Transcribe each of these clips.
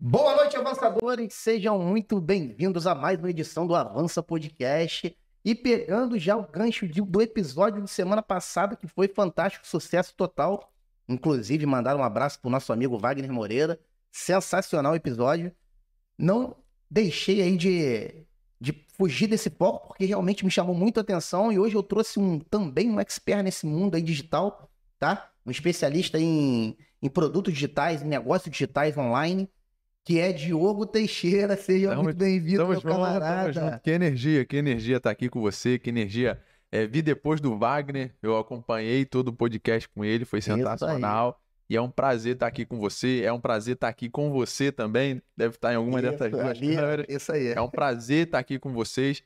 Boa noite, avançadores! Sejam muito bem-vindos a mais uma edição do Avança Podcast. E pegando já o gancho do episódio de semana passada, que foi fantástico, sucesso total. Inclusive, mandaram um abraço pro nosso amigo Wagner Moreira. Sensacional episódio. Não deixei aí de fugir desse foco, porque realmente me chamou muito a atenção. E hoje eu trouxe também um expert nesse mundo aí digital, tá? Um especialista em produtos digitais, em negócios digitais online, que é Diogo Teixeira. Seja muito bem-vindo, meu camarada. Tamo junto. Que energia tá aqui com você, que energia. Vi depois do Wagner, eu acompanhei todo o podcast com ele, foi sensacional. E é um prazer estar aqui com você, é um prazer estar aqui com você também, deve estar em alguma dessas duas câmeras. Isso aí. É um prazer estar aqui com vocês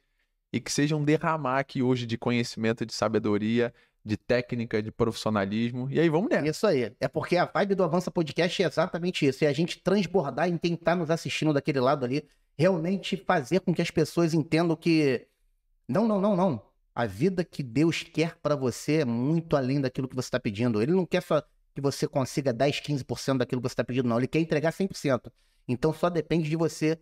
e que sejam derramar aqui hoje de conhecimento, de sabedoria, de técnica, de profissionalismo. E aí, vamos nessa. Isso aí. É porque a vibe do Avança Podcast é exatamente isso. É a gente transbordar em quem tá nos assistindo daquele lado ali, realmente fazer com que as pessoas entendam que não. A vida que Deus quer pra você é muito além daquilo que você tá pedindo. Ele não quer só que você consiga 10, 15% daquilo que você tá pedindo, não. Ele quer entregar 100%. Então só depende de você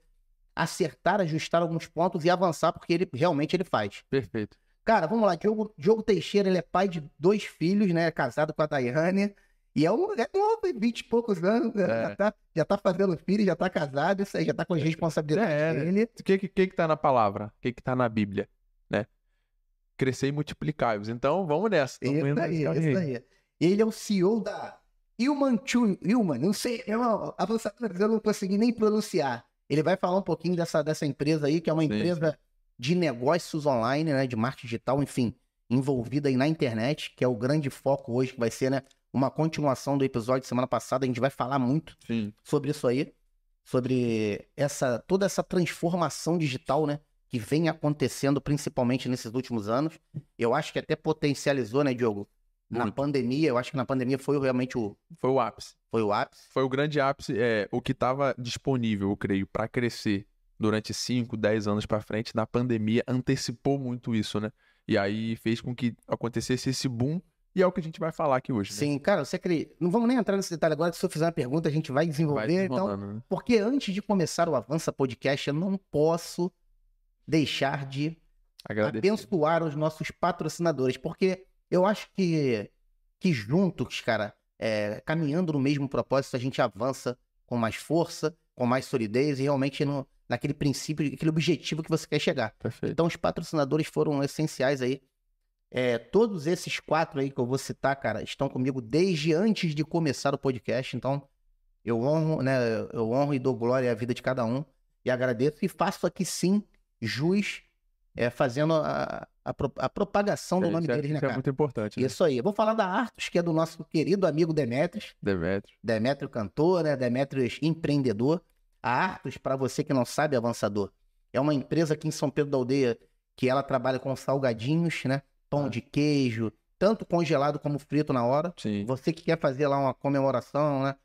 acertar, ajustar alguns pontos e avançar, porque ele realmente ele faz. Perfeito. Cara, vamos lá. Diogo Teixeira, ele é pai de 2 filhos, né? Casado com a Daiane. E é um moleque novo, 20 e poucos anos, né? Já tá fazendo filho, já tá casado, isso aí, já tá com as responsabilidades dele. O que tá na palavra? O que tá na Bíblia, né? Crescer e multiplicar-vos. Então, vamos nessa. Isso aí. Ele é o CEO da Human, não sei, é uma avançadora, eu não consegui nem pronunciar. Ele vai falar um pouquinho dessa empresa aí, que é uma empresa de negócios online, né, de marketing digital, enfim, envolvida aí na internet, que é o grande foco hoje, que vai ser, né, uma continuação do episódio de semana passada. A gente vai falar muito sobre isso aí, sobre toda essa transformação digital, né, que vem acontecendo principalmente nesses últimos anos. Eu acho que até potencializou, né, Diogo? Na pandemia, eu acho que na pandemia foi realmente Foi o ápice. Foi o ápice. Foi o grande ápice, o que estava disponível, eu creio, para crescer durante 5, 10 anos para frente, na pandemia, antecipou muito isso, né? E aí fez com que acontecesse esse boom, e é o que a gente vai falar aqui hoje, né? Sim, cara, você acredita? Não vamos nem entrar nesse detalhe agora, que se eu fizer uma pergunta, a gente vai desenvolver. Então, né? Porque antes de começar o Avança Podcast, eu não posso deixar de abençoar os nossos patrocinadores, porque eu acho que juntos, cara, caminhando no mesmo propósito, a gente avança com mais força, com mais solidez e realmente naquele princípio, aquele objetivo que você quer chegar. Perfeito. Então, os patrocinadores foram essenciais aí. Todos esses 4 aí que eu vou citar, cara, estão comigo desde antes de começar o podcast. Então, eu honro, né? Eu honro e dou glória à vida de cada um. E agradeço e faço aqui, sim, jus, fazendo a propagação do nome deles, né, cara? Isso é muito importante, né? Isso aí. Eu vou falar da Artus, que é do nosso querido amigo Demetrios. Demétrio cantor, né? Demétrios empreendedor. A Artus, para você que não sabe, avançador, é uma empresa aqui em São Pedro da Aldeia que ela trabalha com salgadinhos, né? Pão de queijo, tanto congelado como frito na hora. Sim. Você que quer fazer lá uma comemoração, né?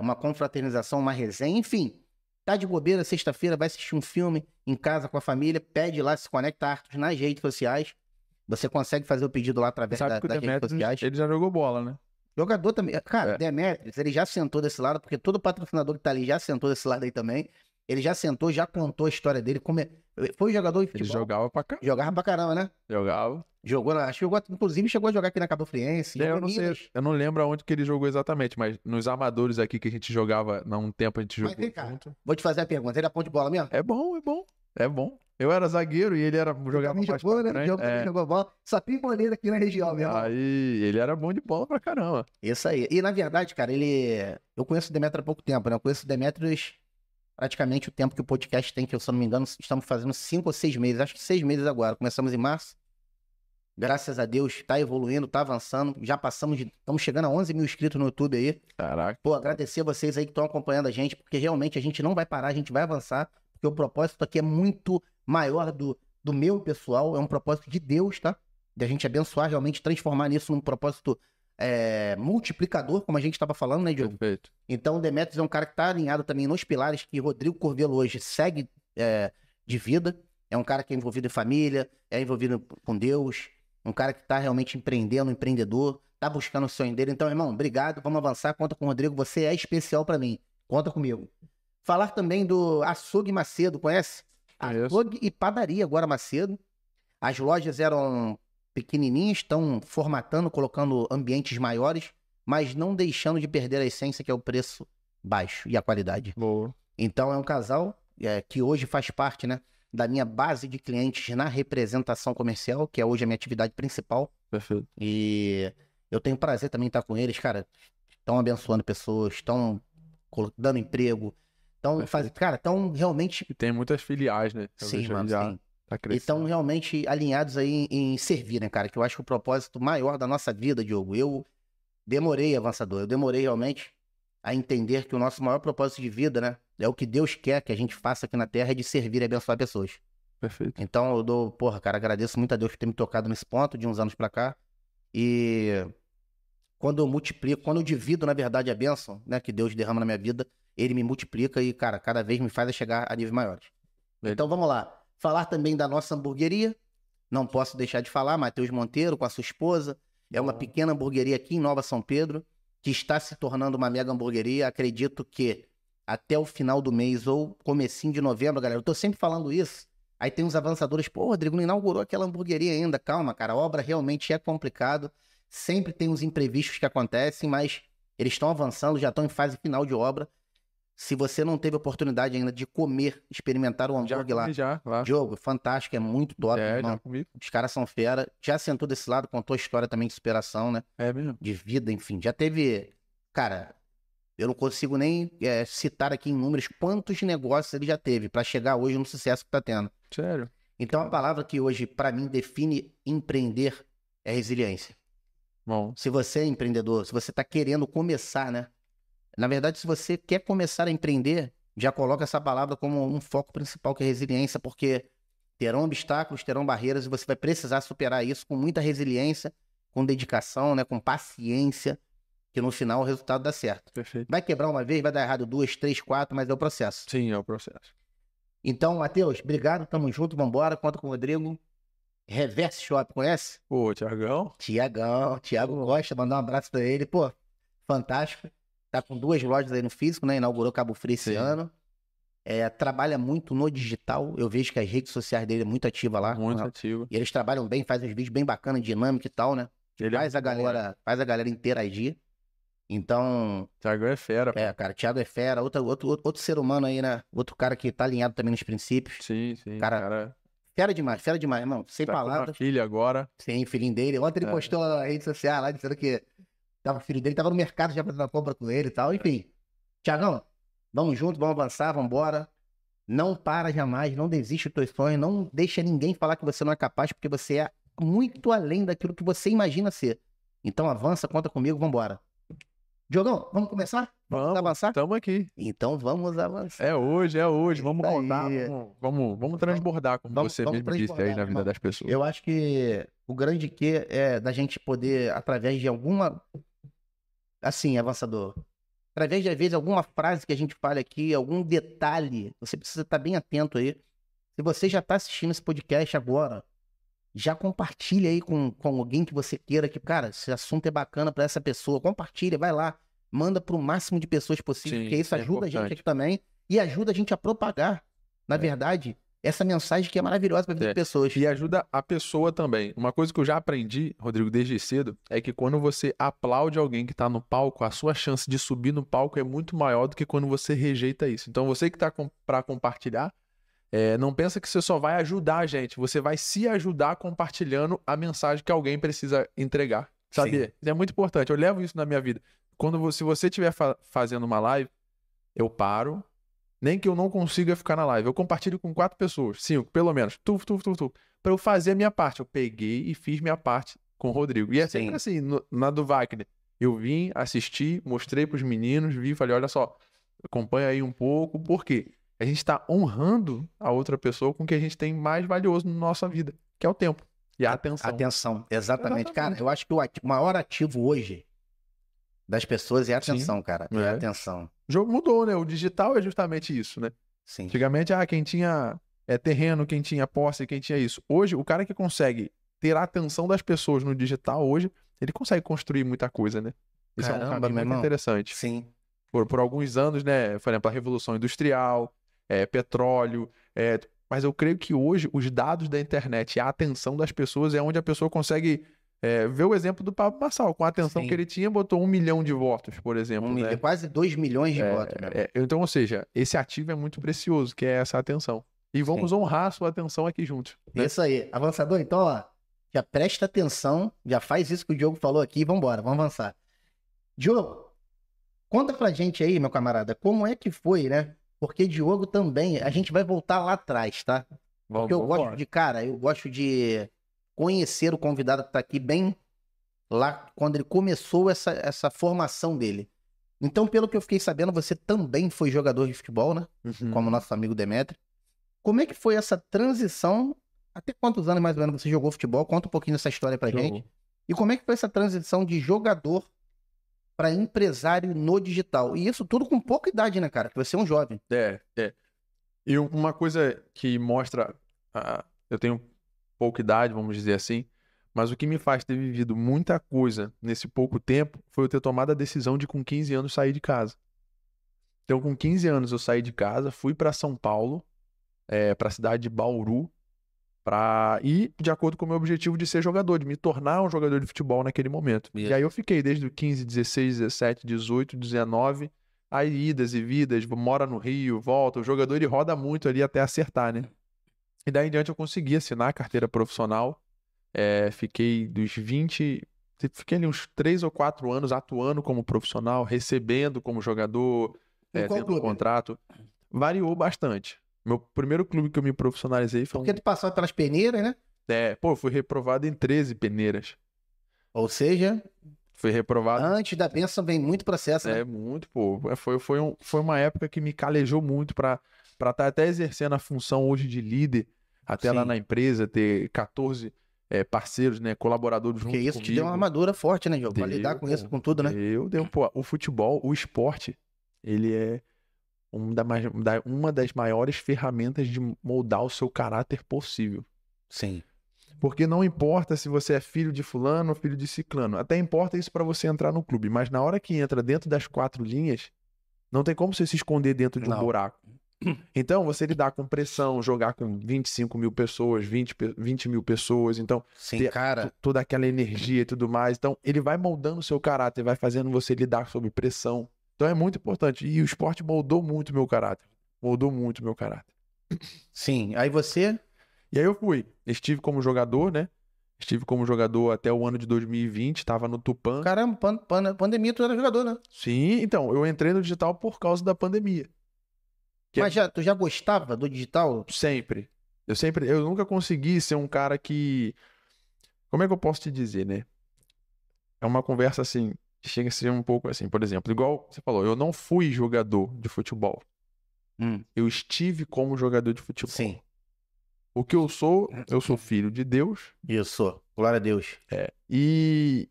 Uma confraternização, uma resenha, enfim. Tá de bobeira, sexta-feira, vai assistir um filme em casa com a família, pede lá, se conecta a Artus nas redes sociais. Você consegue fazer o pedido lá através das redes sociais. Ele já jogou bola, né? Jogador também. Cara, Demetrios, ele já sentou desse lado, porque todo patrocinador que tá ali já sentou desse lado aí também. Ele já sentou, já contou a história dele. Foi jogador de futebol. Ele jogava pra caramba. Jogava pra caramba, né? Jogava. Inclusive chegou a jogar aqui na Cabo Friense. Eu não lembro aonde que ele jogou exatamente, mas nos amadores aqui que a gente jogava, há um tempo a gente jogou junto. Vou te fazer a pergunta, ele é ponto de bola mesmo? É bom. Eu era zagueiro e ele jogava mais jogou, né? Jogou bola. Só pimboneiro aqui na região mesmo. Aí, ele era bom de bola pra caramba. Isso aí. E, na verdade, cara, eu conheço o Demétrio há pouco tempo, né? Eu conheço o Demétrios praticamente o tempo que o podcast tem, que eu, se eu não me engano, estamos fazendo 5 ou 6 meses. Acho que 6 meses agora. Começamos em março. Graças a Deus, tá evoluindo, tá avançando. Já estamos chegando a 11 mil inscritos no YouTube aí. Caraca. Pô, agradecer a vocês aí que estão acompanhando a gente, porque realmente a gente não vai parar, a gente vai avançar, porque o propósito aqui é muito maior do meu pessoal, é um propósito de Deus, tá? De a gente abençoar, realmente transformar isso num propósito multiplicador, como a gente estava falando, né, Diogo? Perfeito. Então o Demetrios é um cara que tá alinhado também nos pilares que Rodrigo Corvelo hoje segue de vida. É um cara que é envolvido em família, é envolvido com Deus, um cara que tá realmente empreendendo, empreendedor, tá buscando o sonho dele. Então, irmão, obrigado, vamos avançar, conta com o Rodrigo, você é especial pra mim, conta comigo. Falar também do Açougue Macedo, conhece? Conheço. Açougue e padaria agora Macedo. As lojas eram pequenininhas, estão formatando, colocando ambientes maiores, mas não deixando de perder a essência, que é o preço baixo e a qualidade. Boa. Então é um casal que hoje faz parte, né, da minha base de clientes na representação comercial, que é hoje a minha atividade principal. Perfeito. E eu tenho prazer também em estar com eles, cara. Estão abençoando pessoas, estão dando emprego. Estão realmente... E tem muitas filiais, né? Eu Sim, vejo mano, já sim. tá E crescendo. estão realmente alinhados aí em servir, né, cara? Que eu acho que o propósito maior da nossa vida, Diogo, eu demorei, avançador, eu demorei realmente a entender que o nosso maior propósito de vida, né, é o que Deus quer que a gente faça aqui na Terra, é de servir e abençoar pessoas. Perfeito. Então eu dou, cara, agradeço muito a Deus por ter me tocado nesse ponto de uns anos pra cá. E quando eu multiplico, quando eu divido, na verdade, a bênção, né, que Deus derrama na minha vida, ele me multiplica e, cara, cada vez me faz chegar a níveis maiores. Então vamos lá. Falar também da nossa hamburgueria. Não posso deixar de falar, Matheus Monteiro com a sua esposa. É uma pequena hamburgueria aqui em Nova São Pedro, que está se tornando uma mega hamburgueria. Acredito que até o final do mês ou comecinho de novembro, galera, eu tô sempre falando isso. Aí tem uns avançadores, pô, Rodrigo, não inaugurou aquela hamburgueria ainda. Calma, cara, a obra realmente é complicado. Sempre tem uns imprevistos que acontecem, mas eles estão avançando, já estão em fase final de obra. Se você não teve oportunidade ainda de comer, experimentar o hambúrguer lá, lá. Diogo, fantástico, é muito top, irmão. Já comi. Os caras são fera. Já sentou desse lado, contou a história também de superação, né? É mesmo. De vida, enfim. Já teve... Cara, eu não consigo nem citar aqui em números quantos negócios ele já teve para chegar hoje no sucesso que tá tendo. Sério? Então, a palavra que hoje, para mim, define empreender é resiliência. Bom. Se você é empreendedor, se você tá querendo começar, né? Na verdade, se você quer começar a empreender, já coloca essa palavra como um foco principal, que é resiliência, porque terão obstáculos, terão barreiras, e você vai precisar superar isso com muita resiliência, com dedicação, né, com paciência, que no final o resultado dá certo. Perfeito. Vai quebrar uma vez, vai dar errado 2, 3, 4, mas é o processo. Sim, é o processo. Então, Matheus, obrigado, tamo junto, vambora, conta com o Rodrigo. Reverse Shop, conhece? Pô, Thiagão. Thiago Costa, mandar um abraço pra ele, pô, fantástico. Tá com 2 lojas aí no físico, né? Inaugurou Cabo Frio esse ano. Trabalha muito no digital. Eu vejo que as redes sociais dele é muito ativa lá. Muito ativo. E eles trabalham bem, fazem uns vídeos bem bacanas, dinâmicos e tal, né? Ele faz a galera interagir. Então... Thiago é fera. Cara, Thiago é fera. Outro ser humano aí, né? Outro cara que tá alinhado também nos princípios. Sim. Cara, fera demais, irmão. Sem palavras. Com a filha agora. Sim, filhinho dele. Ontem ele postou na rede social lá, dizendo que o filho dele tava no mercado já fazendo a compra com ele e tal. Enfim, Thiagão, vamos junto, vamos avançar, vamos embora. Não para jamais, não desiste dos teus sonhos, não deixa ninguém falar que você não é capaz, porque você é muito além daquilo que você imagina ser. Então avança, conta comigo, vamos embora. Diogão, vamos começar? Vamos avançar? Estamos aqui. Então vamos avançar. É hoje. Vamos contar, vamos transbordar, como você mesmo disse aí na vida das pessoas. Eu acho que o grande que é da gente poder, através de alguma... Assim, avançador. Através de, às vezes, alguma frase que a gente fale aqui, algum detalhe, você precisa estar bem atento aí. Se você já está assistindo esse podcast agora, já compartilha aí com alguém que você queira, que, cara, esse assunto é bacana para essa pessoa. Compartilha, vai lá, manda para o máximo de pessoas possível, porque isso ajuda a gente aqui também e ajuda a gente a propagar, na verdade, essa mensagem que é maravilhosa para a vida das pessoas. E ajuda a pessoa também. Uma coisa que eu já aprendi, Rodrigo, desde cedo, é que quando você aplaude alguém que está no palco, a sua chance de subir no palco é muito maior do que quando você rejeita isso. Então, você que está para compartilhar, não pensa que você só vai ajudar a gente, você vai se ajudar compartilhando a mensagem que alguém precisa entregar. Sabia? Sim. Isso é muito importante. Eu levo isso na minha vida. Se você estiver fazendo uma live, eu paro. Nem que eu não consiga ficar na live. Eu compartilho com 4 pessoas, 5, pelo menos. Pra eu fazer a minha parte. Eu peguei e fiz minha parte com o Rodrigo. E é sempre assim, na do Wagner. Eu vim, assisti, mostrei pros meninos, falei, olha só, acompanha aí um pouco. Por quê? A gente tá honrando a outra pessoa com o que a gente tem mais valioso na nossa vida, que é o tempo e a atenção. Atenção, exatamente. Cara, eu acho que o maior ativo hoje das pessoas é a atenção, cara. É a atenção. O jogo mudou, né? O digital é justamente isso, né? Sim. Antigamente, quem tinha terreno, quem tinha posse, quem tinha isso. Hoje, o cara que consegue ter a atenção das pessoas no digital, hoje, ele consegue construir muita coisa, né? Isso é um caminho muito interessante. Sim. por alguns anos, né? Por exemplo, a Revolução Industrial, petróleo, mas eu creio que hoje os dados da internet e a atenção das pessoas é onde a pessoa consegue ver o exemplo do Pablo Marçal. Com a atenção que ele tinha, botou 1 milhão de votos, por exemplo. Né? Quase 2 milhões de votos. Então, ou seja, esse ativo é muito precioso, que é essa atenção. E vamos honrar a sua atenção aqui juntos. Né? Isso aí. Avançador, então, ó, já presta atenção, já faz isso que o Diogo falou aqui e vambora, vamos avançar. Diogo, conta pra gente aí, meu camarada, como é que foi, né? Porque Diogo também, a gente vai voltar lá atrás, tá? Porque eu gosto de conhecer o convidado que tá aqui bem lá quando ele começou essa formação dele. Então, pelo que eu fiquei sabendo, você também foi jogador de futebol, né? Como nosso amigo Demetrio. Como é que foi essa transição? Até quantos anos mais ou menos você jogou futebol? Conta um pouquinho dessa história pra gente. E como é que foi essa transição de jogador para empresário no digital? E isso tudo com pouca idade, né, cara? Que você é um jovem. E uma coisa que mostra... eu tenho pouca idade, vamos dizer assim, mas o que me faz ter vivido muita coisa nesse pouco tempo foi eu ter tomado a decisão de, com 15 anos, sair de casa. Então, com 15 anos, eu saí de casa, fui para São Paulo, para a cidade de Bauru, ir de acordo com o meu objetivo de ser jogador, de me tornar um jogador de futebol naquele momento. Isso. E aí eu fiquei desde os 15, 16, 17, 18, 19, aí idas e vidas, mora no Rio, volta, o jogador ele roda muito ali até acertar, né? E daí em diante eu consegui assinar a carteira profissional, fiquei ali uns 3 ou 4 anos atuando como profissional, recebendo como jogador, tendo um contrato. Variou bastante. Meu primeiro clube que eu me profissionalizei foi... Porque tu passou pelas peneiras, né? Eu fui reprovado em 13 peneiras. Ou seja... Foi reprovado... Antes da bênção vem muito processo, né? Muito, pô. Foi uma época que me calejou muito pra estar até exercendo a função hoje de líder, até lá na empresa, ter 14 parceiros, né, colaboradores junto comigo. Porque isso te deu uma armadura forte, né, Diogo? Pra lidar com isso, com tudo, né? O futebol, o esporte, ele é uma das maiores ferramentas de moldar o seu caráter possível. Sim. Porque não importa se você é filho de fulano ou filho de ciclano. Até importa isso para você entrar no clube. Mas na hora que entra dentro das 4 linhas, não tem como você se esconder dentro de um buraco. Então, você lidar com pressão, jogar com 25 mil pessoas, 20 mil pessoas. Então, toda aquela energia e tudo mais. Então, ele vai moldando o seu caráter, vai fazendo você lidar sob pressão. Então é muito importante. E o esporte moldou muito o meu caráter. Sim. Aí você... E aí eu estive como jogador, né? Estive como jogador até o ano de 2020, estava no Tupã. Caramba, pandemia tu era jogador, né? Sim, então, eu entrei no digital por causa da pandemia. Mas tu já gostava do digital? Sempre. Eu nunca consegui ser um cara que... Como é que eu posso te dizer, né? É uma conversa assim... Chega a ser um pouco assim, por exemplo, igual você falou, eu não fui jogador de futebol. Eu estive como jogador de futebol. Sim. O que eu sou filho de Deus. Isso, glória a Deus. E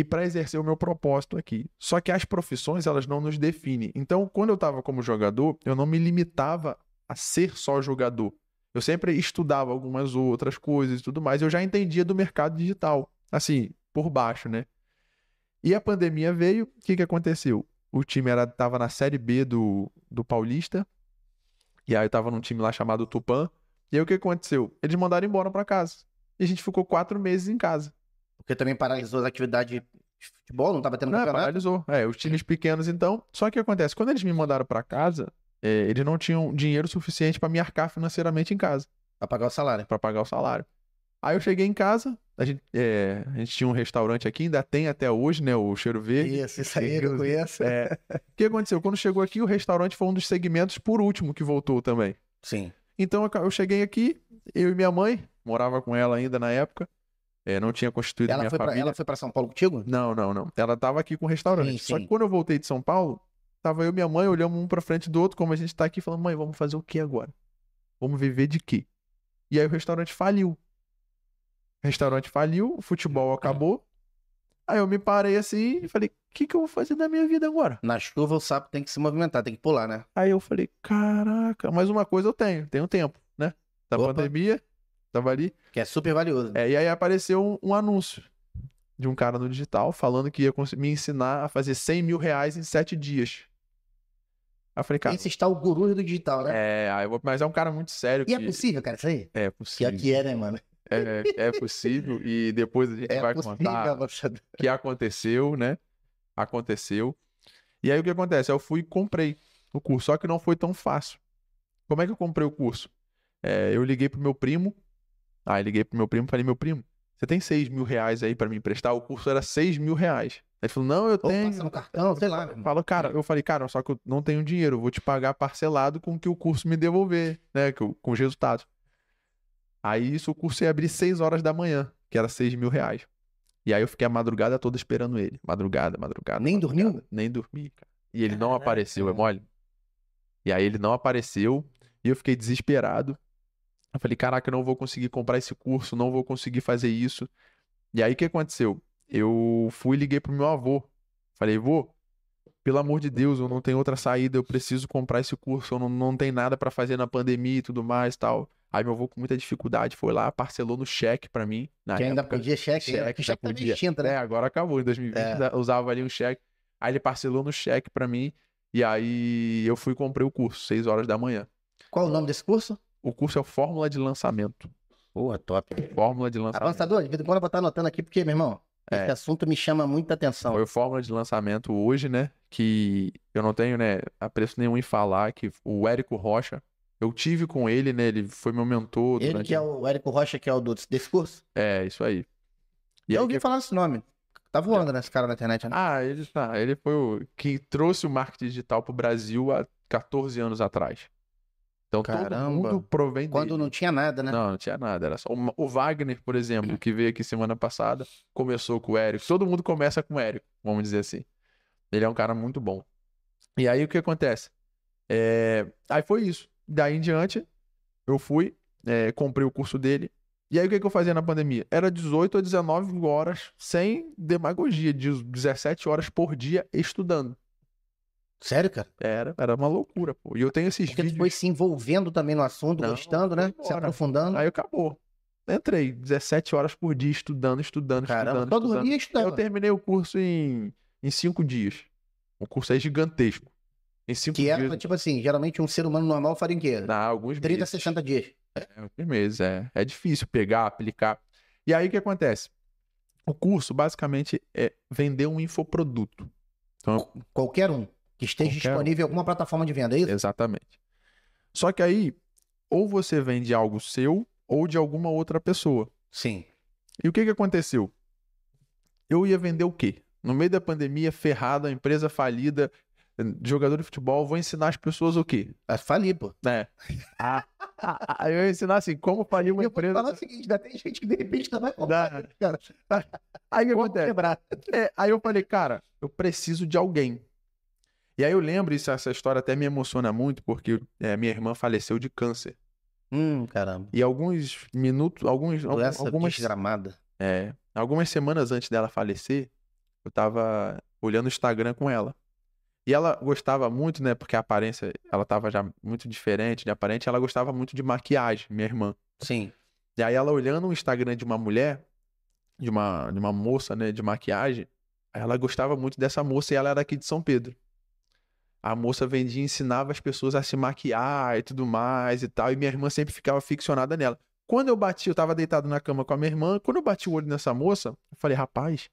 para exercer o meu propósito aqui. Só que as profissões, elas não nos definem. Então, quando eu estava como jogador, eu não me limitava a ser só jogador. Eu sempre estudava algumas outras coisas e tudo mais. Eu já entendia do mercado digital, assim, por baixo, né? E a pandemia veio, o que aconteceu? O time estava na Série B do Paulista, e aí eu estava num time lá chamado Tupã, e aí o que aconteceu? Eles mandaram embora para casa, e a gente ficou 4 meses em casa. Porque também paralisou as atividades de futebol, não estava tendo campeonato? Paralisou, os times pequenos então. Só que o que acontece? Quando eles me mandaram para casa, eles não tinham dinheiro suficiente para me arcar financeiramente em casa. Para pagar o salário. Aí eu cheguei em casa, a gente tinha um restaurante aqui, ainda tem até hoje, né, o Cheiro Verde. Isso aí eu conheço. O que aconteceu? Quando chegou aqui, o restaurante foi um dos segmentos por último que voltou também. Sim. Então eu cheguei aqui, eu e minha mãe, morava com ela ainda na época, não tinha constituído minha família. Ela foi para São Paulo contigo? Não. Ela tava aqui com o restaurante. Sim. Só que quando eu voltei de São Paulo, tava eu e minha mãe, olhamos um pra frente do outro, como a gente tá aqui, falando, mãe, vamos fazer o que agora? Vamos viver de quê? E aí o restaurante faliu. O futebol acabou. Aí eu me parei assim e falei, o que eu vou fazer da minha vida agora? Na chuva o sapo tem que se movimentar, tem que pular, né? Aí eu falei, caraca, mas uma coisa eu tenho tempo, né? Da pandemia, tava ali. Que é super valioso. E aí apareceu um anúncio de um cara no digital falando que ia me ensinar a fazer 100 mil reais em 7 dias. Aí eu falei, cara... Esse está o guru do digital, né? Mas é um cara muito sério. E é possível, cara, isso aí? É Que possível. aqui é, né, mano? É possível. E depois a gente vai contar avançador. o que aconteceu, né? Aconteceu. E aí o que acontece? Eu fui e comprei o curso, só que não foi tão fácil. Como é que eu comprei o curso? Eu liguei pro meu primo. Liguei pro meu primo e falei, meu primo, você tem 6 mil reais aí pra me emprestar? O curso era 6 mil reais. Ele falou, não, eu tenho. Passa no cartão, sei lá. Eu falei, cara, só que eu não tenho dinheiro, eu vou te pagar parcelado com o que o curso me devolver, né? Com os resultados. Aí isso, o curso ia abrir 6 horas da manhã, que era 6 mil reais. E aí eu fiquei a madrugada toda esperando ele. Madrugada. Nem dormiu? Nem dormi, cara. E ele não apareceu, é mole? E aí ele não apareceu e eu fiquei desesperado. Eu falei, caraca, eu não vou conseguir comprar esse curso, não vou conseguir fazer isso. E aí o que aconteceu? Eu fui e liguei pro meu avô. Falei, vô, pelo amor de Deus, eu não tenho outra saída, eu preciso comprar esse curso, eu não tenho nada pra fazer na pandemia e tudo mais e tal. Aí meu avô com muita dificuldade foi lá, parcelou no cheque pra mim. Que ainda podia cheque, né? Cheque, Cheque tá meio extinto, né? agora acabou, em 2020 usava ali um cheque. Aí ele parcelou no cheque pra mim e aí eu fui e comprei o curso, 6 horas da manhã. Qual o nome desse curso? O curso é o Fórmula de Lançamento. Boa, top. Fórmula de Lançamento. Avançador, de vez em quando eu vou estar anotando aqui, porque, meu irmão, esse assunto me chama muita atenção. Foi o Fórmula de Lançamento hoje, né? Que eu não tenho, né, apreço nenhum em falar, que o Érico Rocha, eu tive com ele, né? Ele foi meu mentor. Ele que é o Érico Rocha, que é o desse curso? É, isso aí. E eu aí ouvi falar desse nome. Tá voando, né, esse cara na internet, né? Ele foi o que trouxe o marketing digital pro Brasil há 14 anos atrás. Então todo mundo provém dele. Quando não tinha nada, né? Não tinha nada. Era só o Wagner, por exemplo, que veio aqui semana passada, começou com o Érico. Todo mundo começa com o Érico, vamos dizer assim. Ele é um cara muito bom. E aí o que acontece? Aí foi isso. Daí em diante, eu fui, comprei o curso dele. E aí o que eu fazia na pandemia? Era 18 a 19 horas sem demagogia, de 17 horas por dia estudando. Sério, cara? Era uma loucura, pô. E eu tenho esses Porque vídeos... tu foi se envolvendo também no assunto, gostando, né? Se aprofundando. Aí acabou. Entrei 17 horas por dia estudando. Caramba, todo dia estudando. Eu terminei o curso em 5 dias. O curso é gigantesco. Em 5 dias. Que era, tipo assim, geralmente um ser humano normal faria em quê? Alguns 30 a meses. 60 dias. Alguns meses, é difícil pegar, aplicar. E aí o que acontece? O curso basicamente é vender um infoproduto. Então, qualquer um que esteja disponível em alguma plataforma de venda, é isso? Exatamente. Só que aí, ou você vende algo seu, ou de alguma outra pessoa. Sim. E o que aconteceu? Eu ia vender o quê? No meio da pandemia, ferrado, a empresa falida, jogador de futebol, vou ensinar as pessoas o quê? A falir, pô. Aí eu ia ensinar assim, como falir uma empresa. Eu vou falar o seguinte, ainda tem gente que de repente não vai comprar, cara. Aí o que acontece? Quebrar. Aí eu falei, cara, eu preciso de alguém. E aí eu lembro, essa história até me emociona muito, porque minha irmã faleceu de câncer. Caramba. E alguns minutos, algumas desgramada. Algumas semanas antes dela falecer, eu tava olhando o Instagram com ela. E ela gostava muito, né, porque a aparência, ela tava já muito diferente de aparente, ela gostava muito de maquiagem, minha irmã. Sim. E aí ela olhando o Instagram de uma mulher, de uma moça, né, de maquiagem, ela gostava muito dessa moça e ela era aqui de São Pedro. A moça vendia e ensinava as pessoas a se maquiar e tudo mais e tal. E minha irmã sempre ficava ficcionada nela. Quando eu tava deitado na cama com a minha irmã. Quando eu bati o olho nessa moça, eu falei, rapaz,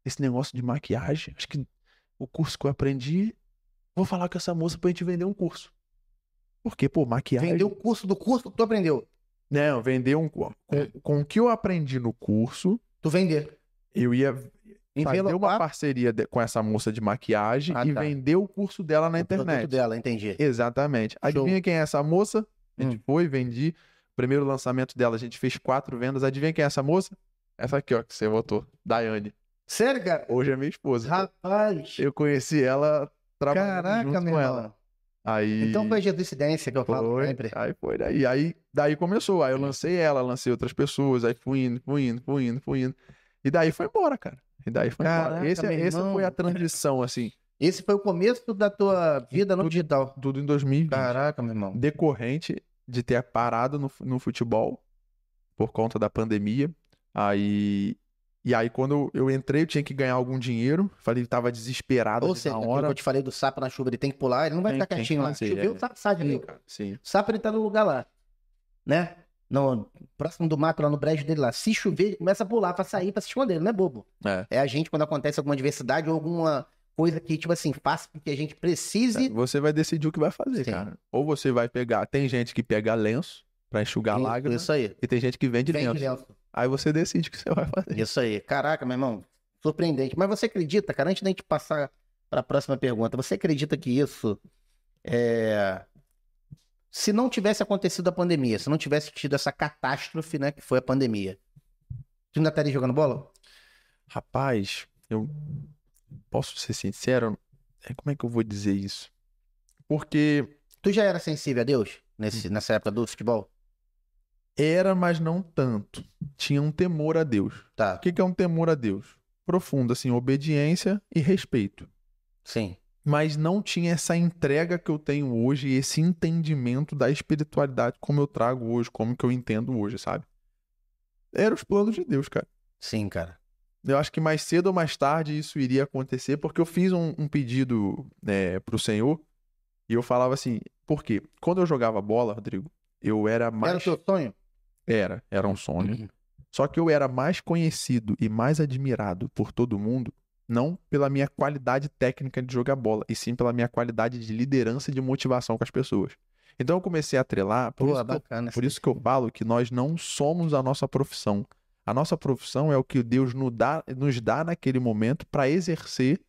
esse negócio de maquiagem, acho que o curso que eu aprendi, vou falar com essa moça pra gente vender um curso. Porque, pô, maquiagem... Vender o curso do curso que tu aprendeu. Não, vender com o que eu aprendi no curso... Tu vender. Eu ia... fazer uma parceria com essa moça de maquiagem e vender o curso dela na internet. O produto dela, entendi. Exatamente. Adivinha quem é essa moça? A gente foi, vendi. Primeiro lançamento dela, a gente fez 4 vendas. Adivinha quem é essa moça? Essa aqui, ó, que você votou. Daiane. Sério, cara? Hoje é minha esposa. Rapaz. Eu conheci ela trabalhando junto com ela. Aí... Então foi coincidência que eu falo sempre. Aí foi daí. Daí começou. Aí eu lancei ela, lancei outras pessoas. Aí fui indo. E daí foi embora, cara. E daí foi embora. Essa foi a transição, assim. Esse foi o começo da tua vida no digital. Tudo em 2020. Caraca, meu irmão. Decorrente de ter parado no futebol por conta da pandemia. Aí E aí, quando eu entrei, eu tinha que ganhar algum dinheiro. Falei, tava desesperado Ou ali seja, na aquilo que hora. eu te falei do sapo na chuva, ele tem que pular, ele não vai Tem ficar que quietinho lá. fazer, Choveu, o sapo sai, Sim, entendeu? cara, sim. O sapo, ele tá no lugar lá, né? No, próximo do mato, lá no brejo dele lá. Se chover, ele começa a pular pra sair, pra se esconder, ele não é bobo. É. É a gente, quando acontece alguma adversidade ou alguma coisa que, tipo assim, faça com que a gente precise. Você vai decidir o que vai fazer, Sim. cara. Ou você vai pegar... Tem gente que pega lenço pra enxugar lágrimas. Isso aí. E tem gente que vende Vende lenço. lenço. Aí você decide o que você vai fazer. Isso aí. Caraca, meu irmão, surpreendente. Mas você acredita, cara, antes da gente passar para a próxima pergunta, você acredita que isso se não tivesse acontecido a pandemia, se não tivesse tido essa catástrofe, né, que foi a pandemia, tu ainda estaria jogando bola? Rapaz, eu posso ser sincero? Como é que eu vou dizer isso? Porque Tu já era sensível a Deus nessa época do futebol? era, mas não tanto. Tinha um temor a Deus. Tá. O que é um temor a Deus? Profundo, assim, obediência e respeito. Sim. Mas não tinha essa entrega que eu tenho hoje e esse entendimento da espiritualidade como eu trago hoje, como que eu entendo hoje, sabe? Eram os planos de Deus, cara. Sim, cara. Eu acho que mais cedo ou mais tarde isso iria acontecer, porque eu fiz um pedido pro Senhor e eu falava assim, por quê? Quando eu jogava bola, Rodrigo, eu era mais... Era o teu sonho? Era um sonho. Só que eu era mais conhecido e mais admirado por todo mundo, não pela minha qualidade técnica de jogar bola, e sim pela minha qualidade de liderança e de motivação com as pessoas. Então eu comecei a atrelar, por isso que eu falo que nós não somos a nossa profissão. A nossa profissão é o que Deus nos dá naquele momento para exercer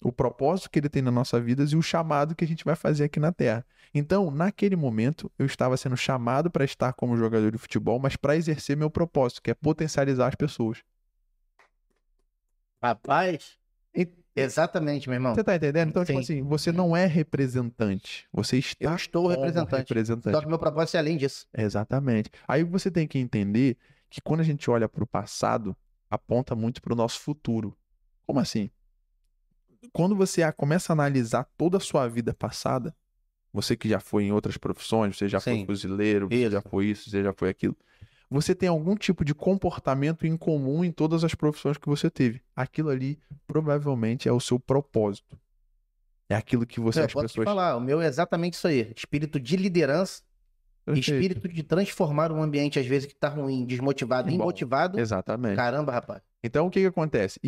o propósito que Ele tem na nossa vida e o chamado que a gente vai fazer aqui na Terra. Então, naquele momento, eu estava sendo chamado para estar como jogador de futebol, mas para exercer meu propósito, que é potencializar as pessoas. Rapaz, exatamente, meu irmão. Você tá entendendo? Então, Sim. tipo assim, você não é representante, você está Eu estou representante. Só que meu propósito é além disso. Exatamente. Aí você tem que entender que quando a gente olha para o passado, aponta muito para o nosso futuro. Como assim? Quando você começa a analisar toda a sua vida passada, você que já foi em outras profissões, você já foi fuzileiro, você já foi isso, você já foi aquilo, você tem algum tipo de comportamento em comum em todas as profissões que você teve. Aquilo ali provavelmente é o seu propósito. É aquilo que você... Eu posso te falar, o meu é exatamente isso aí. Espírito de liderança, espírito de transformar um ambiente, às vezes, que tá ruim, desmotivado, imotivado. Exatamente. Caramba, rapaz. Então, o que acontece?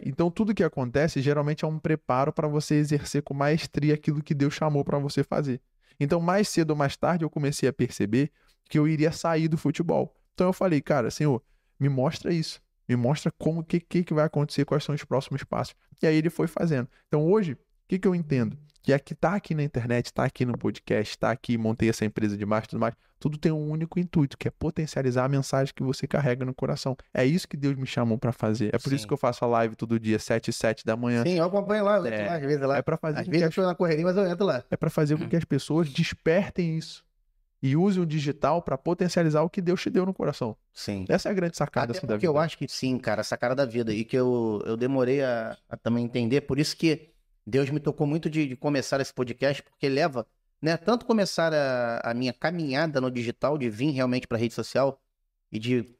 Então, tudo que acontece geralmente é um preparo para você exercer com maestria aquilo que Deus chamou para você fazer. Então, mais cedo ou mais tarde, eu comecei a perceber que eu iria sair do futebol. Então, eu falei, cara, Senhor, me mostra isso. Me mostra como, que vai acontecer, quais são os próximos passos. E aí ele foi fazendo. Então, hoje, o que eu entendo? Que tá aqui na internet, tá aqui no podcast, tá aqui, montei essa empresa de marketing e tudo mais, tudo tem um único intuito, que é potencializar a mensagem que você carrega no coração. É isso que Deus me chamou pra fazer. É por isso que eu faço a live todo dia, 7 e 7 da manhã. Sim, eu acompanho lá, eu entro lá, às vezes lá. É pra fazer às vezes eu tô na correria, mas eu entro lá. É pra fazer com que as pessoas despertem isso e usem o digital pra potencializar o que Deus te deu no coração. Sim. Essa é a grande sacada assim, da vida. Eu acho que sim, cara, a sacada da vida. E que eu demorei a também entender, por isso que Deus me tocou muito de começar esse podcast, porque leva, né, tanto começar a minha caminhada no digital, de vir realmente para a rede social e de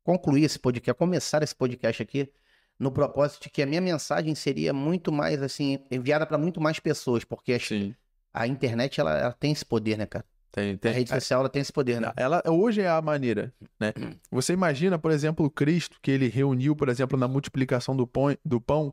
concluir esse podcast, começar esse podcast aqui, no propósito de que a minha mensagem seria muito mais, assim, enviada para muito mais pessoas, porque a internet, ela tem esse poder, né, cara? A rede social, ela tem esse poder, né? Ela hoje é a maneira, né? Você imagina, por exemplo, Cristo, que ele reuniu, por exemplo, na multiplicação do pão,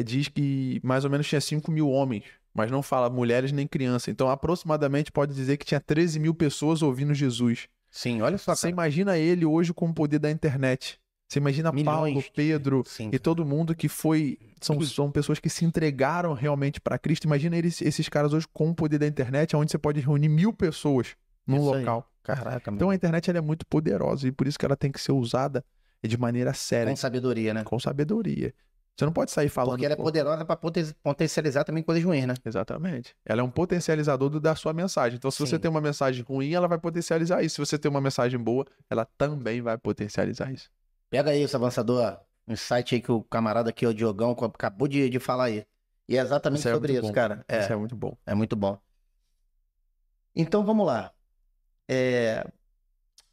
diz que mais ou menos tinha 5.000 homens, mas não fala mulheres nem crianças. Então, aproximadamente, pode dizer que tinha 13.000 pessoas ouvindo Jesus. Sim, olha só, cara. Você imagina ele hoje com o poder da internet. Você imagina Paulo, Pedro e todo mundo que foi... São pessoas que se entregaram realmente para Cristo. Imagina esses caras hoje com o poder da internet, onde você pode reunir 1.000 pessoas num local. Caraca, então a internet ela é muito poderosa e por isso que ela tem que ser usada de maneira séria. Com sabedoria, né? Com sabedoria. Você não pode sair falando... Porque ela é poderosa para potencializar também coisas ruins, né? Exatamente. Ela é um potencializador da sua mensagem. Então, se você tem uma mensagem ruim, ela vai potencializar isso. Se você tem uma mensagem boa, ela também vai potencializar isso. Pega aí esse avançador, um insight aí que o camarada aqui, o Diogão, acabou de falar aí. E é exatamente sobre isso, cara. Isso é muito bom. É muito bom. Então, vamos lá.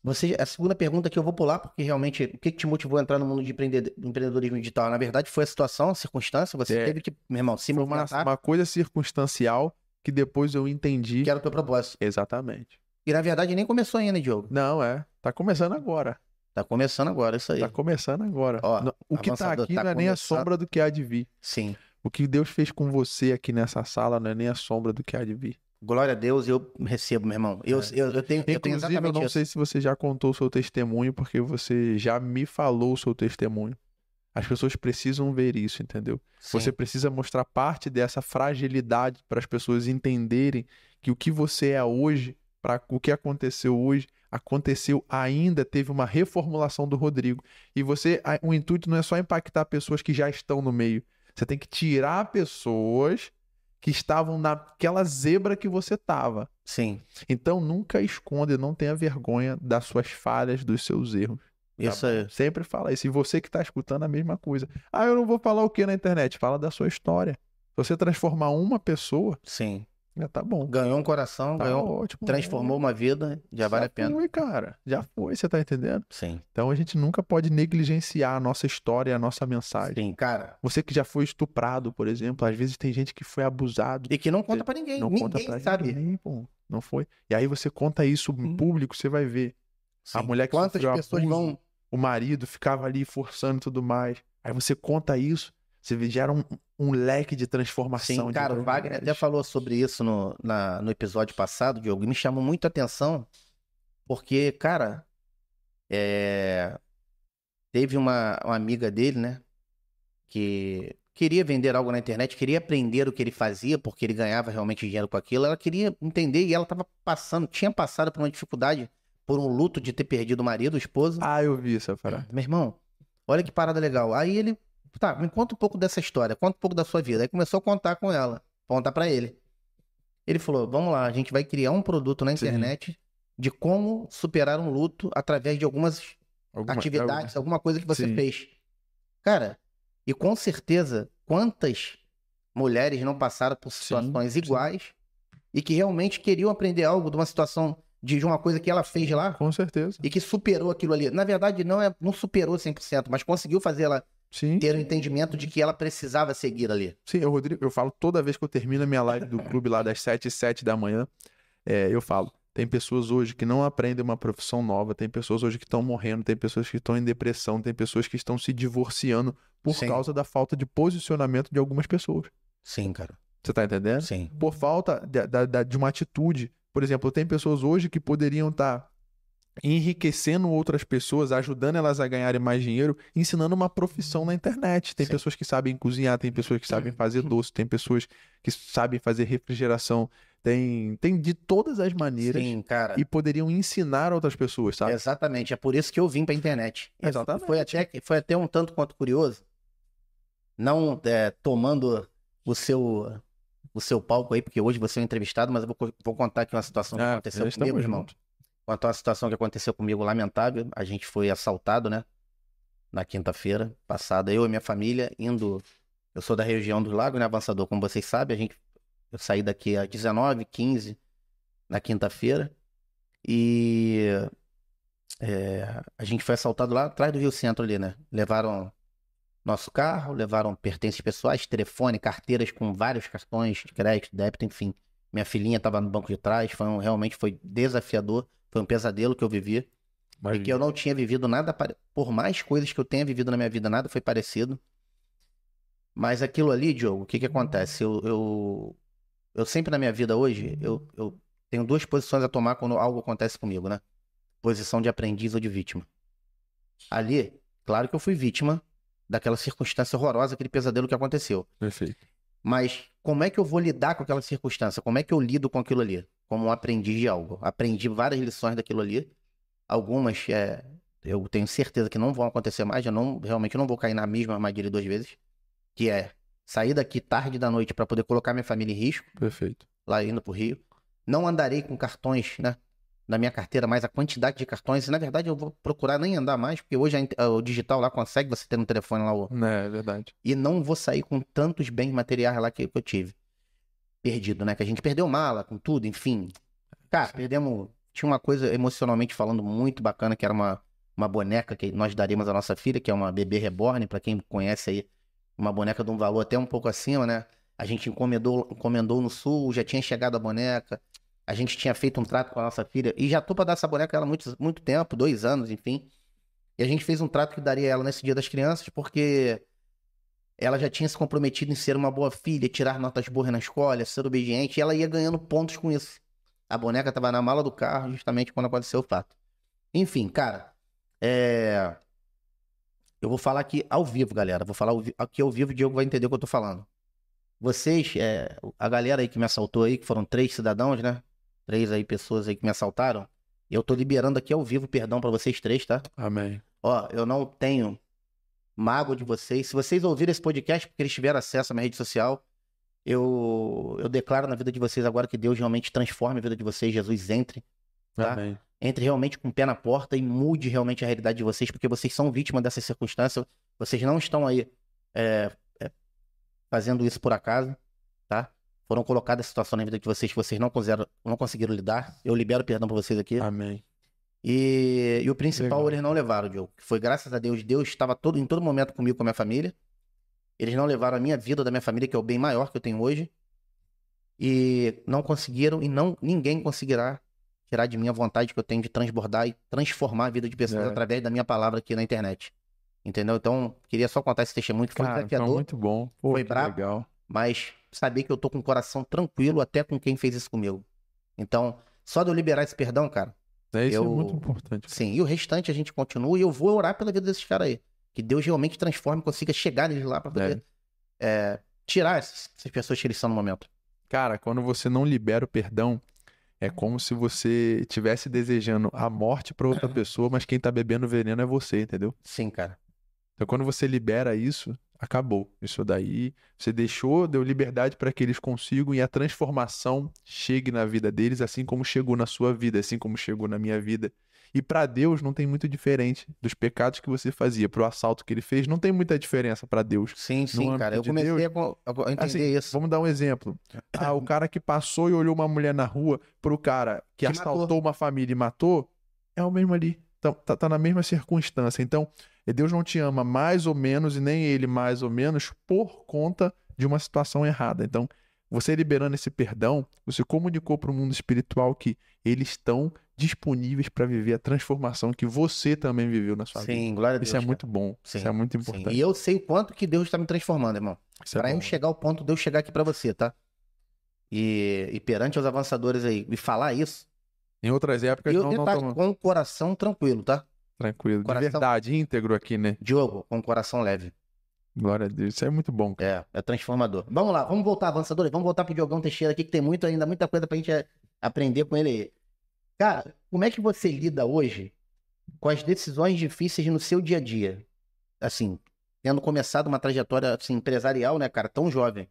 A segunda pergunta que eu vou pular, porque realmente, o que te motivou a entrar no mundo de empreendedorismo digital? Na verdade, foi a situação, a circunstância, você teve que, meu irmão, se Foi movimentar, uma coisa circunstancial que depois eu entendi. que era o teu propósito. Exatamente. E na verdade nem começou ainda, Diogo. Não, tá começando agora. Tá começando agora, isso aí. Tá começando agora. Ó, O que tá avançador, aqui tá não é nem a começando. sombra do que há de vir. Sim. O que Deus fez com você aqui nessa sala não é nem a sombra do que há de vir. Glória a Deus, eu recebo, meu irmão. Eu tenho Inclusive, exatamente eu não isso. sei se você já contou o seu testemunho, porque você já me falou o seu testemunho. As pessoas precisam ver isso, entendeu? Sim. Você precisa mostrar parte dessa fragilidade para as pessoas entenderem que o que você é hoje, para o que aconteceu hoje, aconteceu ainda, teve uma reformulação do Rodrigo. E o intuito não é só impactar pessoas que já estão no meio. Você tem que tirar pessoas que estavam naquela zebra que você estava. Sim. Então, nunca esconda, não tenha vergonha das suas falhas, dos seus erros. Isso aí. Sempre fala isso. E você que está escutando a mesma coisa. Ah, eu não vou falar o que na internet? Fala da sua história. Se você transformar uma pessoa, Sim. já tá bom. Ganhou um coração, Tá ótimo. transformou uma vida, já vale a pena. Já foi, cara. Já foi, você tá entendendo? Sim. Então a gente nunca pode negligenciar a nossa história, a nossa mensagem. Sim, cara. Você que já foi estuprado, por exemplo, às vezes tem gente que foi abusado. E que não conta pra ninguém. Ninguém sabe. Ninguém, pô. Não foi. E aí você conta isso em público, você vai ver. Sim. A mulher que Quantas sofreu pessoas abuso, vão... o marido ficava ali forçando e tudo mais. Aí você conta isso, você gera um leque de transformação. Sim, cara, o Wagner até falou sobre isso no episódio passado, Diogo, e me chamou muito a atenção, porque, cara, teve uma amiga dele, né, que queria vender algo na internet, queria aprender o que ele fazia, porque ele ganhava realmente dinheiro com aquilo, ela queria entender e ela tinha passado por uma dificuldade, por um luto de ter perdido o marido, o esposo. Ah, eu vi essa parada. Meu irmão, olha que parada legal. Aí ele, tá, me conta um pouco dessa história, conta um pouco da sua vida. Aí começou a contar com ela, contar pra ele. Ele falou, vamos lá, a gente vai criar um produto na internet de como superar um luto através de algumas atividades, alguma coisa que você fez. Cara, e com certeza, quantas mulheres não passaram por situações iguais e que realmente queriam aprender algo de uma situação, de uma coisa que ela fez lá. Com certeza. E que superou aquilo ali. Na verdade, não superou 100%, mas conseguiu fazer ela ter o entendimento de que ela precisava seguir ali. Sim, Rodrigo, eu falo toda vez que eu termino a minha live do clube lá das 7h07 da manhã, eu falo, tem pessoas hoje que não aprendem uma profissão nova, tem pessoas hoje que estão morrendo, tem pessoas que estão em depressão, tem pessoas que estão se divorciando por causa da falta de posicionamento de algumas pessoas. Sim, cara. Você tá entendendo? Sim. Por falta de uma atitude. Por exemplo, tem pessoas hoje que poderiam estar enriquecendo outras pessoas, ajudando elas a ganharem mais dinheiro, ensinando uma profissão na internet. Tem pessoas que sabem cozinhar, tem pessoas que sabem fazer doce, tem pessoas que sabem fazer refrigeração, tem de todas as maneiras. Sim, cara. E poderiam ensinar outras pessoas, sabe? Exatamente, é por isso que eu vim pra internet. Exatamente. Foi até um tanto quanto curioso, não tomando o seu palco aí, porque hoje você é um entrevistado, mas eu vou contar aqui uma situação que aconteceu comigo, irmão. Contar uma situação que aconteceu comigo lamentável. A gente foi assaltado, né? Na quinta-feira passada. Eu e minha família indo... Eu sou da região dos Lagos, né? Avançador, como vocês sabem. Eu saí daqui às 19h15 na quinta-feira. E... a gente foi assaltado lá atrás do Rio Centro ali, né? Levaram nosso carro, levaram pertences pessoais, telefone, carteiras com vários cartões de crédito, débito, enfim. Minha filhinha estava no banco de trás. Realmente foi desafiador. Foi um pesadelo que eu vivi. Porque eu não tinha vivido nada... Por mais coisas que eu tenha vivido na minha vida, nada foi parecido. Mas aquilo ali, Diogo, o que acontece? Eu sempre na minha vida hoje, eu tenho duas posições a tomar quando algo acontece comigo, né? Posição de aprendiz ou de vítima. Ali, claro que eu fui vítima daquela circunstância horrorosa, aquele pesadelo que aconteceu. Perfeito. Mas como é que eu vou lidar com aquela circunstância? Como é que eu lido com aquilo ali? Como um aprendiz de algo. Aprendi várias lições daquilo ali. Algumas eu tenho certeza que não vão acontecer mais. Realmente não vou cair na mesma armadilha 2 vezes. Que é sair daqui tarde da noite para poder colocar minha família em risco. Perfeito. Lá indo pro Rio. Não andarei com cartões, né? Na minha carteira, mais a quantidade de cartões. E na verdade eu vou procurar nem andar mais, porque hoje o digital lá consegue você ter no telefone lá. É verdade. E não vou sair com tantos bens materiais lá que eu tive. Perdido, né? Que a gente perdeu mala, com tudo, enfim. Cara, perdemos tinha uma coisa emocionalmente falando muito bacana, que era uma boneca que nós daríamos à nossa filha, que é uma bebê reborn, pra quem conhece aí, uma boneca de um valor até um pouco acima, né? A gente encomendou no sul, já tinha chegado a boneca, a gente tinha feito um trato com a nossa filha, e já tô pra dar essa boneca a ela há muito tempo, 2 anos, enfim. E a gente fez um trato que daria ela nesse Dia das Crianças, porque ela já tinha se comprometido em ser uma boa filha, tirar notas boas na escola, ser obediente, e ela ia ganhando pontos com isso. A boneca estava na mala do carro justamente quando aconteceu o fato. Enfim, cara, eu vou falar aqui ao vivo, galera. Vou falar aqui ao vivo, o Diogo vai entender o que eu tô falando. Vocês, a galera aí que me assaltou aí, que foram 3 cidadãos, né? 3 aí pessoas aí que me assaltaram. Eu tô liberando aqui ao vivo perdão pra vocês 3, tá? Amém. Ó, eu não tenho mágoa de vocês. Se vocês ouvirem esse podcast porque eles tiveram acesso à minha rede social, eu declaro na vida de vocês agora que Deus realmente transforme a vida de vocês, Jesus entre, tá? Amém. Entre realmente com o pé na porta e mude realmente a realidade de vocês, porque vocês são vítimas dessa circunstância. Vocês não estão aí fazendo isso por acaso, tá? Foram colocadas situações na vida de vocês que vocês não conseguiram lidar. Eu libero perdão pra vocês aqui. Amém. E o principal Legal. eles não levaram, Diogo. Que foi graças a Deus. Deus estava em todo momento comigo, com a minha família. Eles não levaram a minha vida da minha família, que é o bem maior que eu tenho hoje. E não conseguiram, e ninguém conseguirá tirar de mim a vontade que eu tenho de transbordar e transformar a vida de pessoas através da minha palavra aqui na internet. Entendeu? Então, queria só contar esse testemunho que foi desafiador. Foi muito bom. Pô, foi brabo, legal. mas saber que eu tô com o coração tranquilo até com quem fez isso comigo. Então, só de eu liberar esse perdão, cara. Isso é muito importante. Sim, e o restante a gente continua e eu vou orar pela vida desses caras aí. Que Deus realmente transforme, consiga chegar neles lá pra poder tirar essas pessoas que eles são no momento. Cara, quando você não libera o perdão, é como se você estivesse desejando a morte pra outra pessoa, mas quem tá bebendo veneno é você, entendeu? Sim, cara. Então, quando você libera isso, acabou. Isso daí, você deu liberdade para que eles consigam e a transformação chegue na vida deles, assim como chegou na sua vida, assim como chegou na minha vida. E para Deus não tem muito diferente dos pecados que você fazia, pro assalto que ele fez, não tem muita diferença para Deus. Sim, cara. Eu comecei a entender isso. Vamos dar um exemplo. O cara que passou e olhou uma mulher na rua, pro cara que assaltou uma família e matou, é o mesmo ali. Então, tá na mesma circunstância. Então, Deus não te ama mais ou menos e nem ele mais ou menos por conta de uma situação errada. Então, você liberando esse perdão, você comunicou para o mundo espiritual que eles estão disponíveis para viver a transformação que você também viveu na sua vida. Sim, glória a Deus. Isso é muito bom. Sim, isso é muito importante. Sim. E eu sei o quanto que Deus está me transformando, irmão. Para eu chegar ao ponto de eu chegar aqui para você, tá? E perante os avançadores aí, me falar isso. Em outras épocas, não com o coração tranquilo, tá? Tranquilo. De verdade, íntegro aqui, né? Diogo, com o coração leve. Glória a Deus. Isso é muito bom, cara. É transformador. Vamos lá, vamos voltar, avançadores. Vamos voltar pro Diogão Teixeira aqui, que tem muita coisa pra gente aprender com ele aí. Cara, como é que você lida hoje com as decisões difíceis no seu dia a dia? Assim, tendo começado uma trajetória assim, empresarial, né, cara, tão jovem.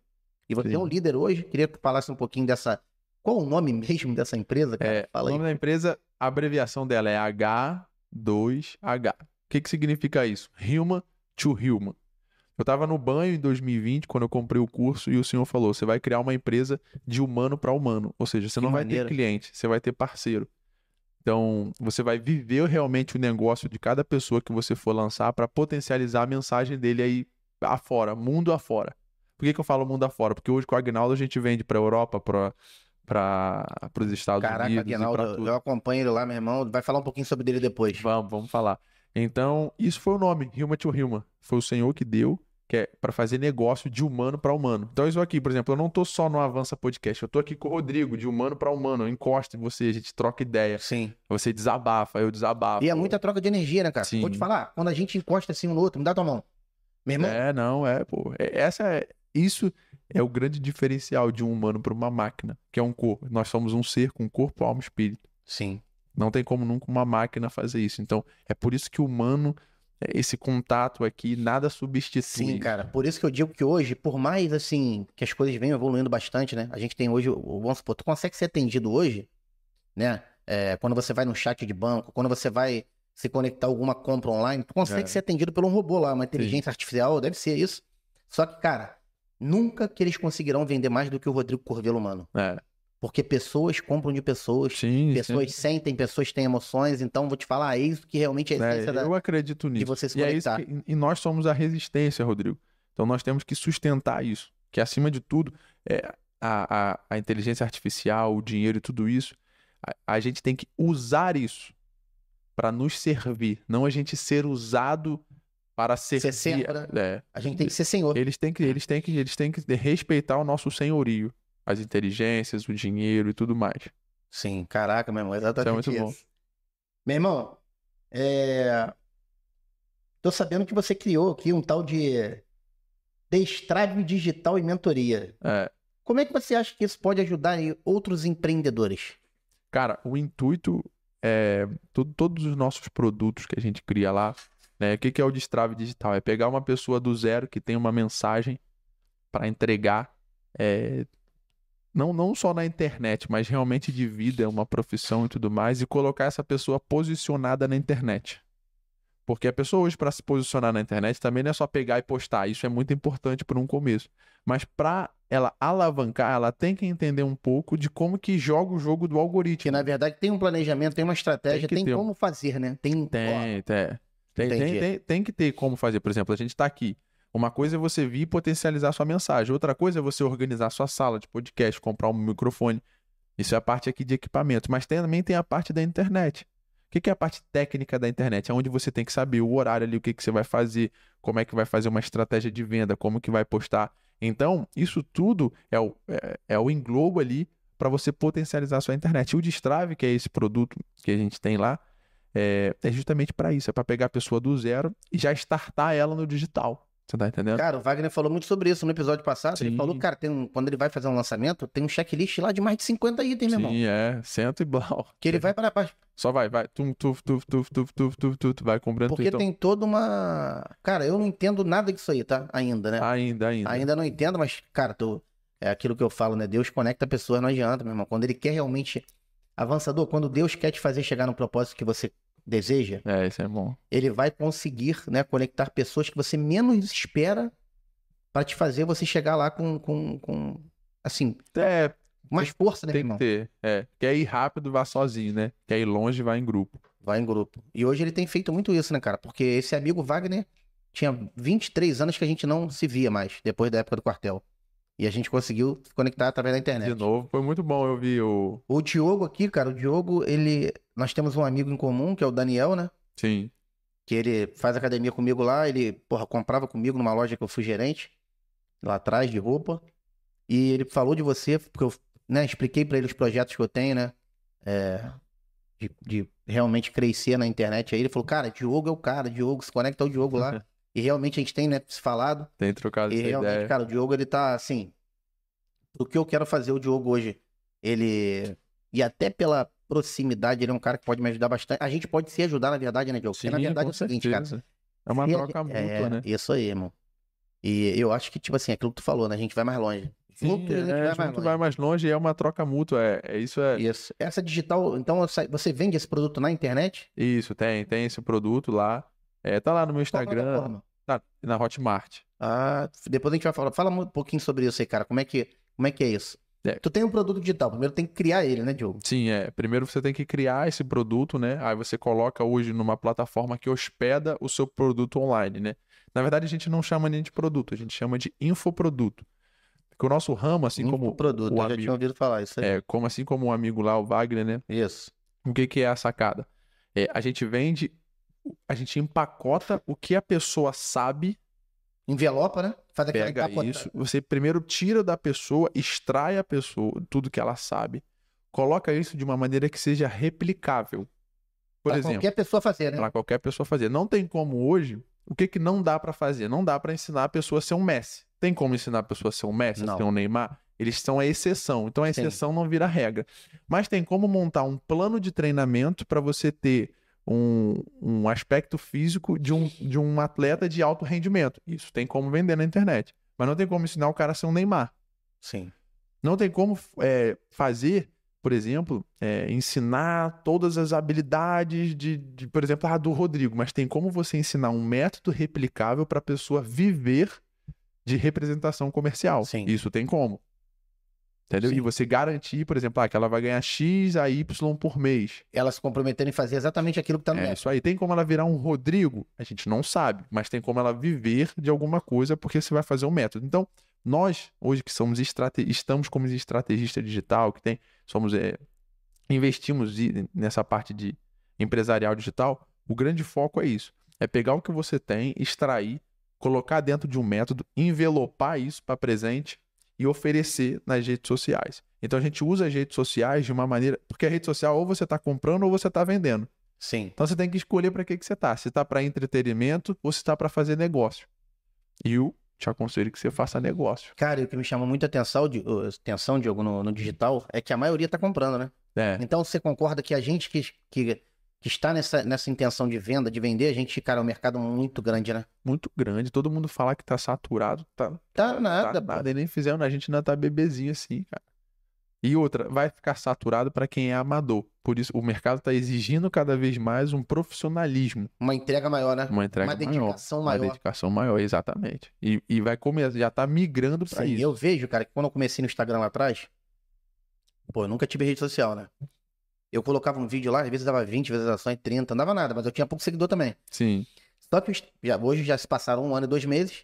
E você é um líder hoje. Queria que tu falasse um pouquinho dessa... Qual o nome mesmo dessa empresa, cara? Fala aí. O nome da empresa, a abreviação dela é H2H. O que significa isso? Human to Human. Eu estava no banho em 2020, quando eu comprei o curso, e o senhor falou, você vai criar uma empresa de humano para humano. Ou seja, você não vai ter cliente, você vai ter parceiro. Então, você vai viver realmente o negócio de cada pessoa que você for lançar para potencializar a mensagem dele aí afora, mundo afora. Por que eu falo mundo afora? Porque hoje com o Agnaldo a gente vende para a Europa, para os Estados Unidos. Caraca, Agnaldo, eu acompanho ele lá, meu irmão. Vai falar um pouquinho sobre ele depois. Vamos falar. Então, isso foi o nome, Human to Human. Foi o Senhor que deu, que é para fazer negócio de humano para humano. Então, isso aqui, por exemplo, eu não tô só no Avança Podcast, eu tô aqui com o Rodrigo, de humano para humano. Eu encosto em você, a gente troca ideia. Sim. Você desabafa, eu desabafo. E é muita troca de energia, né, cara? Sim. Vou te falar, quando a gente encosta assim um no outro, me dá tua mão. Meu irmão. Isso é o grande diferencial de um humano para uma máquina, que é um corpo. Nós somos um ser com corpo, alma e espírito. Sim. Não tem como nunca uma máquina fazer isso. Então, é por isso que o humano, esse contato aqui, nada substitui. Sim, cara. Por isso que eu digo que hoje, por mais assim, que as coisas venham evoluindo bastante, né? A gente tem hoje, vamos supor, tu consegue ser atendido hoje, né? Quando você vai no chat de banco, quando você vai se conectar a alguma compra online, tu consegue ser atendido por um robô lá, uma inteligência artificial, deve ser isso. Só que, cara, nunca que eles conseguirão vender mais do que o Rodrigo Corvelo humano. Porque pessoas compram de pessoas, Sim, pessoas sentem, pessoas têm emoções, então vou te falar, é isso que realmente é a essência eu acredito de nisso. você se E é isso conectar. e nós somos a resistência, Rodrigo. Então nós temos que sustentar isso. Que acima de tudo, a inteligência artificial, o dinheiro e tudo isso, a gente tem que usar isso para nos servir, não a gente ser usado para Ser servir. sempre, a gente tem que ser senhor. Eles têm que respeitar o nosso senhorio, as inteligências, o dinheiro e tudo mais. Sim, caraca, meu irmão, Isso é exatamente muito bom. isso. Meu irmão, tô sabendo que você criou aqui um tal de Destrave Digital e Mentoria. É, Como é que você acha que isso pode ajudar aí outros empreendedores? cara, o intuito é todos os nossos produtos que a gente cria lá, né? O que é o Destrave Digital? É pegar uma pessoa do zero que tem uma mensagem para entregar, não só na internet, mas realmente de vida, uma profissão e tudo mais, e colocar essa pessoa posicionada na internet. Porque a pessoa hoje, para se posicionar na internet, também não é só pegar e postar. Isso é muito importante por um começo. Mas para ela alavancar, ela tem que entender um pouco de como que joga o jogo do Que algoritmo. na verdade tem um planejamento, tem uma estratégia, Tem que tem ter. como fazer, né? Tem que ter como fazer. Por exemplo, a gente está aqui. Uma coisa é você vir e potencializar sua mensagem. Outra coisa é você organizar sua sala de podcast, comprar um microfone. Isso é a parte aqui de equipamento. Mas também tem a parte da internet. O que é a parte técnica da internet? É onde você tem que saber o horário ali, o que você vai fazer, como é que vai fazer uma estratégia de venda, como que vai postar. Então, isso tudo é o englobo ali para você potencializar a sua internet. E o Destrave, que é esse produto que a gente tem lá, é justamente para isso. É para pegar a pessoa do zero e já startar ela no digital. Você tá entendendo? Cara, o Wagner falou muito sobre isso no episódio passado. Ele Sim. falou, cara, quando ele vai fazer um lançamento, tem um checklist lá de mais de 50 itens, meu irmão. Sim, cento e blau. Que ele vai para a Só vai. Tum, vai comprando. Porque tem toda uma... Cara, eu não entendo nada disso aí, tá? Ainda, né? Ainda. Ainda não entendo, mas, cara, é aquilo que eu falo, né? Deus conecta pessoas, não adianta, meu irmão. Quando ele quer realmente... Avançador, quando Deus quer te fazer chegar no propósito que você deseja, Isso é bom. ele vai conseguir, né, conectar pessoas que você menos espera para te fazer você chegar lá com assim, mais força, né, meu Tem irmão? que ter. Quer ir rápido, vá sozinho, né? Quer ir longe, vai em grupo. Vai em grupo. E hoje ele tem feito muito isso, né, cara? Porque esse amigo Wagner tinha 23 anos que a gente não se via mais, depois da época do quartel. E a gente conseguiu se conectar através da internet. De novo, foi muito bom eu vi o... O Diogo aqui, cara, o Diogo, nós temos um amigo em comum, que é o Daniel, né? Sim. Que ele faz academia comigo lá, ele, comprava comigo numa loja que eu fui gerente, lá atrás, de roupa. E ele falou de você, porque eu, né, expliquei pra ele os projetos que eu tenho, né? De realmente crescer na internet. Aí ele falou, cara, Diogo é o cara, Diogo, se conecta ao Diogo lá. E realmente a gente tem, né, se falado. Tem trocado E essa realmente, ideia. cara, o Diogo, ele tá, assim... O que eu quero fazer, o Diogo hoje, ele... E até pela proximidade, ele é um cara que pode me ajudar bastante. A gente pode se ajudar, na verdade, né, Diogo? Porque, na verdade, é o seguinte, cara. É uma troca mútua, né? Isso aí, irmão. E eu acho que, tipo assim, aquilo que tu falou, né? A gente vai mais longe. Junto, vai mais longe e é uma troca mútua. Isso. Essa digital, então você vende esse produto na internet? Isso, tem esse produto lá. Tá lá no meu Instagram. Tá na Hotmart. Depois a gente vai falar. Fala um pouquinho sobre isso aí, cara. Como é que é isso? Tu tem um produto digital, primeiro tem que criar ele, né, Diogo? Sim, primeiro você tem que criar esse produto, né? Aí você coloca hoje numa plataforma que hospeda o seu produto online, né? Na verdade, a gente não chama nem de produto, a gente chama de infoproduto. Porque o nosso ramo, assim como produto, eu já tinha ouvido falar isso aí. Assim como o amigo lá, o Wagner, né? Isso. O que é a sacada? A gente vende, a gente empacota o que a pessoa sabe. Envelopa, né? Faz aquela pega isso, você primeiro tira da pessoa, extrai a pessoa, tudo que ela sabe, coloca isso de uma maneira que seja replicável. Por exemplo, qualquer pessoa fazer, né? Para qualquer pessoa fazer. Não tem como hoje, o que não dá para fazer? Não dá para ensinar a pessoa a ser um Messi. Tem como ensinar a pessoa a ser um Messi, a ser um Neymar? Eles são a exceção, então a exceção não vira regra. Mas tem como montar um plano de treinamento para você ter um aspecto físico de um atleta de alto rendimento. Isso tem como vender na internet. Mas não tem como ensinar o cara a ser um Neymar. Sim. Não tem como fazer, por exemplo, ensinar todas as habilidades por exemplo, do Rodrigo. Mas tem como você ensinar um método replicável para a pessoa viver de representação comercial. Sim. Isso tem como. Entendeu? Sim. E você garantir, por exemplo, que ela vai ganhar X a Y por mês. Ela se comprometendo em fazer exatamente aquilo que tá no É método. isso aí. Tem como ela virar um Rodrigo? A gente não sabe, mas tem como ela viver de alguma coisa porque você vai fazer um método. Então, nós, hoje que estamos como estrategista digital, investimos nessa parte de empresarial digital, o grande foco é isso. É pegar o que você tem, extrair, colocar dentro de um método, envelopar isso para presente e oferecer nas redes sociais. Então a gente usa as redes sociais de uma maneira... Porque a rede social ou você está comprando ou você está vendendo. Sim. Então você tem que escolher para que você está. Se está para entretenimento ou se está para fazer negócio. E eu te aconselho que você faça negócio. Cara, e o que me chama muita atenção, Diogo, no digital, é que a maioria tá comprando, né? Então você concorda que a gente que está nessa intenção de venda, de vender, a gente, cara, é um mercado muito grande, né? Muito grande. Todo mundo fala que tá saturado. Tá nada, Tá nada. E nem fizeram, a gente ainda tá bebezinho assim, cara. E outra, vai ficar saturado para quem é amador. Por isso, o mercado está exigindo cada vez mais um profissionalismo. Uma entrega maior, né? Uma entrega maior. Dedicação maior. Uma dedicação maior, exatamente. E vai começar, já tá migrando para isso. Eu vejo, cara, que quando eu comecei no Instagram lá atrás, eu nunca tive rede social, né? Eu colocava um vídeo lá, às vezes dava 20 visualizações, 30, não dava nada, mas eu tinha pouco seguidor também. Sim. Só que hoje já se passaram 1 ano e 2 meses.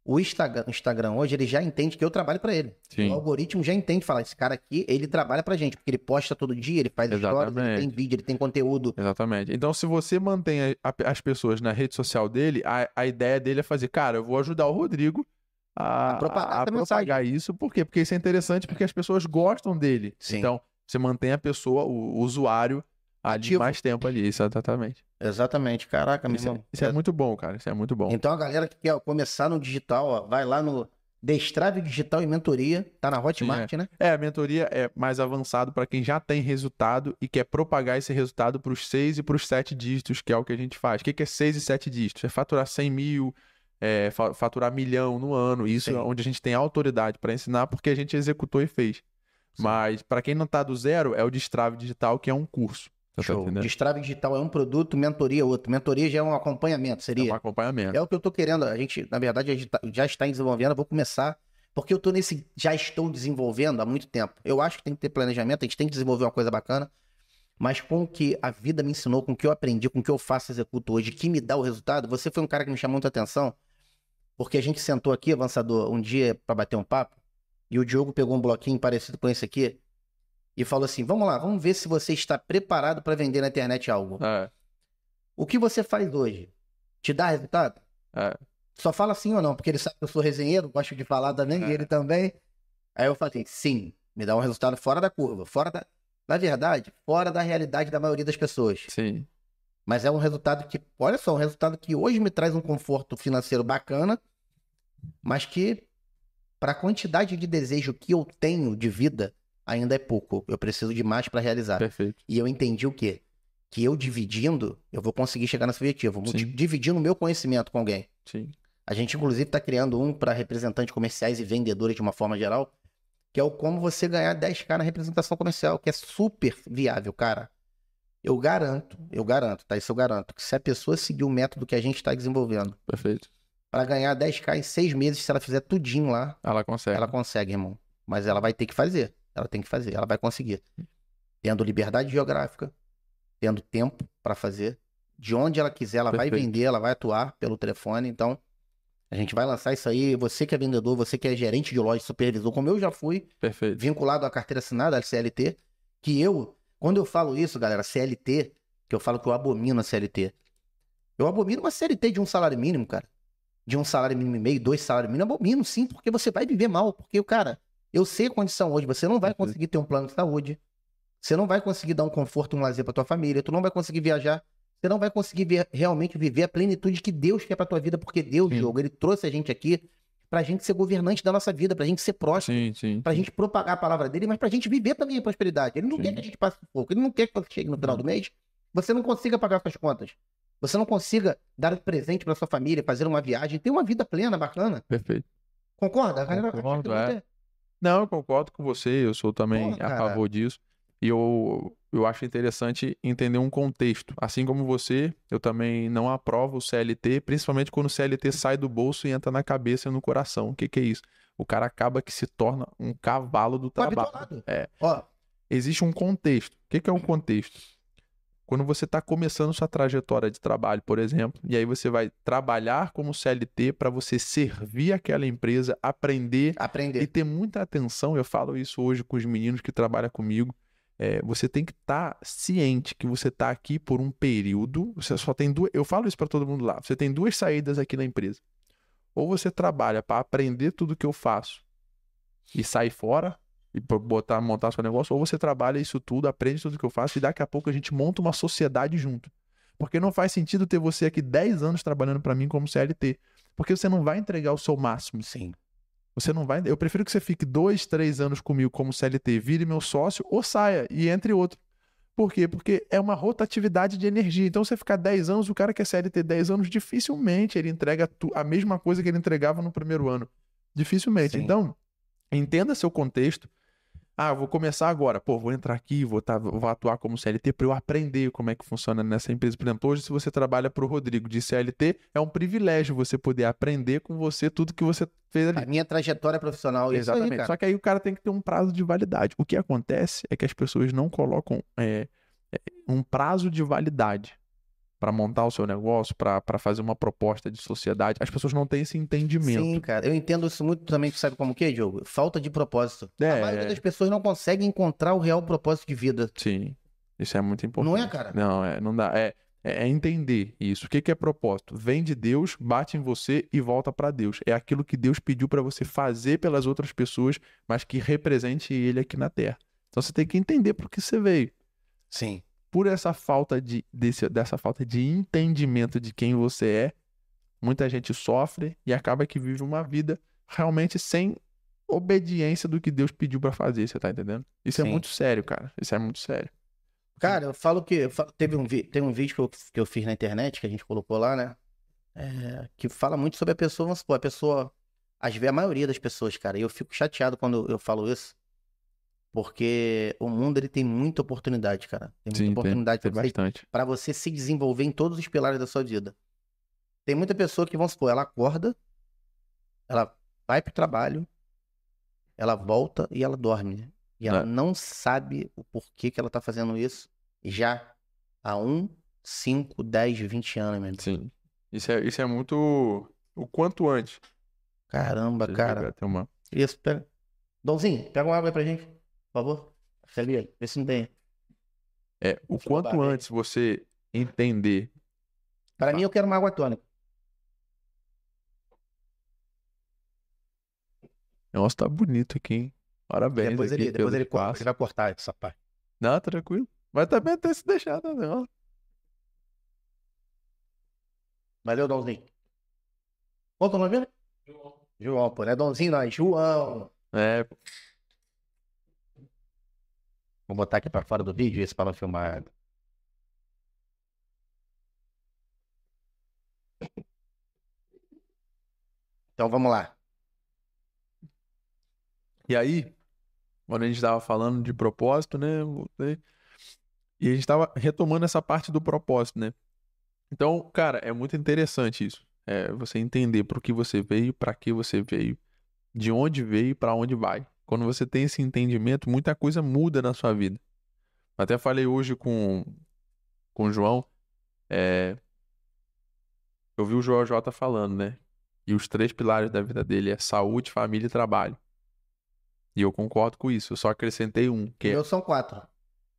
O Instagram hoje, ele já entende que eu trabalho para ele. Sim. O algoritmo já entende, fala, esse cara aqui, ele trabalha pra gente, porque ele posta todo dia, ele faz stories, ele tem vídeo, ele tem conteúdo. Exatamente. Então, se você mantém as pessoas na rede social dele, a ideia dele é fazer, cara, eu vou ajudar o Rodrigo a propagar isso. Por quê? Porque isso é interessante, porque as pessoas gostam dele. Sim. Então, você mantém a pessoa, o usuário, ali mais tempo ali, exatamente. Exatamente, caraca, meu irmão. Isso é muito bom, cara, isso é muito bom. Então a galera que quer começar no digital, ó, vai lá no Destrave Digital e Mentoria, tá na Hotmart, né? A mentoria é mais avançado para quem já tem resultado e quer propagar esse resultado para os 6 e para os 7 dígitos, que é o que a gente faz. O que é 6 e 7 dígitos? É faturar 100 mil, faturar 1 milhão no ano. Isso é onde a gente tem autoridade para ensinar, porque a gente executou e fez. Sim. Mas para quem não tá do zero, é o Destrave Digital, que é um curso. Show. Destrave Digital é um produto, mentoria é outro. Mentoria já é um acompanhamento, seria? É um acompanhamento. É o que eu tô querendo. Na verdade, a gente já está desenvolvendo, eu vou começar, porque eu tô já estou desenvolvendo há muito tempo. Eu acho que tem que ter planejamento, a gente tem que desenvolver uma coisa bacana, mas com o que a vida me ensinou, com o que eu aprendi, com o que eu faço, executo hoje, que me dá o resultado, você foi um cara que me chamou muita atenção, porque a gente sentou aqui, Avançador, um dia para bater um papo, e o Diogo pegou um bloquinho parecido com esse aqui, e falou assim, vamos lá, vamos ver se você está preparado para vender na internet algo. O que você faz hoje? Te dá resultado? Só fala sim ou não, porque ele sabe que eu sou resenheiro, gosto de falar também, e ele também. Aí eu falei, sim, me dá um resultado fora da curva, na verdade, fora da realidade da maioria das pessoas. Sim. Mas é um resultado que, olha só, um resultado que hoje me traz um conforto financeiro bacana, mas que, para a quantidade de desejo que eu tenho de vida, ainda é pouco. Eu preciso de mais para realizar. Perfeito. E eu entendi o quê? Que eu dividindo, eu vou conseguir chegar nesse objetivo. Dividindo o meu conhecimento com alguém. Sim. A gente, inclusive, está criando um para representantes comerciais e vendedores de uma forma geral, que é o como você ganhar 10k na representação comercial, que é super viável, cara. Eu garanto, tá? Isso eu garanto, que se a pessoa seguir o método que a gente está desenvolvendo, perfeito, para ganhar 10k em 6 meses, se ela fizer tudinho lá, ela consegue. Ela consegue, irmão. Mas ela vai ter que fazer. Ela tem que fazer, ela vai conseguir. Tendo liberdade geográfica, tendo tempo para fazer, de onde ela quiser, ela vai vender, ela vai atuar pelo telefone. Então, a gente vai lançar isso aí. Você que é vendedor, você que é gerente de loja, supervisor, como eu já fui, vinculado à carteira assinada, à CLT, que quando eu falo isso, galera, CLT, que eu falo que eu abomino a CLT. Eu abomino uma CLT de um salário mínimo, cara. De um salário mínimo e meio, 2 salários mínimos, abomino sim, porque você vai viver mal. Porque, cara, eu sei a condição hoje, você não vai conseguir ter um plano de saúde, você não vai conseguir dar um conforto, um lazer pra tua família, tu não vai conseguir viajar, você não vai conseguir realmente viver a plenitude que Deus quer pra tua vida, porque Deus, Diogo, ele trouxe a gente aqui pra gente ser governante da nossa vida, pra gente ser próspero, pra gente propagar a palavra dele, mas pra gente viver também a prosperidade. Ele não quer que a gente passe pouco, ele não quer que você chegue no final do mês, você não consiga pagar suas contas, você não consiga dar um presente pra sua família, fazer uma viagem, ter uma vida plena, bacana. Perfeito. Concorda? Concordo, Não, eu concordo com você, eu sou também a favor disso. E eu acho interessante entender um contexto. Assim como você, eu também não aprovo o CLT, principalmente quando o CLT sai do bolso e entra na cabeça e no coração. O que é isso? o cara acaba que se torna um cavalo do trabalho. Ó. Existe um contexto. O que é um contexto? Quando você está começando sua trajetória de trabalho, por exemplo, e aí você vai trabalhar como CLT para você servir aquela empresa, aprender e ter muita atenção. Eu falo isso hoje com os meninos que trabalham comigo. Você tem que estar ciente que você está aqui por um período. Você só tem duas. Eu falo isso para todo mundo lá. Você tem duas saídas aqui na empresa. Ou você trabalha para aprender tudo que eu faço e sai fora e montar seu negócio, ou você trabalha isso tudo, aprende tudo que eu faço e daqui a pouco a gente monta uma sociedade junto. Porque não faz sentido ter você aqui 10 anos trabalhando para mim como CLT, porque você não vai entregar o seu máximo. Sim. Você não vai. Eu prefiro que você fique 2, 3 anos comigo como CLT, vire meu sócio ou saia e entre outro. Por quê? Porque é uma rotatividade de energia. Então, você ficar 10 anos, o cara que é CLT 10 anos, dificilmente ele entrega a mesma coisa que ele entregava no primeiro ano. Dificilmente. Sim. Então, entenda seu contexto. Eu vou começar agora. Vou entrar aqui, vou atuar como CLT para eu aprender como é que funciona nessa empresa. Por exemplo, hoje, se você trabalha para o Rodrigo de CLT, é um privilégio você poder aprender com você tudo que você fez ali. A minha trajetória profissional. Exatamente. Isso aí, só que aí o cara tem que ter um prazo de validade. O que acontece é que as pessoas não colocam um prazo de validade para montar o seu negócio, para fazer uma proposta de sociedade. As pessoas não têm esse entendimento. Sim, cara. Eu entendo isso muito também, sabe como que, Diogo? Falta de propósito. A maioria das pessoas não consegue encontrar o real propósito de vida. Sim, isso é muito importante. Não é, cara? Não, não dá. É entender isso. O que é propósito? Vem de Deus, bate em você e volta para Deus. É aquilo que Deus pediu para você fazer pelas outras pessoas, mas que represente Ele aqui na Terra. Então você tem que entender por que você veio. Sim. Por essa falta dessa falta de entendimento de quem você é, muita gente sofre e acaba que vive uma vida realmente sem obediência do que Deus pediu pra fazer, você tá entendendo? Isso é muito sério, cara. Isso é muito sério. Cara, eu falo que tem um vídeo que eu fiz na internet, que a gente colocou lá, né? Que fala muito sobre a pessoa, vamos supor, às vezes a maioria das pessoas, cara, e eu fico chateado quando eu falo isso. Porque o mundo, ele tem muita oportunidade, cara. Tem muita oportunidade para você se desenvolver em todos os pilares da sua vida. Tem muita pessoa que, vamos supor, ela acorda, ela vai pro trabalho, ela volta e ela dorme. E ela não sabe o porquê que ela tá fazendo isso já há 1, 5, 10, 20 anos, mesmo. Sim. Isso é muito... O quanto antes. Caramba, cara. Isso, pega. Dãozinho, pega uma água aí pra gente. Por favor, vê se não tem. O quanto antes você entender. Para mim, eu quero uma água tônica. Nossa, tá bonito aqui, hein? Parabéns. Depois ele vai cortar essa parte. Não, tranquilo. Mas também até se deixar, não. Valeu, Dãozinho. Qual que é o nome dele? João, pô. Não é Dãozinho, não. É João. Vou botar aqui pra fora do vídeo, esse para não filmar. Então vamos lá. E aí, quando a gente estava falando de propósito, né? E a gente estava retomando essa parte do propósito, né? Então, cara, é muito interessante isso. Você entender para o que você veio, para que você veio, de onde veio e para onde vai. Quando você tem esse entendimento, muita coisa muda na sua vida. Até falei hoje com o João, eu vi o João J falando, né? E os 3 pilares da vida dele é saúde, família e trabalho. E eu concordo com isso, eu só acrescentei um. Meus são 4.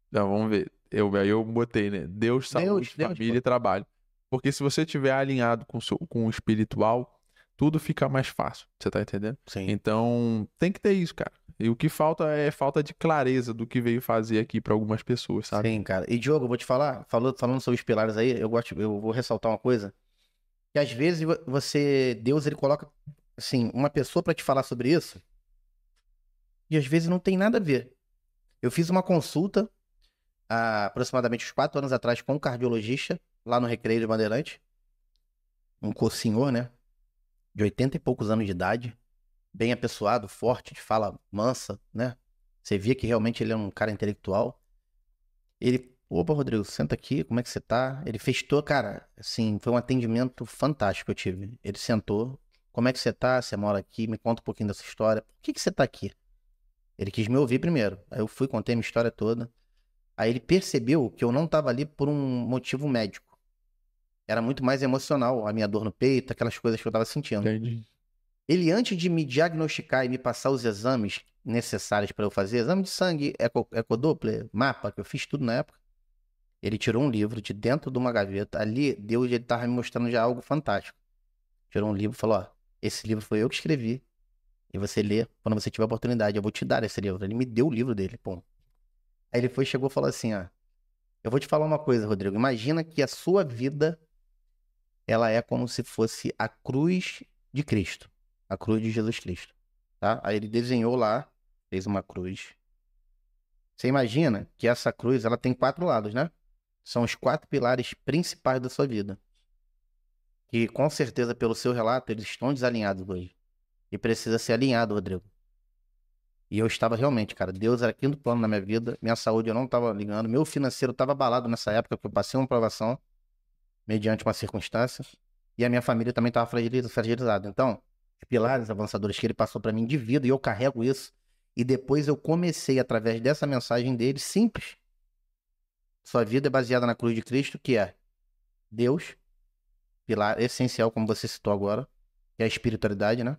Então, vamos ver. Eu botei, né? Deus, saúde, família e trabalho. Porque se você estiver alinhado com o espiritual, tudo fica mais fácil. Você tá entendendo? Sim. Então, tem que ter isso, cara. E o que falta é falta de clareza do que veio fazer aqui para algumas pessoas, sabe? Sim, cara. E, Diogo, eu vou te falar, falando sobre os pilares aí, eu vou ressaltar uma coisa. Que às vezes Deus, ele coloca, assim, uma pessoa para te falar sobre isso, e às vezes não tem nada a ver. Eu fiz uma consulta há aproximadamente uns 4 anos atrás com um cardiologista, lá no Recreio de Bandeirante. Um senhor, né? De 80 e poucos anos de idade. Bem apessoado, forte, de fala mansa, né? Você via que realmente ele é um cara intelectual. Ele, opa, Rodrigo, senta aqui, como é que você tá? Ele fez cara, assim, foi um atendimento fantástico que eu tive. Ele sentou, como é que você tá? Você mora aqui? Me conta um pouquinho dessa história. Por que você tá aqui? Ele quis me ouvir primeiro. Aí eu fui, contei minha história toda. Aí ele percebeu que eu não tava ali por um motivo médico. Era muito mais emocional, a minha dor no peito, aquelas coisas que eu tava sentindo. Entendi. Ele, antes de me diagnosticar e me passar os exames necessários para eu fazer, exame de sangue, ecodoppler, mapa, que eu fiz tudo na época, ele tirou um livro de dentro de uma gaveta. Ali, Deus, ele tava me mostrando já algo fantástico. Tirou um livro e falou, ó, esse livro foi eu que escrevi. E você lê quando você tiver oportunidade. Eu vou te dar esse livro. Ele me deu o livro dele, pô. Aí ele foi, chegou e falou assim, ó. Eu vou te falar uma coisa, Rodrigo. Imagina que a sua vida, ela é como se fosse a cruz de Cristo. A cruz de Jesus Cristo, tá? Aí ele desenhou lá, fez uma cruz. Você imagina que essa cruz, ela tem 4 lados, né? São os 4 pilares principais da sua vida. Que com certeza, pelo seu relato, eles estão desalinhados hoje. E precisa ser alinhado, Rodrigo. E eu estava realmente, cara, Deus era quinto plano na minha vida, minha saúde eu não estava ligando, meu financeiro estava abalado nessa época, porque eu passei uma provação, mediante uma circunstância, e a minha família também estava fragilizada. Então, os pilares avançadores que ele passou para mim de vida, e eu carrego isso, e depois eu comecei, através dessa mensagem dele, simples. Sua vida é baseada na cruz de Cristo, que é Deus, pilar essencial, como você citou agora, que é a espiritualidade, né?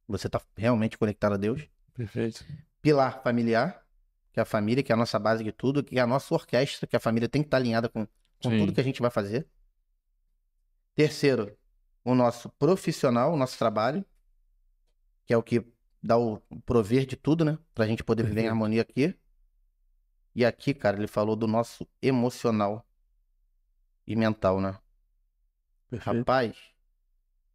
Você está realmente conectado a Deus. Perfeito. Pilar familiar, que é a família, que é a nossa base de tudo, que é a nossa orquestra, que a família tem que estar alinhada com tudo que a gente vai fazer. Terceiro, o nosso profissional, o nosso trabalho, que é o que dá o prover de tudo, né? Pra gente poder viver em harmonia aqui. E aqui, cara, ele falou do nosso emocional e mental, né? Perfeito. Rapaz,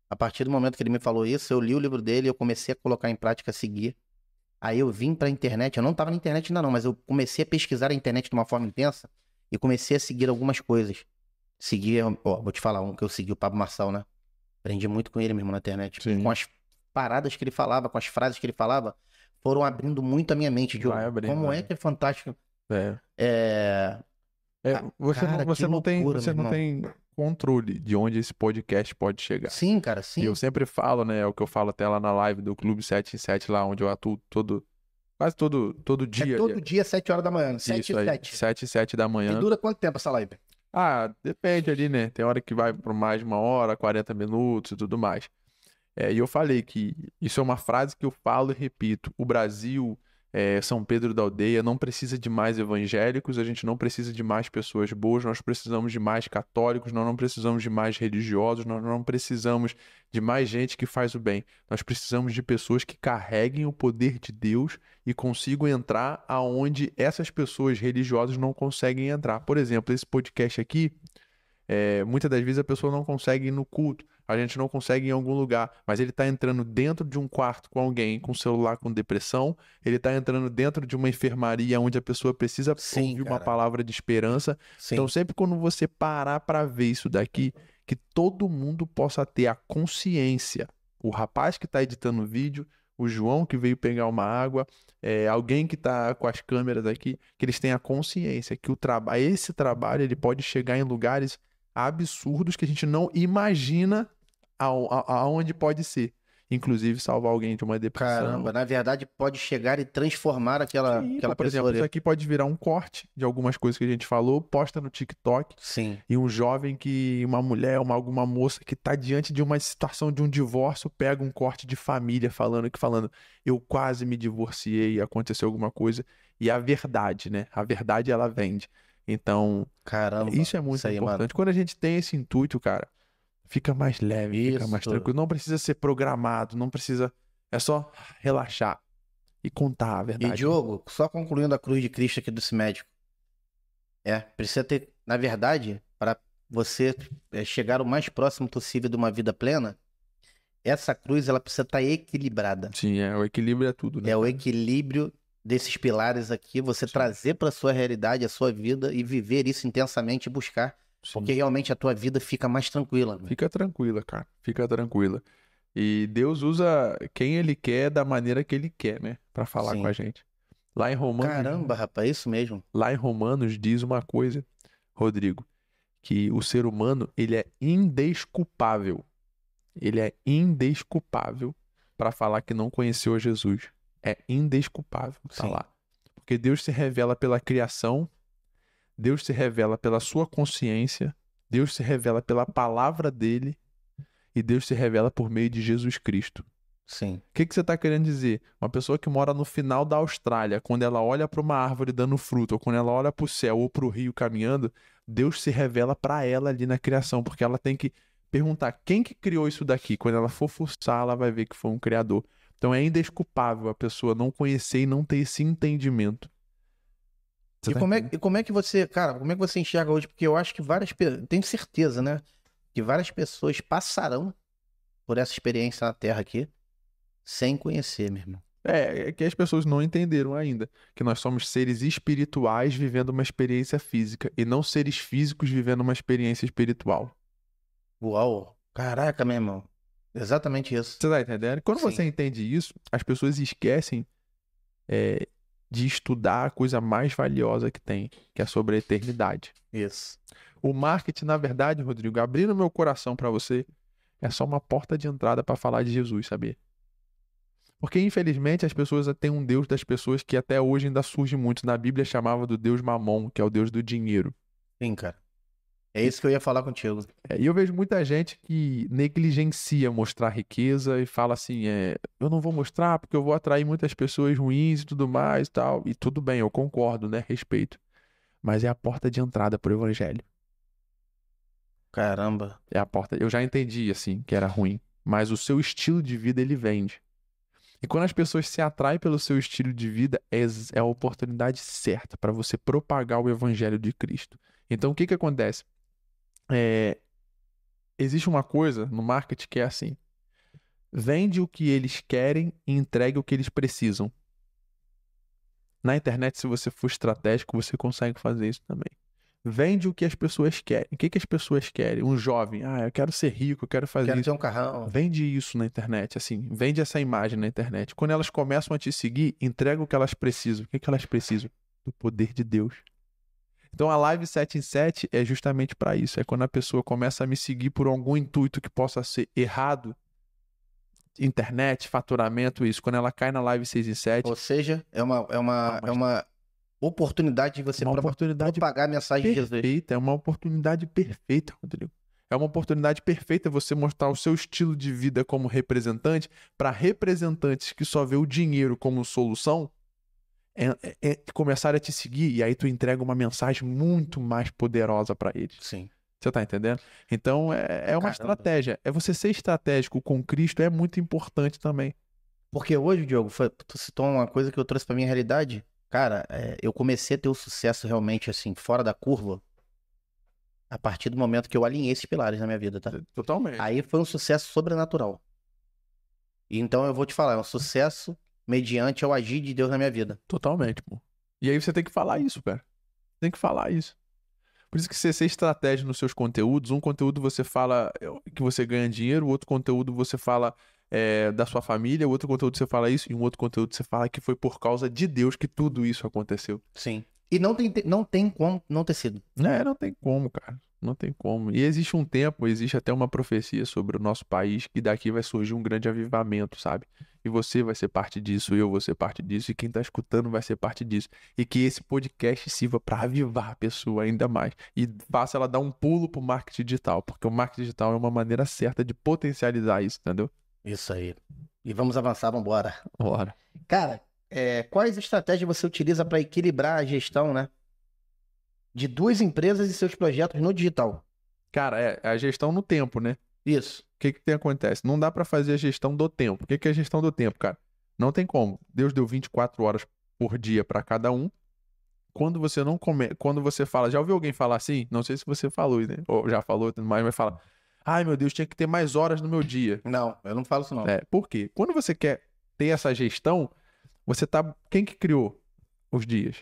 a partir do momento que ele me falou isso, eu li o livro dele, eu comecei a colocar em prática, a seguir. Aí eu vim pra internet, eu não tava na internet ainda não, mas eu comecei a pesquisar a internet de uma forma intensa e comecei a seguir algumas coisas. Segui, ó, vou te falar um que eu segui, o Pablo Marçal, né? Aprendi muito com ele mesmo na internet. Sim. Com as paradas que ele falava, com as frases que ele falava, foram abrindo muito a minha mente, Diogo. Vai abrindo, Como vai. é que é fantástico. É. Você Cara, não, você que não tem, loucura, você meu não irmão. tem controle de onde esse podcast pode chegar. Sim, cara, E sim. eu sempre falo, né? É o que eu falo até lá na live do Clube 7 em 7, lá onde eu atuo quase todo dia. É todo dia, 7 horas da manhã, 7 Isso e aí, 7. 7 e 7 da E manhã. dura quanto tempo essa live? Ah, depende ali, né? Tem hora que vai por mais de 1 hora, 40 minutos e tudo mais. E eu falei que isso é uma frase que eu falo e repito. O Brasil, São Pedro da Aldeia, não precisa de mais evangélicos, a gente não precisa de mais pessoas boas, nós precisamos de mais católicos, nós não precisamos de mais religiosos, nós não precisamos de mais gente que faz o bem. Nós precisamos de pessoas que carreguem o poder de Deus e consigam entrar aonde essas pessoas religiosas não conseguem entrar. Por exemplo, esse podcast aqui, muitas das vezes a pessoa não consegue ir no culto, a gente não consegue ir em algum lugar, mas ele está entrando dentro de um quarto com alguém com celular com depressão, ele está entrando dentro de uma enfermaria onde a pessoa precisa ouvir uma palavra de esperança. Sim. Então, sempre quando você parar para ver isso daqui, que todo mundo possa ter a consciência, o rapaz que está editando o vídeo, o João que veio pegar uma água, alguém que está com as câmeras aqui, que eles tenham a consciência que esse trabalho ele pode chegar em lugares absurdos que a gente não imagina aonde pode ser. Inclusive salvar alguém de uma depressão. Caramba, na verdade pode chegar e transformar aquela Por pessoa exemplo, ali. isso aqui pode virar um corte de algumas coisas que a gente falou, posta no TikTok. Sim. E um jovem uma mulher, alguma moça que está diante de uma situação de um divórcio, pega um corte de família falando, eu quase me divorciei, aconteceu alguma coisa. E a verdade, né? A verdade ela vende. Então, caramba, isso é muito importante. Mano. Quando a gente tem esse intuito, cara, fica mais leve, fica mais tranquilo. Não precisa ser programado, não precisa. É só relaxar e contar a verdade. E Diogo, só concluindo a cruz de Cristo aqui desse médico. Precisa ter, na verdade, para você chegar o mais próximo possível de uma vida plena, essa cruz ela precisa estar equilibrada. Sim, o equilíbrio é tudo, né? É o equilíbrio desses pilares aqui, você trazer para sua realidade, a sua vida e viver isso intensamente e buscar. Sim. Porque realmente a tua vida fica mais tranquila. Né? Fica tranquila, cara. Fica tranquila. E Deus usa quem Ele quer da maneira que Ele quer, né? Pra falar com a gente. Lá em Romanos... Caramba, rapaz, isso mesmo. Lá em Romanos diz uma coisa, Rodrigo, que o ser humano, ele é indesculpável. ele é indesculpável para falar que não conheceu Jesus. É indesculpável, tá Sim. lá. Porque Deus se revela pela criação, Deus se revela pela sua consciência, Deus se revela pela palavra dele e Deus se revela por meio de Jesus Cristo. Sim. O que você está querendo dizer? Uma pessoa que mora no final da Austrália, quando ela olha para uma árvore dando fruto, ou quando ela olha para o céu ou para o rio caminhando, Deus se revela para ela ali na criação, porque ela tem que perguntar quem que criou isso daqui. Quando ela for fuçar, ela vai ver que foi um criador. Então é indesculpável a pessoa não conhecer e não ter esse entendimento. E como é que você, cara, como é que você enxerga hoje? Porque eu acho que tenho certeza, né? Que várias pessoas passarão por essa experiência na Terra aqui sem conhecer, meu irmão. É que as pessoas não entenderam ainda que nós somos seres espirituais vivendo uma experiência física e não seres físicos vivendo uma experiência espiritual. Uau! Caraca, meu irmão. Exatamente isso. Você tá entendendo? Quando Sim. você entende isso, as pessoas esquecem de estudar a coisa mais valiosa que tem, que é sobre a eternidade. Isso. O marketing, na verdade, Rodrigo, abrindo meu coração para você, é só uma porta de entrada para falar de Jesus, sabia? Porque, infelizmente, as pessoas têm um Deus das pessoas que até hoje ainda surge muito. Na Bíblia chamava do Deus Mamon, que é o Deus do dinheiro. Sim, cara. É isso que eu ia falar contigo. E eu vejo muita gente que negligencia mostrar riqueza e fala assim, eu não vou mostrar porque eu vou atrair muitas pessoas ruins e tudo mais e tal. E tudo bem, eu concordo, né? Respeito. Mas é a porta de entrada pro evangelho. Caramba. É a porta. Eu já entendi, assim, que era ruim. Mas o seu estilo de vida, ele vende. E quando as pessoas se atraem pelo seu estilo de vida, é a oportunidade certa para você propagar o evangelho de Cristo. Então, o que acontece? Existe uma coisa no marketing que é assim: vende o que eles querem e entregue o que eles precisam. Na internet, se você for estratégico, você consegue fazer isso também. Vende o que as pessoas querem. O que as pessoas querem? Um jovem, eu quero ser rico, eu quero fazer Quero isso. ter um carrão. Vende isso na internet, assim, vende essa imagem na internet. Quando elas começam a te seguir, entrega o que elas precisam. O que elas precisam? Do poder de Deus. Então a live 7 em 7 é justamente para isso. É quando a pessoa começa a me seguir por algum intuito que possa ser errado, internet, faturamento, isso. Quando ela cai na live 6 em 7... Ou seja, é uma oportunidade de você propagar a mensagem de Jesus. Perfeita, é uma oportunidade perfeita, Rodrigo. É uma oportunidade perfeita você mostrar o seu estilo de vida como representante para representantes que só vê o dinheiro como solução começarem a te seguir e aí tu entrega uma mensagem muito mais poderosa para eles. Sim. Você tá entendendo? Então é uma estratégia. É você ser estratégico com Cristo é muito importante também. Porque hoje, Diogo, tu citou uma coisa que eu trouxe pra minha realidade. Cara, eu comecei a ter o sucesso realmente assim, fora da curva, a partir do momento que eu alinhei esses pilares na minha vida, tá? Totalmente. Aí foi um sucesso sobrenatural. E então eu vou te falar, é um sucesso mediante ao agir de Deus na minha vida. Totalmente, pô. E aí você tem que falar isso, cara. Tem que falar isso. Por isso que você ser estratégia nos seus conteúdos. Um conteúdo você fala que você ganha dinheiro, o outro conteúdo você fala da sua família, o outro conteúdo você fala isso, e um outro conteúdo você fala que foi por causa de Deus que tudo isso aconteceu. Sim. E não tem como não ter sido. Não tem como, cara. Não tem como. E existe um tempo, existe até uma profecia sobre o nosso país que daqui vai surgir um grande avivamento, sabe? E você vai ser parte disso, eu vou ser parte disso, e quem tá escutando vai ser parte disso. E que esse podcast sirva para avivar a pessoa ainda mais. E faça ela dar um pulo pro marketing digital, porque o marketing digital é uma maneira certa de potencializar isso, entendeu? Isso aí. E vamos avançar, vambora. Bora. Cara, quais estratégias você utiliza para equilibrar a gestão, né? De duas empresas e seus projetos no digital? Cara, é a gestão no tempo, né? Isso. O que acontece? Não dá para fazer a gestão do tempo. O que é a gestão do tempo, cara? Não tem como. Deus deu 24 horas por dia para cada um. Quando você não come... Quando você fala... Já ouviu alguém falar assim? Não sei se você falou, né? Ou já falou, mas fala... Ai, meu Deus, tinha que ter mais horas no meu dia. Não, eu não falo isso não. Por quê? Quando você quer ter essa gestão, você tá... Quem que criou os dias?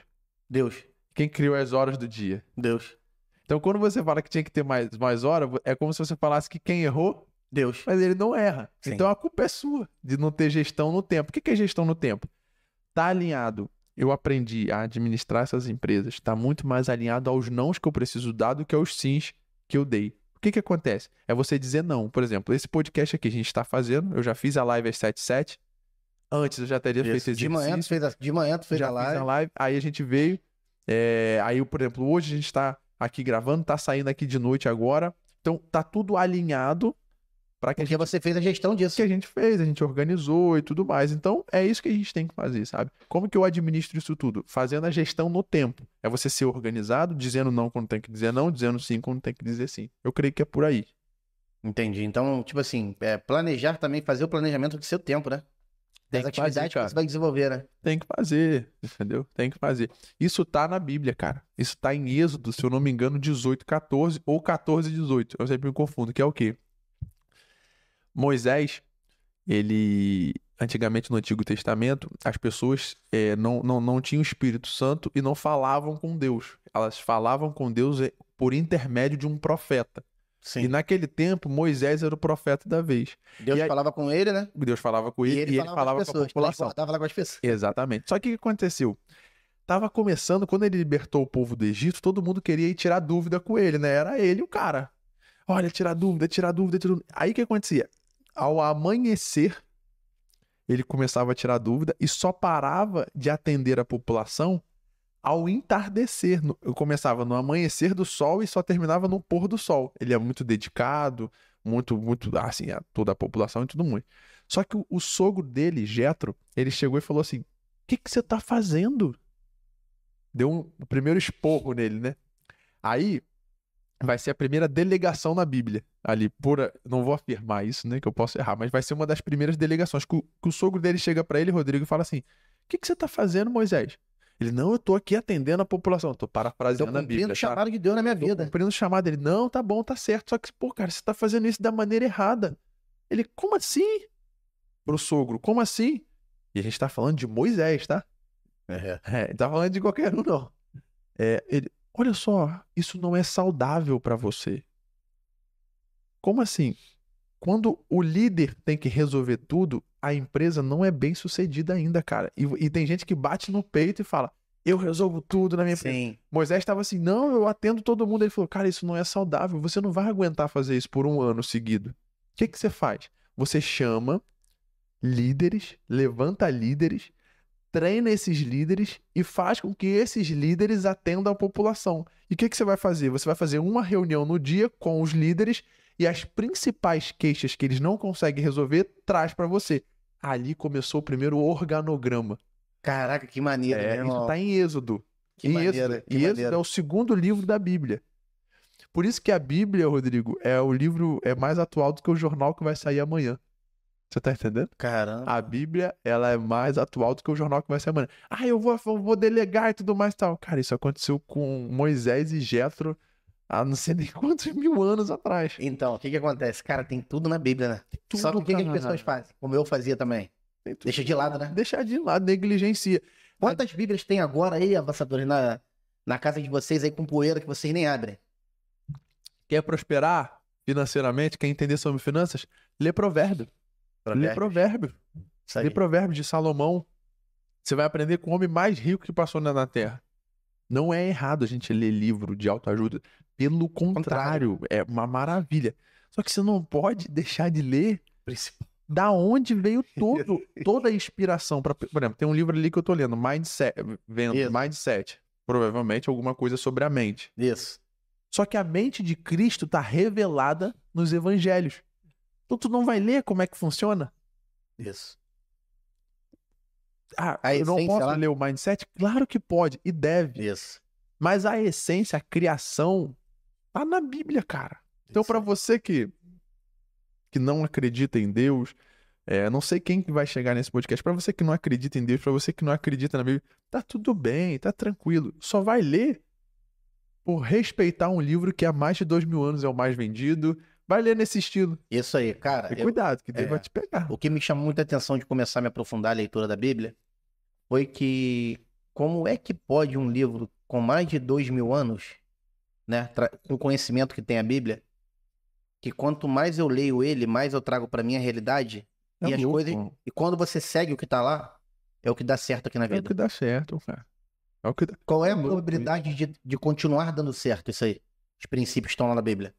Deus. Quem criou as horas do dia? Deus. Então, quando você fala que tinha que ter mais horas, é como se você falasse que quem errou... Deus. Mas ele não erra. Sim. Então a culpa é sua de não ter gestão no tempo. O que é gestão no tempo? Tá alinhado. Eu aprendi a administrar essas empresas. Tá muito mais alinhado aos nãos que eu preciso dar do que aos sims que eu dei. O que acontece? É você dizer não. Por exemplo, esse podcast aqui a gente está fazendo, eu já fiz a live às 7h07. Antes eu já teria feito exercício. De manhã tu fez a live. Fiz a live, aí a gente veio. Aí, por exemplo, hoje a gente tá aqui gravando, tá saindo aqui de noite agora. Então tá tudo alinhado para que Porque você fez a gestão disso. Que a gente fez, a gente organizou e tudo mais. Então é isso que a gente tem que fazer, sabe? Como que eu administro isso tudo? Fazendo a gestão no tempo. É você ser organizado, dizendo não quando tem que dizer não, dizendo sim quando tem que dizer sim. Eu creio que é por aí. Entendi. Então, tipo assim, planejar também, fazer o planejamento do seu tempo, né? Das atividades que você vai desenvolver, né? Tem que fazer, entendeu? Tem que fazer. Isso tá na Bíblia, cara. Isso tá em Êxodo, se eu não me engano, 18:14 ou 14:18. Eu sempre me confundo, que é o quê? Moisés, ele... Antigamente, no Antigo Testamento, as pessoas não tinham o Espírito Santo e não falavam com Deus. Elas falavam com Deus por intermédio de um profeta. Sim. E naquele tempo, Moisés era o profeta da vez. Deus falava com ele, né? Deus falava com ele e ele falava com a população. Tava lá com as pessoas. Exatamente. Só que o que aconteceu? Tava começando, quando ele libertou o povo do Egito, todo mundo queria ir tirar dúvida com ele, né? Era ele o cara. Olha, tirar dúvida, tirar dúvida, tirar dúvida. Aí o que acontecia? Ao amanhecer, ele começava a tirar dúvida e só parava de atender a população ao entardecer. Eu começava no amanhecer do sol e só terminava no pôr do sol. Ele é muito dedicado, muito, assim, a toda a população e tudo muito. Só que o sogro dele, Jetro, ele chegou e falou assim: o que você tá fazendo? Deu o primeiro esporro nele, né? Aí vai ser a primeira delegação na Bíblia. Ali, não vou afirmar isso, né? Que eu posso errar, mas vai ser uma das primeiras delegações. Que o sogro dele chega pra ele, Rodrigo, e fala assim: o que você tá fazendo, Moisés? Ele: não, eu tô aqui atendendo a população. Tô parafraseando a Bíblia. Tô cumprindo o chamado de Deus na minha vida. Tô cumprindo o chamado. Ele: não, tá bom, tá certo. Só que, pô, cara, você tá fazendo isso da maneira errada. Ele: como assim? Pro sogro: como assim? E a gente tá falando de Moisés, tá? Não tá falando de qualquer um, não. Ele: olha só, isso não é saudável pra você. Como assim? Quando o líder tem que resolver tudo, a empresa não é bem sucedida ainda, cara. E tem gente que bate no peito e fala: eu resolvo tudo na minha empresa. Moisés estava assim: não, eu atendo todo mundo. Ele falou: cara, isso não é saudável. Você não vai aguentar fazer isso por um ano seguido. O que você faz? Você chama líderes, levanta líderes, treina esses líderes e faz com que esses líderes atendam a população. E o que você vai fazer? Você vai fazer uma reunião no dia com os líderes e as principais queixas que eles não conseguem resolver, traz pra você. Ali começou o primeiro organograma. Caraca, que maneiro, né, isso tá em Êxodo. Êxodo é o segundo livro da Bíblia. Por isso que a Bíblia, Rodrigo, é o livro mais atual do que o jornal que vai sair amanhã. Você tá entendendo? Caramba. A Bíblia, ela é mais atual do que o jornal que vai sair amanhã. Eu vou delegar e tudo mais e tal. Cara, isso aconteceu com Moisés e Jetro há não sei nem quantos mil anos atrás. Então, o que acontece? Cara, tem tudo na Bíblia, né? Tudo, só que o que as pessoas fazem? Como eu fazia também. Deixa de lado, né? Deixa de lado, negligencia. Quantas Bíblias tem agora aí, avançadores, na casa de vocês aí com poeira que vocês nem abrem? Quer prosperar financeiramente? Quer entender sobre finanças? Lê Provérbio. Lê Provérbio. Lê Provérbio de Salomão. Você vai aprender com o homem mais rico que passou na terra. Não é errado a gente ler livro de autoajuda. Pelo contrário, é uma maravilha. Só que você não pode deixar de ler da onde veio toda a inspiração. Por exemplo, tem um livro ali que eu tô lendo, Mindset. Provavelmente alguma coisa sobre a mente. Isso. Só que a mente de Cristo está revelada nos evangelhos. Então tu não vai ler como é que funciona? Isso. Eu não posso ler o Mindset? Claro que pode e deve. Isso. Mas a essência, a criação, tá na Bíblia, cara. Então para você que não acredita em Deus, não sei quem vai chegar nesse podcast, para você que não acredita em Deus, para você que não acredita na Bíblia, tá tudo bem, tá tranquilo. Só vai ler por respeitar um livro que há mais de 2000 anos é o mais vendido. Vai ler nesse estilo. Isso aí, cara. E cuidado, que Deus vai te pegar. O que me chamou muita atenção de começar a me aprofundar a leitura da Bíblia foi que como é que pode um livro com mais de 2000 anos, né, com o conhecimento que tem a Bíblia, que quanto mais eu leio ele, mais eu trago pra minha realidade e as coisas. E quando você segue o que tá lá, é o que dá certo aqui na vida. É o que dá certo, cara. Qual é a probabilidade de continuar dando certo isso aí? Os princípios estão lá na Bíblia.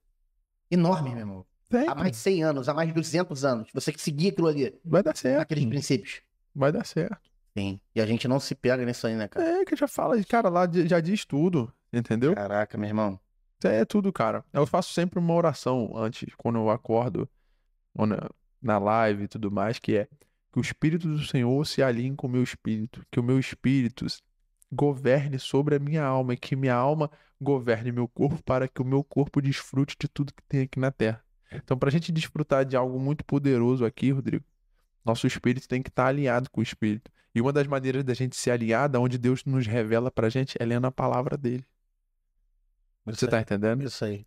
enormes, meu irmão. Tem, Há mais de 100 anos, há mais de 200 anos. Você que seguir aquilo ali, vai dar certo. aqueles princípios. Vai dar certo. Sim. E a gente não se pega nisso aí, né, cara? É, que já fala, cara, lá já diz tudo, entendeu? Caraca, meu irmão. É tudo, cara. Eu faço sempre uma oração antes, quando eu acordo, ou na live e tudo mais, que é que o Espírito do Senhor se alinhe com o meu espírito, que o meu espírito governe sobre a minha alma e que minha alma governe meu corpo para que o meu corpo desfrute de tudo que tem aqui na Terra. Então, para a gente desfrutar de algo muito poderoso aqui, Rodrigo, nosso espírito tem que estar alinhado com o espírito. E uma das maneiras da gente se alinhar, da onde Deus nos revela pra gente, é lendo a palavra dele. Você tá entendendo? Isso aí.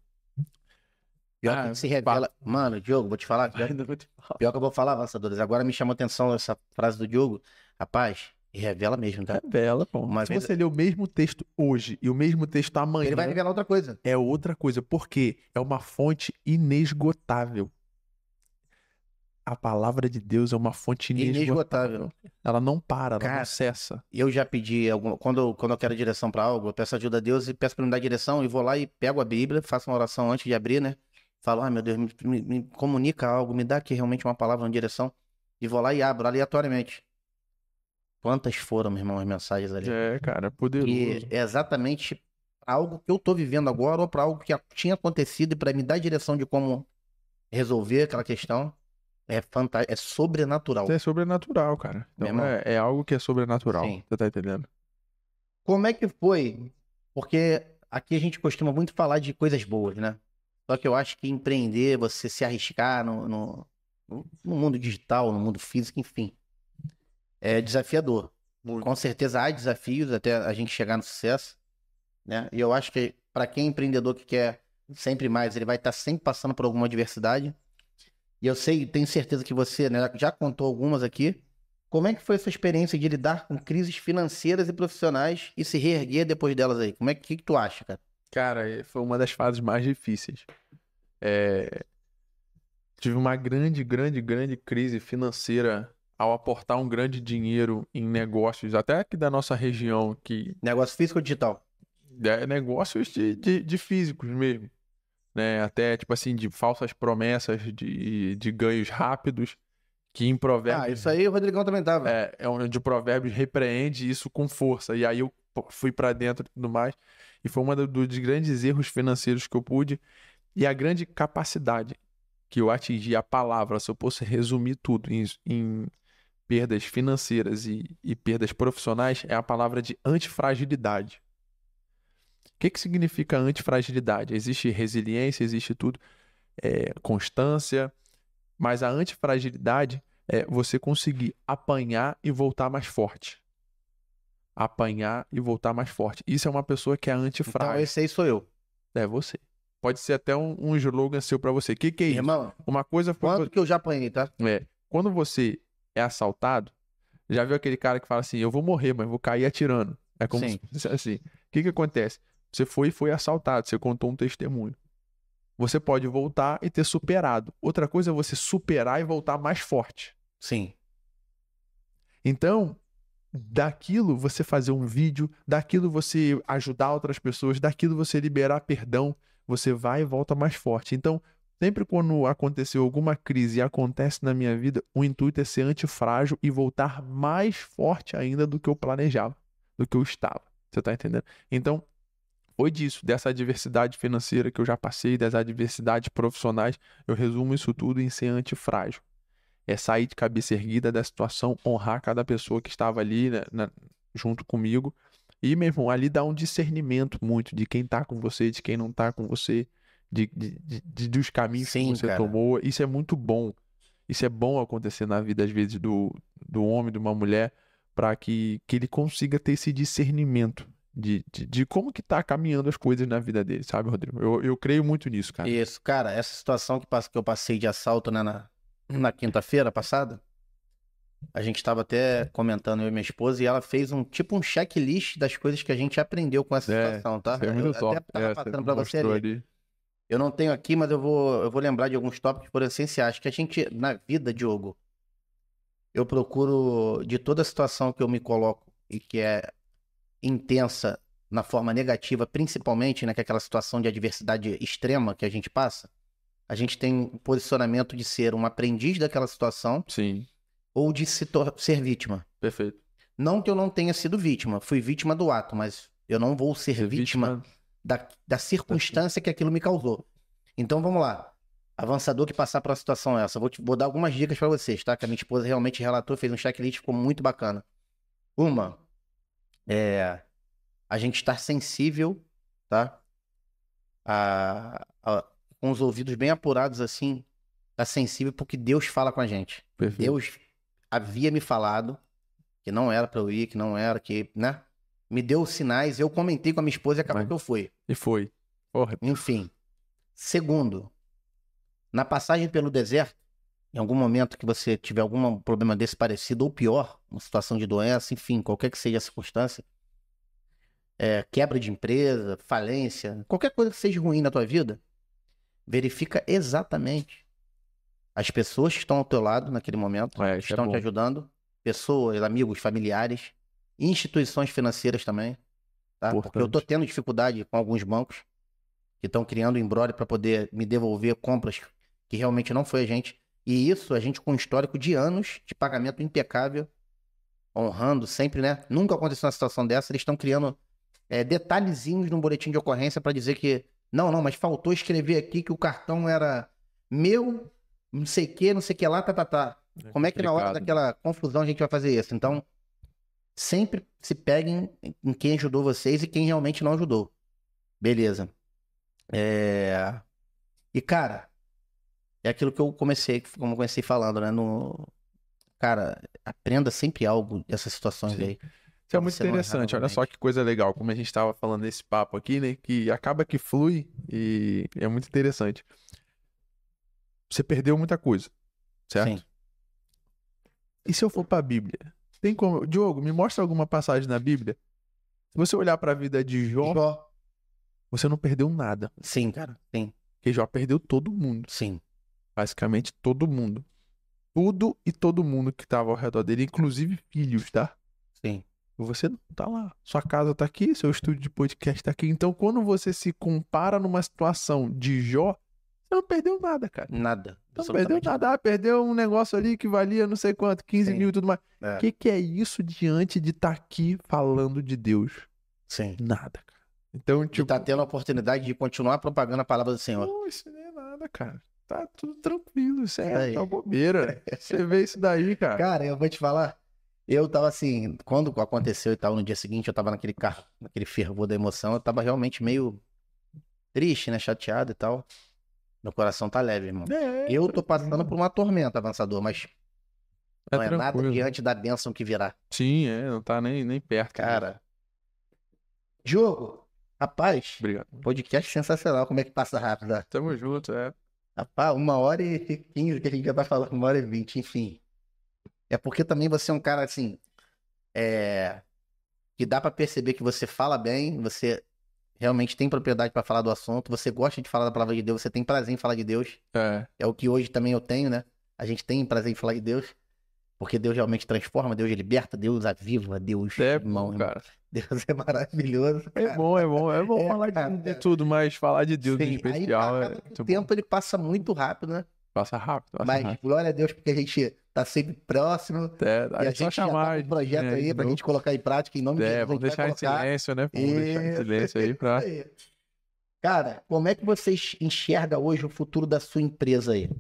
Pior que se revela. Mano, Diogo, vou te falar. Pior que eu vou falar, avançadores. Agora me chamou a atenção essa frase do Diogo. Rapaz, revela mesmo, tá? Revela, pô. Se você ler o mesmo texto hoje e o mesmo texto amanhã, ele vai revelar outra coisa. É outra coisa, porque é uma fonte inesgotável. A palavra de Deus é uma fonte inesgotável. Ela não para, ela não cessa. Eu já pedi, quando eu quero direção pra algo, eu peço ajuda a Deus e peço pra me dar direção e vou lá e pego a Bíblia, faço uma oração antes de abrir, né? Falo, meu Deus, me comunica algo, me dá aqui realmente uma palavra, uma direção. E vou lá e abro aleatoriamente. Quantas foram, meu irmão, as mensagens ali? É, cara, poderoso. E é exatamente algo que eu tô vivendo agora ou pra algo que tinha acontecido e pra me dar direção de como resolver aquela questão. É fantástico, é sobrenatural. É sobrenatural, cara. Então é algo que é sobrenatural. Sim. Você tá entendendo? Como é que foi? Porque aqui a gente costuma muito falar de coisas boas, né? Só que eu acho que empreender, você se arriscar no mundo digital, no mundo físico, enfim, é desafiador. Muito. Com certeza há desafios até a gente chegar no sucesso, né? E eu acho que para quem é empreendedor que quer sempre mais, ele vai estar sempre passando por alguma adversidade. E eu sei, tenho certeza que você, né, já contou algumas aqui. Como é que foi a sua experiência de lidar com crises financeiras e profissionais e se reerguer depois delas aí? Como é que tu acha, cara? Cara, foi uma das fases mais difíceis. Tive uma grande crise financeira ao aportar um grande dinheiro em negócios, até aqui da nossa região. Negócio físico ou digital? Negócios de físicos mesmo. Né? Até, tipo assim, de falsas promessas de ganhos rápidos, que em Provérbios... isso aí o Rodrigão também tava. De Provérbios repreende isso com força. E aí eu fui pra dentro e tudo mais. E foi um dos grandes erros financeiros que eu pude. E a grande capacidade que eu atingi, a palavra, se eu fosse resumir tudo em perdas financeiras e perdas profissionais, é a palavra de antifragilidade. O que significa antifragilidade? Existe resiliência, existe tudo, constância, mas a antifragilidade é você conseguir apanhar e voltar mais forte. Apanhar e voltar mais forte. Isso é uma pessoa que é antifrágil. Então esse aí sou eu. É você. Pode ser até um slogan seu pra você. O que é isso? Irmão, uma coisa foi... quanto que eu já apanhei, tá? Quando você é assaltado, já viu aquele cara que fala assim, eu vou morrer, mas vou cair atirando. É como se, assim. O que acontece? Você foi assaltado, você contou um testemunho. Você pode voltar e ter superado. Outra coisa é você superar e voltar mais forte. Sim. Então, daquilo você fazer um vídeo, daquilo você ajudar outras pessoas, daquilo você liberar perdão, você vai e volta mais forte. Então, sempre quando aconteceu alguma crise e acontece na minha vida, o intuito é ser antifrágil e voltar mais forte ainda do que eu planejava, do que eu estava. Você tá entendendo? Então, foi disso, dessa adversidade financeira que eu já passei, das adversidades profissionais, eu resumo isso tudo em ser antifrágil. É sair de cabeça erguida da situação, honrar cada pessoa que estava ali, né, junto comigo. E, meu irmão, ali dá um discernimento muito de quem tá com você, de quem não tá com você, dos caminhos que você tomou. Isso é muito bom. Isso é bom acontecer na vida, às vezes, do homem, de uma mulher, para que ele consiga ter esse discernimento de como que tá caminhando as coisas na vida dele, sabe, Rodrigo? Eu creio muito nisso, cara. Isso, cara, essa situação que eu passei de assalto, né, na quinta-feira passada, a gente estava até comentando, eu e minha esposa, e ela fez um checklist das coisas que a gente aprendeu com essa situação, tá? É muito top. Até tava passando pra você ali. Eu não tenho aqui, mas eu vou lembrar de alguns tópicos que foram essenciais, que a gente, na vida, Diogo, eu procuro, de toda a situação que eu me coloco e que é intensa na forma negativa, principalmente, né, que é aquela situação de adversidade extrema que a gente passa, a gente tem o posicionamento de ser um aprendiz daquela situação. Sim. Ou de ser vítima. Perfeito. Não que eu não tenha sido vítima, fui vítima do ato, mas eu não vou ser vítima da circunstância que aquilo me causou. Então vamos lá. Avançador que passar por uma situação essa. Vou dar algumas dicas para vocês, tá? Que a minha esposa realmente relatou, fez um checklist, ficou muito bacana. Uma, a gente estar sensível, tá? Com os ouvidos bem apurados assim, tá sensível porque Deus fala com a gente. Perfeito. Deus havia me falado que não era pra eu ir, que não era, que, né? Me deu sinais, eu comentei com a minha esposa e acabou que eu fui. E foi. Porra. Enfim. Segundo, na passagem pelo deserto, em algum momento que você tiver algum problema desse parecido ou pior, uma situação de doença, enfim, qualquer que seja a circunstância, quebra de empresa, falência, qualquer coisa que seja ruim na tua vida, verifica exatamente as pessoas que estão ao teu lado naquele momento, que estão te ajudando, pessoas, amigos, familiares, instituições financeiras também, tá? Porque eu tô tendo dificuldade com alguns bancos que estão criando embrólio para poder me devolver compras que realmente não foi a gente. E isso a gente com um histórico de anos de pagamento impecável, honrando sempre, né? Nunca aconteceu uma situação dessa, eles estão criando detalhezinhos no boletim de ocorrência para dizer que não, mas faltou escrever aqui que o cartão era meu, não sei o que lá, tá. Como é que na hora daquela confusão a gente vai fazer isso? Então, sempre se peguem em quem ajudou vocês e quem realmente não ajudou. Beleza. E, cara, é aquilo que eu comecei falando, né? Cara, aprenda sempre algo dessas situações aí. Isso é muito interessante. Olha só que coisa legal, como a gente estava falando nesse papo aqui, né? Que acaba que flui e é muito interessante. Você perdeu muita coisa, certo? Sim. E se eu for para a Bíblia? Tem como... Diogo, me mostra alguma passagem na Bíblia. Se você olhar para a vida de Jó, você não perdeu nada. Sim, cara, sim. Porque Jó perdeu todo mundo. Sim. Basicamente todo mundo. Tudo e todo mundo que estava ao redor dele, inclusive filhos, tá? Sim. Você não tá lá. Sua casa tá aqui, seu estúdio de podcast tá aqui. Então, quando você se compara numa situação de Jó, você não perdeu nada, cara. Nada. Não perdeu nada. Perdeu um negócio ali que valia não sei quanto, 15 mil e tudo mais. O que é isso diante de estar aqui falando de Deus? Sim. Nada, cara. Então, tipo... tá tendo a oportunidade de continuar propagando a palavra do Senhor. Não, isso não é nada, cara. Tá tudo tranquilo. Isso é uma bobeira. Você vê isso daí, cara. Cara, eu vou te falar. Eu tava assim, quando aconteceu e tal, no dia seguinte, eu tava naquele carro, naquele fervor da emoção, eu tava realmente meio triste, né? Chateado e tal. Meu coração tá leve, irmão. Eu tô passando por uma tormenta, avançador, mas não é nada diante da bênção que virá. Sim, não tá nem perto. Cara. Diogo, rapaz. Obrigado. Podcast sensacional, como é que passa rápido? Tamo junto, Rapaz, 1h15 que a gente já tá falando, 1h20, enfim. É porque também você é um cara, assim, que dá pra perceber que você fala bem, você realmente tem propriedade pra falar do assunto, você gosta de falar da palavra de Deus, você tem prazer em falar de Deus. É o que hoje também eu tenho, né? A gente tem prazer em falar de Deus, porque Deus realmente transforma, Deus liberta, Deus aviva, Deus... bom, cara. Deus é maravilhoso, cara. É bom falar de tudo, mas falar de Deus em especial o tempo ele passa muito rápido, né? Passa rápido. Mas glória a Deus porque a gente tá sempre próximo. E a gente já tá com um projeto aí pra gente colocar em prática em nome de Jesus. Vamos deixar em silêncio, né? Vamos deixar em silêncio aí pra... Cara, como é que você enxerga hoje o futuro da sua empresa aí?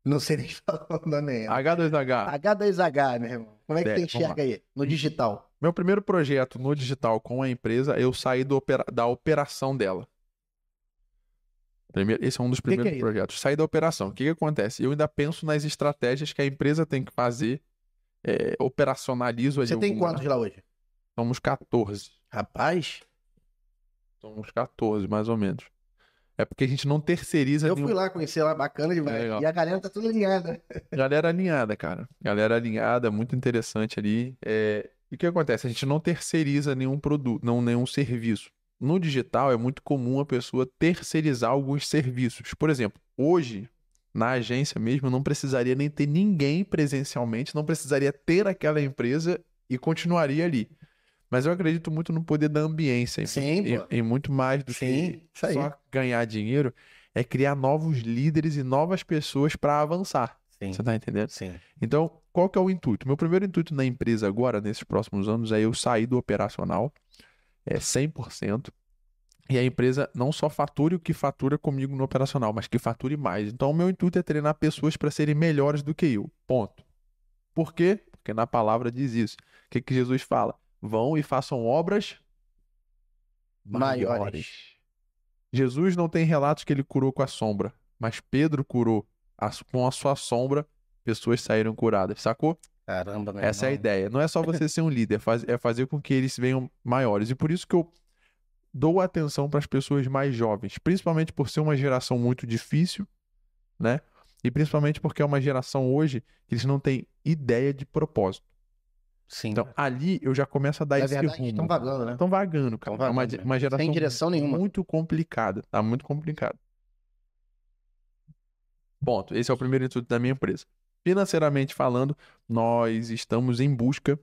Não sei nem falar o nome. H2H. H2H, meu irmão. Como é que você enxerga aí, no digital? Meu primeiro projeto no digital com a empresa, eu saí da operação dela. Esse é um dos primeiros projetos. Sair da operação. O que acontece? Eu ainda penso nas estratégias que a empresa tem que fazer. Operacionalizo ali. Você tem quantos lá hoje? Somos 14. Rapaz. Somos 14, mais ou menos. É porque a gente não terceiriza... Eu fui lá conhecer lá, bacana demais. E a galera tá tudo alinhada. Galera alinhada, cara. Galera alinhada, muito interessante ali. E o que acontece? A gente não terceiriza nenhum produto, nenhum serviço. No digital é muito comum a pessoa terceirizar alguns serviços. Por exemplo, hoje, na agência mesmo, eu não precisaria nem ter ninguém presencialmente, não precisaria ter aquela empresa e continuaria ali. Mas eu acredito muito no poder da ambiência. Sim, em muito mais do que só ganhar dinheiro. é criar novos líderes e novas pessoas para avançar. Sim. Você tá entendendo? Sim. Então, qual que é o intuito? Meu primeiro intuito na empresa agora, nesses próximos anos, é eu sair do operacional, 100%, e a empresa não só fature o que fatura comigo no operacional, mas que fature mais. Então, o meu intuito é treinar pessoas para serem melhores do que eu. Ponto. Por quê? Porque na palavra diz isso. O que que Jesus fala? Vão e façam obras maiores. Jesus não tem relatos que ele curou com a sombra, mas Pedro curou com a sua sombra, pessoas saíram curadas, sacou? Caramba, meu Essa é a irmão. ideia. Não é só você ser um líder, é fazer com que eles venham maiores. E por isso que eu dou atenção para as pessoas mais jovens, principalmente por ser uma geração muito difícil, né? E principalmente porque é uma geração hoje que eles não têm ideia de propósito. Sim. Então, ali eu já começo a dar Na esse verdade, rumo. estão vagando, né? Estão vagando, cara. Tão vagando, É né? uma geração Sem direção nenhuma. muito complicada. Tá muito complicado. Ponto. Esse é o primeiro intuito da minha empresa. Financeiramente falando, nós estamos em busca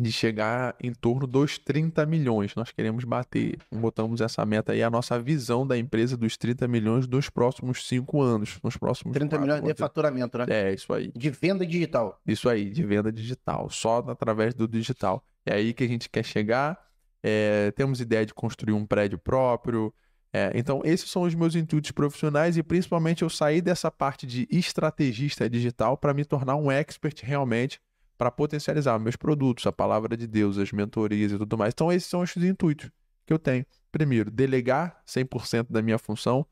de chegar em torno dos 30 milhões. Nós queremos bater, botamos essa meta aí, a nossa visão da empresa dos 30 milhões nos próximos 5 anos, nos próximos 30 4, milhões de faturamento, né? É, isso aí. De venda digital. Isso aí, de venda digital, só através do digital. É aí que a gente quer chegar. Temos ideia de construir um prédio próprio. Então, esses são os meus intuitos profissionais e principalmente eu sair dessa parte de estrategista digital para me tornar um expert realmente para potencializar meus produtos, a palavra de Deus, as mentorias e tudo mais. Então, esses são os intuitos que eu tenho. Primeiro, delegar 100% da minha função,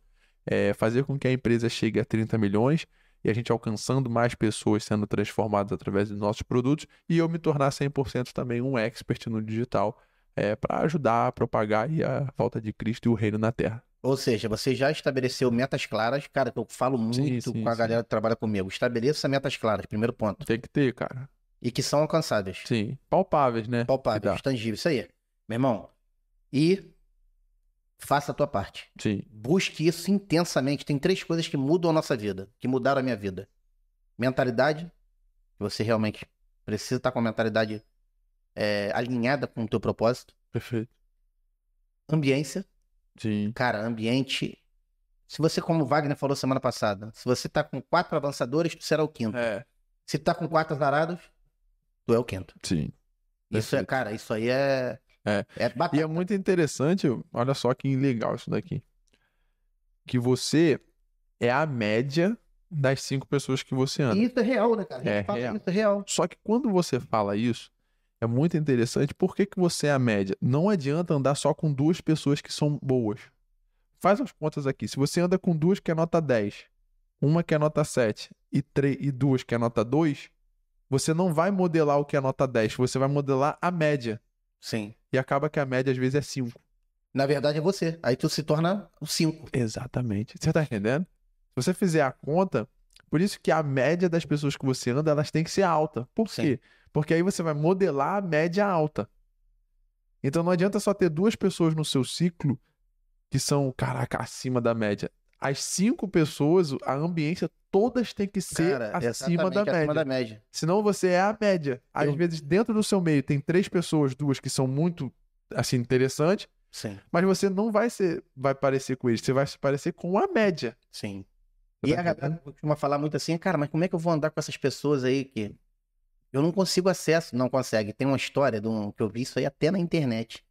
fazer com que a empresa chegue a 30 milhões e a gente alcançando mais pessoas sendo transformadas através dos nossos produtos e eu me tornar 100% também um expert no digital para ajudar a propagar aí a volta de Cristo e o reino na Terra. Ou seja, você já estabeleceu metas claras, cara, que eu falo muito com a galera que trabalha comigo. Estabeleça metas claras, primeiro ponto. Tem que ter, cara. E que são alcançáveis. Sim, palpáveis, né? Palpáveis, tangíveis, isso aí. Meu irmão, e faça a tua parte. Sim. Busque isso intensamente. Tem 3 coisas que mudam a nossa vida, que mudaram a minha vida. Mentalidade, que você realmente precisa estar com a mentalidade alinhada com o teu propósito. Perfeito. Ambiência. Sim. Cara, ambiente. Se você, como o Wagner falou semana passada, se você tá com 4 avançadores, tu será o 5º. Se tu tá com 4 azarados, tu é o 5º. Sim. Isso cara, isso aí é batata. E é muito interessante, olha só que legal isso daqui. Que você é a média das 5 pessoas que você anda. E isso é real, né, cara? Real. Isso é real. Só que quando você fala isso, é muito interessante. Por que você é a média? Não adianta andar só com 2 pessoas que são boas. Faz as contas aqui. Se você anda com 2 que é nota 10, uma que é nota 7 e 2 que é nota 2, você não vai modelar o que é nota 10, você vai modelar a média. Sim. E acaba que a média às vezes é 5. Na verdade é você. Aí tu se torna o 5. Exatamente. Você tá entendendo? Se você fizer a conta, por isso que a média das pessoas que você anda, elas têm que ser alta. Por quê? Porque aí você vai modelar a média alta. Então não adianta só ter 2 pessoas no seu ciclo que são, caraca, acima da média. As 5 pessoas, a ambiência, todas têm que ser acima da média. Senão você é a média. Às vezes, dentro do seu meio, tem 3 pessoas, 2 que são muito, assim, interessantes. Sim. Mas você não vai parecer com eles. Você vai se parecer com a média. Sim. E a galera costuma falar muito assim, cara, mas como é que eu vou andar com essas pessoas aí que eu não consigo acesso? Não consegue. Tem uma história que eu vi isso aí até na internet.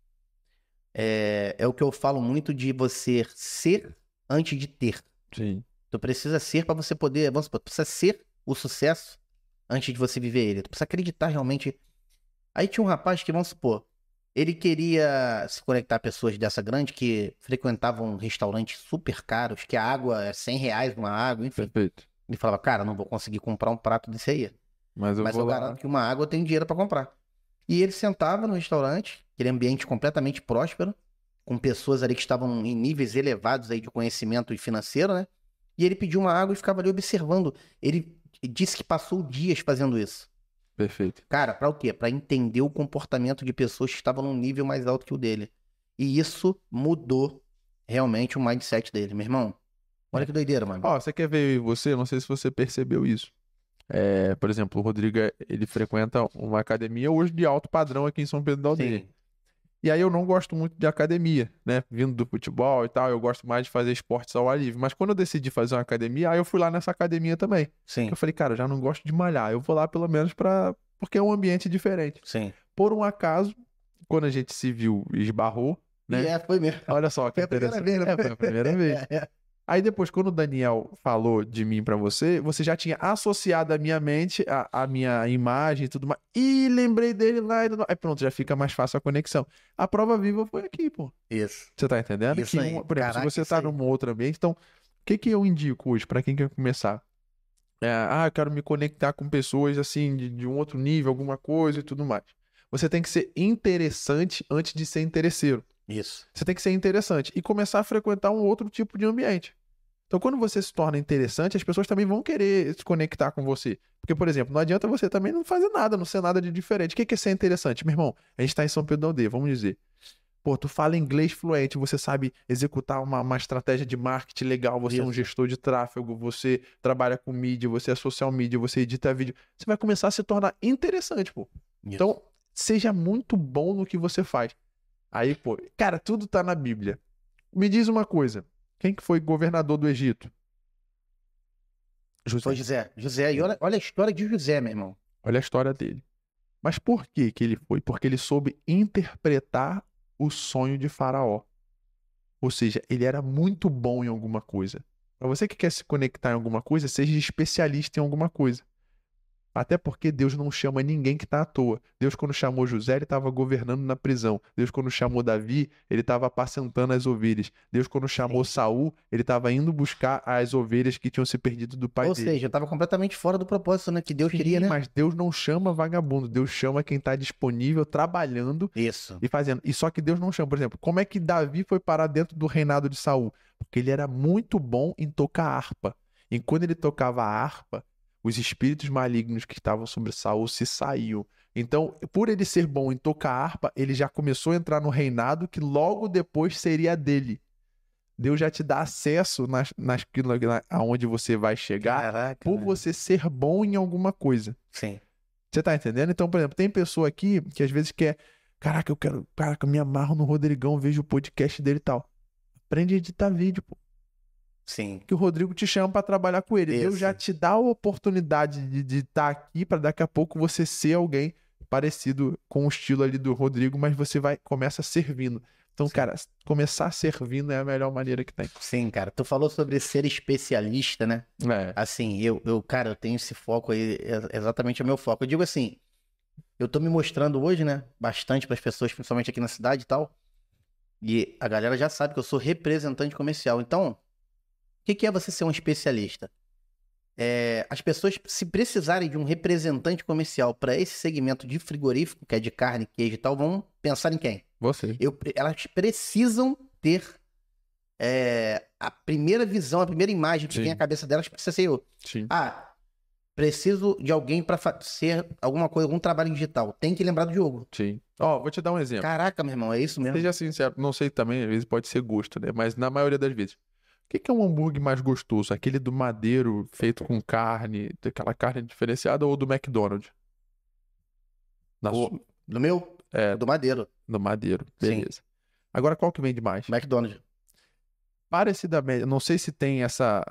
É o que eu falo muito de você ser antes de ter. Sim. Tu precisa ser para você poder, vamos supor, tu precisa ser o sucesso antes de você viver ele. Tu precisa acreditar realmente. Aí tinha um rapaz que, vamos supor, ele queria se conectar a pessoas dessa grande que frequentavam restaurantes super caros, que a água é R$100 uma água, enfim. Perfeito. Ele falava, cara, não vou conseguir comprar um prato desse aí. Mas eu garanto que uma água eu tenho dinheiro para comprar. E ele sentava no restaurante, aquele ambiente completamente próspero, com pessoas ali que estavam em níveis elevados aí de conhecimento financeiro, né? E ele pediu uma água e ficava ali observando. Ele disse que passou dias fazendo isso. Perfeito. Cara, pra o quê? Pra entender o comportamento de pessoas que estavam num nível mais alto que o dele. E isso mudou realmente o mindset dele, meu irmão. Olha que doideira, mano. Ó, você quer ver você? Não sei se você percebeu isso. Por exemplo, o Rodrigo, ele frequenta uma academia hoje de alto padrão aqui em São Pedro da Aldeia. Sim. E aí eu não gosto muito de academia, né? Vindo do futebol e tal, eu gosto mais de fazer esportes ao ar livre. Mas quando eu decidi fazer uma academia, aí eu fui lá nessa academia também. Sim, Eu falei, cara, eu já não gosto de malhar, eu vou lá pelo menos porque é um ambiente diferente. sim. Por um acaso, quando a gente se viu, esbarrou, E né? foi mesmo. Olha só que Foi a primeira interessante. vez, não Foi a primeira vez. Aí depois, quando o Daniel falou de mim pra você, você já tinha associado a minha mente, a minha imagem e tudo mais. E lembrei dele lá e tudo mais. Aí pronto, já fica mais fácil a conexão. A prova viva foi aqui, pô. Isso. Você tá entendendo? Isso aí. Por exemplo, se Caraca, você isso tá aí. num outro ambiente, então, o que eu indico hoje pra quem quer começar? Eu quero me conectar com pessoas assim, de um outro nível, alguma coisa e tudo mais. Você tem que ser interessante antes de ser interesseiro. Isso. Você tem que ser interessante e começar a frequentar um outro tipo de ambiente. Então, quando você se torna interessante, as pessoas também vão querer se conectar com você. Porque, por exemplo, não adianta você também não fazer nada, não ser nada de diferente. O que é ser interessante? Meu irmão, a gente tá em São Pedro da Aldeia, vamos dizer. Pô, tu fala inglês fluente, você sabe executar uma estratégia de marketing legal, você é um Isso. gestor de tráfego, você trabalha com mídia, você é social media, você edita vídeo. Você vai começar a se tornar interessante, pô. Isso. Então, seja muito bom no que você faz. Aí, pô, cara, tudo tá na Bíblia. Me diz uma coisa. Quem que foi governador do Egito? Foi José. José. José. E olha a história de José, meu irmão. Olha a história dele. Mas por que que ele foi? Porque ele soube interpretar o sonho de Faraó. Ou seja, ele era muito bom em alguma coisa. Para você que quer se conectar em alguma coisa, seja especialista em alguma coisa. Até porque Deus não chama ninguém que está à toa. Deus, quando chamou José, ele estava governando na prisão. Deus, quando chamou Davi, ele estava apacentando as ovelhas. Deus, quando chamou Sim. Saul, ele estava indo buscar as ovelhas que tinham se perdido do pai Ou dele. seja, eu tava completamente fora do propósito, né? Que Deus queria, Sim, né? mas Deus não chama vagabundo. Deus chama quem está disponível, trabalhando Isso. e fazendo. E só que Deus não chama. Por exemplo, como é que Davi foi parar dentro do reinado de Saul? Porque ele era muito bom em tocar harpa. E quando ele tocava a harpa, os espíritos malignos que estavam sobre Saul se saíam. Então, por ele ser bom em tocar harpa, ele já começou a entrar no reinado que logo depois seria dele. Deus já te dá acesso aonde você vai chegar Caraca, por velho. você ser bom em alguma coisa. Sim. Você tá entendendo? Então, por exemplo, tem pessoa aqui que às vezes quer, caraca, eu me amarro no Rodrigão, vejo o podcast dele e tal. Aprende a editar vídeo, pô. Sim. Que o Rodrigo te chama pra trabalhar com ele. Deus Isso. já te dá a oportunidade de estar aqui pra daqui a pouco você ser alguém parecido com o estilo ali do Rodrigo, mas você começa servindo. Então, Sim. cara, começar servindo é a melhor maneira que tem. Sim, cara. Tu falou sobre ser especialista, né? É. Assim, cara, eu tenho esse foco aí, é exatamente o meu foco. Eu digo assim, eu tô me mostrando hoje, né, bastante para as pessoas, principalmente aqui na cidade e tal, e a galera já sabe que eu sou representante comercial. Então, o que é você ser um especialista? As pessoas, se precisarem de um representante comercial para esse segmento de frigorífico, que é de carne, queijo e tal, vão pensar em quem? Você. Elas precisam ter a primeira visão, a primeira imagem que Sim. vem à cabeça delas precisa ser eu. Sim. Preciso de alguém para fazer alguma coisa, algum trabalho digital. Tem que lembrar do Diogo. Sim. Ó, vou te dar um exemplo. Caraca, meu irmão, é isso mesmo? Seja sincero, não sei também, às vezes pode ser gosto, né? Mas na maioria das vezes. O que é um hambúrguer mais gostoso? Aquele do Madeiro, feito com carne, aquela carne diferenciada, ou do McDonald's? Do meu? É, Do Madeiro. do Madeiro, Sim. beleza. Agora, qual que vende mais? McDonald's. Parecidamente, não sei se tem essa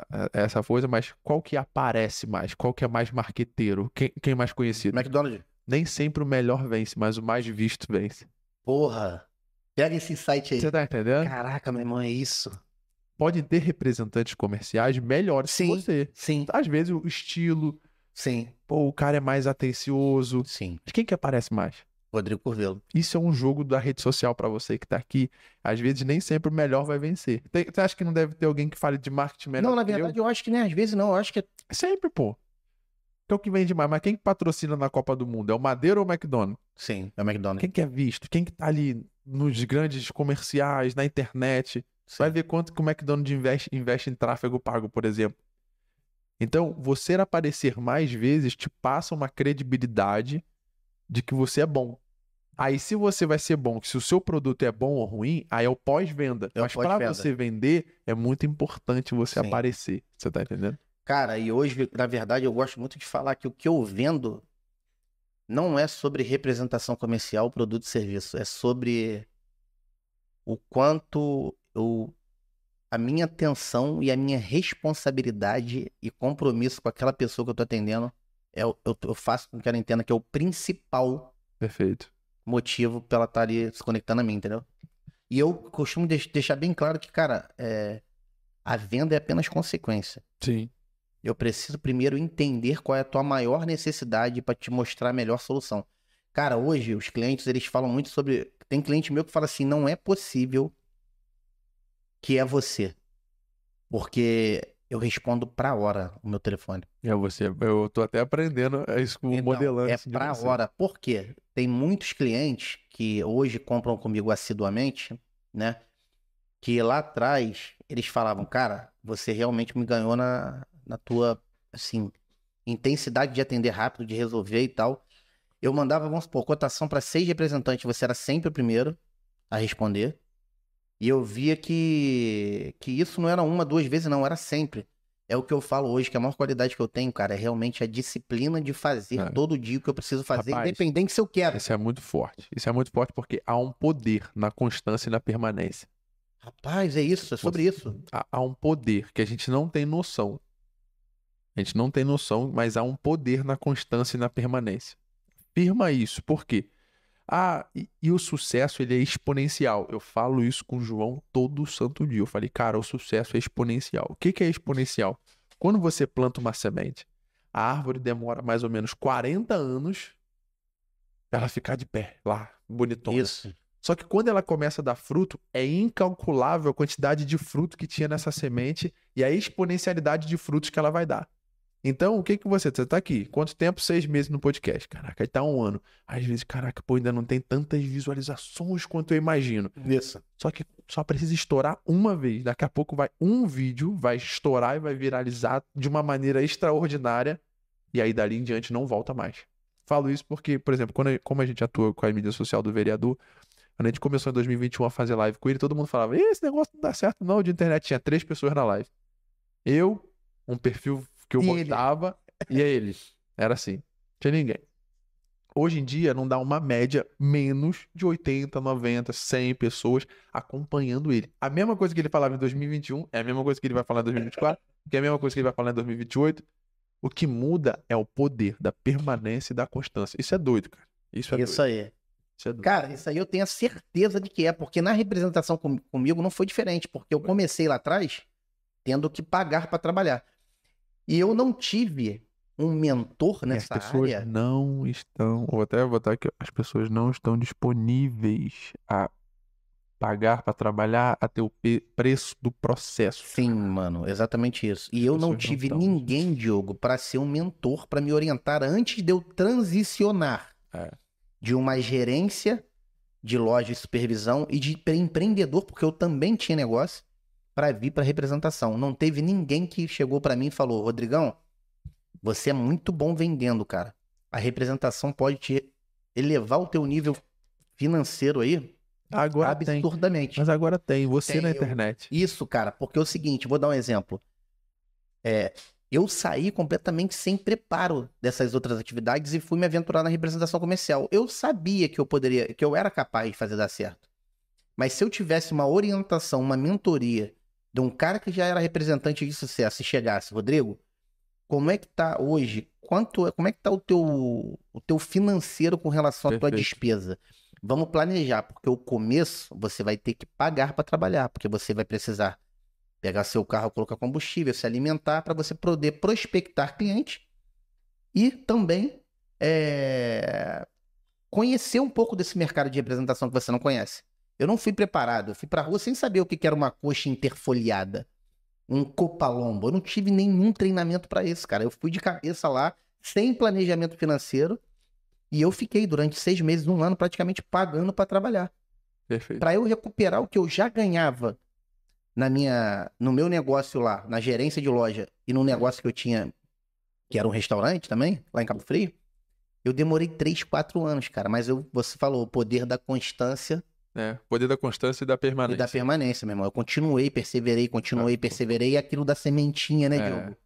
coisa, mas qual que aparece mais? Qual que é mais marqueteiro? Quem é mais conhecido? McDonald's. Nem sempre o melhor vence, mas o mais visto vence. Porra. Pega esse site aí. Você tá entendendo? Caraca, meu irmão, é isso. Pode ter representantes comerciais melhores que Sim, você. sim, Às vezes o estilo, sim, pô, o cara é mais atencioso. sim. Mas quem que aparece mais? Rodrigo Curvelo. Isso é um jogo da rede social pra você que tá aqui. Às vezes nem sempre o melhor vai vencer. Você acha que não deve ter alguém que fale de marketing melhor Não, na que verdade, eu acho que nem às vezes não. Eu acho que Sempre, pô. Que é o que vende mais. Mas quem que patrocina na Copa do Mundo? É o Madeira ou o McDonald's? sim, é o McDonald's. Quem que é visto? Quem que tá ali nos grandes comerciais, na internet? Vai Sim. ver quanto que o McDonald's investe em tráfego pago, por exemplo. Então, você aparecer mais vezes te passa uma credibilidade de que você é bom. Aí, se você vai ser bom, se o seu produto é bom ou ruim, aí é o pós-venda. É o Mas para pós-venda. você vender, é muito importante você Sim. aparecer. Você tá entendendo? Cara, e hoje, na verdade, eu gosto muito de falar que o que eu vendo não é sobre representação comercial, produto e serviço. É sobre o quanto a minha atenção e a minha responsabilidade e compromisso com aquela pessoa que eu tô atendendo, eu faço com que ela entenda que é o principal Perfeito. motivo pra ela estar ali se conectando a mim, entendeu? E eu costumo deixar bem claro que, cara, a venda é apenas consequência. Sim. Eu preciso primeiro entender qual é a tua maior necessidade para te mostrar a melhor solução. Cara, hoje os clientes, eles falam muito sobre... Tem cliente meu que fala assim, não é possível que é você. Porque eu respondo pra hora o meu telefone. Eu tô até aprendendo isso com o Então, modelando é assim de pra você. hora. Por quê? Tem muitos clientes que hoje compram comigo assiduamente, né? Que lá atrás eles falavam, cara, você realmente me ganhou na tua, assim, intensidade de atender rápido, de resolver e tal. Eu mandava, vamos supor, cotação para 6 representantes, você era sempre o primeiro a responder. E eu via que isso não era uma, duas vezes, não, era sempre. É o que eu falo hoje, que a maior qualidade que eu tenho, cara, é realmente a disciplina de fazer É. todo dia o que eu preciso fazer, Rapaz, independente se eu quero. isso é muito forte. Isso é muito forte porque há um poder na constância e na permanência. Rapaz, é isso, é sobre isso. Há um poder que a gente não tem noção. A gente não tem noção, mas há um poder na constância e na permanência. Firma isso. Por quê? E o sucesso, ele é exponencial. Eu falo isso com o João todo santo dia. Eu falei, cara, o sucesso é exponencial. O que é exponencial? Quando você planta uma semente, a árvore demora mais ou menos 40 anos para ela ficar de pé lá, bonitona. Isso. Só que quando ela começa a dar fruto, é incalculável a quantidade de fruto que tinha nessa semente e a exponencialidade de frutos que ela vai dar. Então, o que você tá aqui? Quanto tempo? 6 meses no podcast. Caraca, aí tá 1 ano. Às vezes, caraca, pô, ainda não tem tantas visualizações quanto eu imagino. Isso. Só que só precisa estourar uma vez. Daqui a pouco um vídeo vai estourar e vai viralizar de uma maneira extraordinária. E aí, dali em diante, não volta mais. Falo isso porque, por exemplo, como a gente atua com a mídia social do vereador, quando a gente começou em 2021 a fazer live com ele, todo mundo falava, esse negócio não dá certo não, de internet. Tinha 3 pessoas na live. Eu, um perfil que eu botava, e ele. Era assim. Não tinha ninguém. Hoje em dia, não dá uma média menos de 80, 90, 100 pessoas acompanhando ele. A mesma coisa que ele falava em 2021 é a mesma coisa que ele vai falar em 2024, que é a mesma coisa que ele vai falar em 2028. O que muda é o poder da permanência e da constância. Isso é doido, cara. Isso é Isso doido. aí. Isso é doido. Cara, isso aí eu tenho a certeza de que é, porque na representação comigo não foi diferente, porque eu comecei lá atrás tendo que pagar para trabalhar. E eu não tive um mentor nessa As pessoas área. não estão, vou até botar aqui, as pessoas não estão disponíveis a pagar para trabalhar até o preço do processo. Sim, mano, exatamente isso. E eu não tive ninguém, Diogo, para ser um mentor, para me orientar antes de eu transicionar de uma gerência de loja de supervisão e de empreendedor, porque eu também tinha negócio, para vir para representação. Não teve ninguém que chegou para mim e falou, Rodrigão, você é muito bom vendendo, cara. A representação pode te elevar o teu nível financeiro aí agora absurdamente. Mas agora tem, você na internet. Isso, cara, porque é o seguinte, vou dar um exemplo. Eu saí completamente sem preparo dessas outras atividades e fui me aventurar na representação comercial. Eu sabia que eu era capaz de fazer dar certo. Mas se eu tivesse uma orientação, uma mentoria de um cara que já era representante de sucesso e chegasse, Rodrigo, como é que tá hoje? Como é que tá o teu financeiro com relação à tua despesa? Vamos planejar, porque o começo você vai ter que pagar para trabalhar, porque você vai precisar pegar seu carro, colocar combustível, se alimentar para você poder prospectar cliente e também conhecer um pouco desse mercado de representação que você não conhece. Eu não fui preparado, eu fui pra rua sem saber o que era uma coxa interfoliada, um copalombo. Eu não tive nenhum treinamento para isso, cara. Eu fui de cabeça lá, sem planejamento financeiro, e eu fiquei durante 6 meses, 1 ano, praticamente pagando para trabalhar. Perfeito. Para eu recuperar o que eu já ganhava no meu negócio lá, na gerência de loja, e no negócio que eu tinha, que era um restaurante também, lá em Cabo Frio, eu demorei 3, 4 anos, cara. Mas você falou, o poder da constância. Poder da constância e da permanência. E da permanência, meu irmão. Eu continuei, perseverei, perseverei, e aquilo da sementinha, né, Diogo?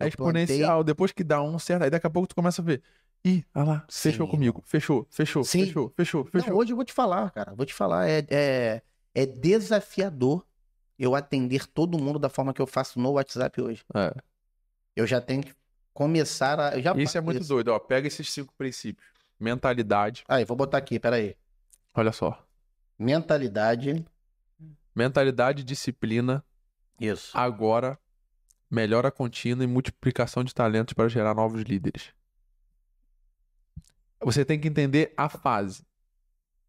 É exponencial. Depois que dá um certo, aí daqui a pouco tu começa a ver. Ih, olha lá, fechou comigo. Fechou. Não, hoje eu vou te falar, cara. Vou te falar. É desafiador eu atender todo mundo da forma que eu faço no WhatsApp hoje. Eu já tenho que começar a... Isso é muito doido, ó. Pega esses 5 princípios. Mentalidade. Aí, vou botar aqui, peraí. Olha só. Mentalidade. Disciplina. Isso. Agora, melhora contínua e multiplicação de talentos para gerar novos líderes. Você tem que entender a fase.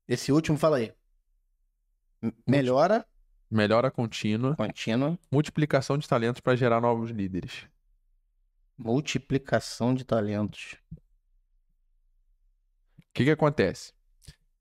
Esse último, fala aí. Melhora contínua. Contínua. Multiplicação de talentos para gerar novos líderes. Multiplicação de talentos. O que acontece?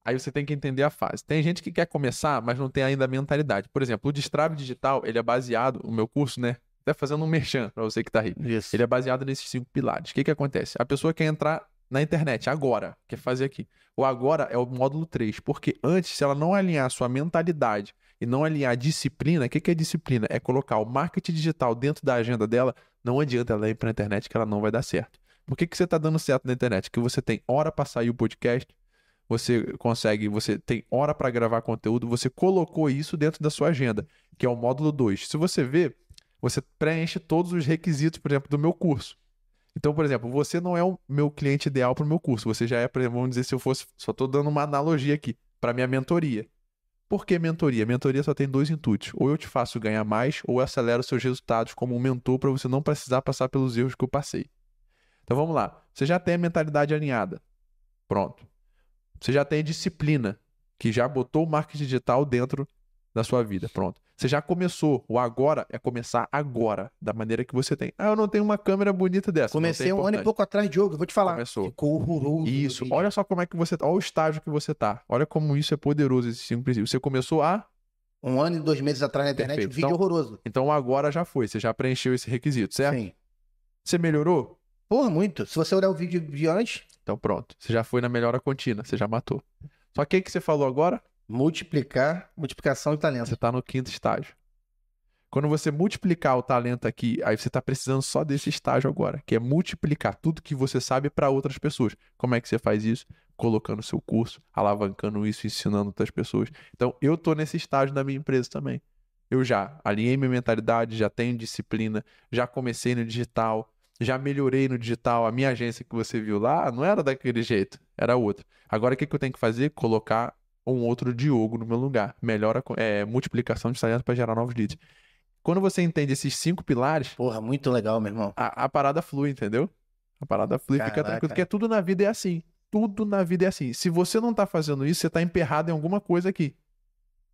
Aí você tem que entender a fase. Tem gente que quer começar, mas não tem ainda a mentalidade. Por exemplo, o Destrave Digital, ele é baseado, o meu curso, né? Até fazendo um merchan para você que tá aí. Isso. Ele é baseado nesses 5 pilares. O que acontece? A pessoa quer entrar na internet agora, quer fazer aqui. O agora é o módulo 3, porque antes, se ela não alinhar a sua mentalidade e não alinhar a disciplina, o que é disciplina? É colocar o marketing digital dentro da agenda dela, não adianta ela ir para a internet que ela não vai dar certo. Por que você está dando certo na internet? Que você tem hora para sair o podcast, você tem hora para gravar conteúdo, você colocou isso dentro da sua agenda, que é o módulo 2. Se você ver, você preenche todos os requisitos, por exemplo, do meu curso. Então, por exemplo, você não é o meu cliente ideal para o meu curso. Você já é, por exemplo, vamos dizer, se eu fosse, só estou dando uma analogia aqui, para minha mentoria. Por que mentoria? Mentoria só tem 2 intuitos. Ou eu te faço ganhar mais, ou eu acelero seus resultados como um mentor para você não precisar passar pelos erros que eu passei. Então, vamos lá. Você já tem a mentalidade alinhada. Pronto. Você já tem disciplina, que já botou o marketing digital dentro da sua vida. Pronto. Você já começou. O agora é começar agora, da maneira que você tem. Ah, eu não tenho uma câmera bonita dessa. Comecei um ano e pouco atrás, Diogo, eu vou te falar. Começou. Ficou horroroso. Isso. Olha só como é que você tá. Olha o estágio que você tá. Olha como isso é poderoso, esses 5 princípios. Você começou há 1 ano e 2 meses atrás na internet, Perfeito. um vídeo horroroso. Então agora já foi. Você já preencheu esse requisito, certo? Sim. Você melhorou? Porra, muito. Se você olhar o vídeo de antes... Então pronto. Você já foi na melhora contínua. Você já matou. Só que o que você falou agora? Multiplicação de talento. Você tá no 5º estágio. Quando você multiplicar o talento aqui, aí você está precisando só desse estágio agora, que é multiplicar tudo que você sabe para outras pessoas. Como é que você faz isso? Colocando seu curso, alavancando isso, ensinando outras pessoas. Então, eu estou nesse estágio da minha empresa também. Eu já alinhei minha mentalidade, já tenho disciplina, já comecei no digital, já melhorei no digital. A minha agência que você viu lá não era daquele jeito, era outra. Agora, o que eu tenho que fazer? Colocar um outro Diogo no meu lugar. Melhora, multiplicação de talento para gerar novos leads. Quando você entende esses 5 pilares... Porra, muito legal, meu irmão. A parada flui, entendeu? A parada flui, fica tranquilo, porque tudo na vida é assim. Tudo na vida é assim. Se você não tá fazendo isso, você tá emperrado em alguma coisa aqui.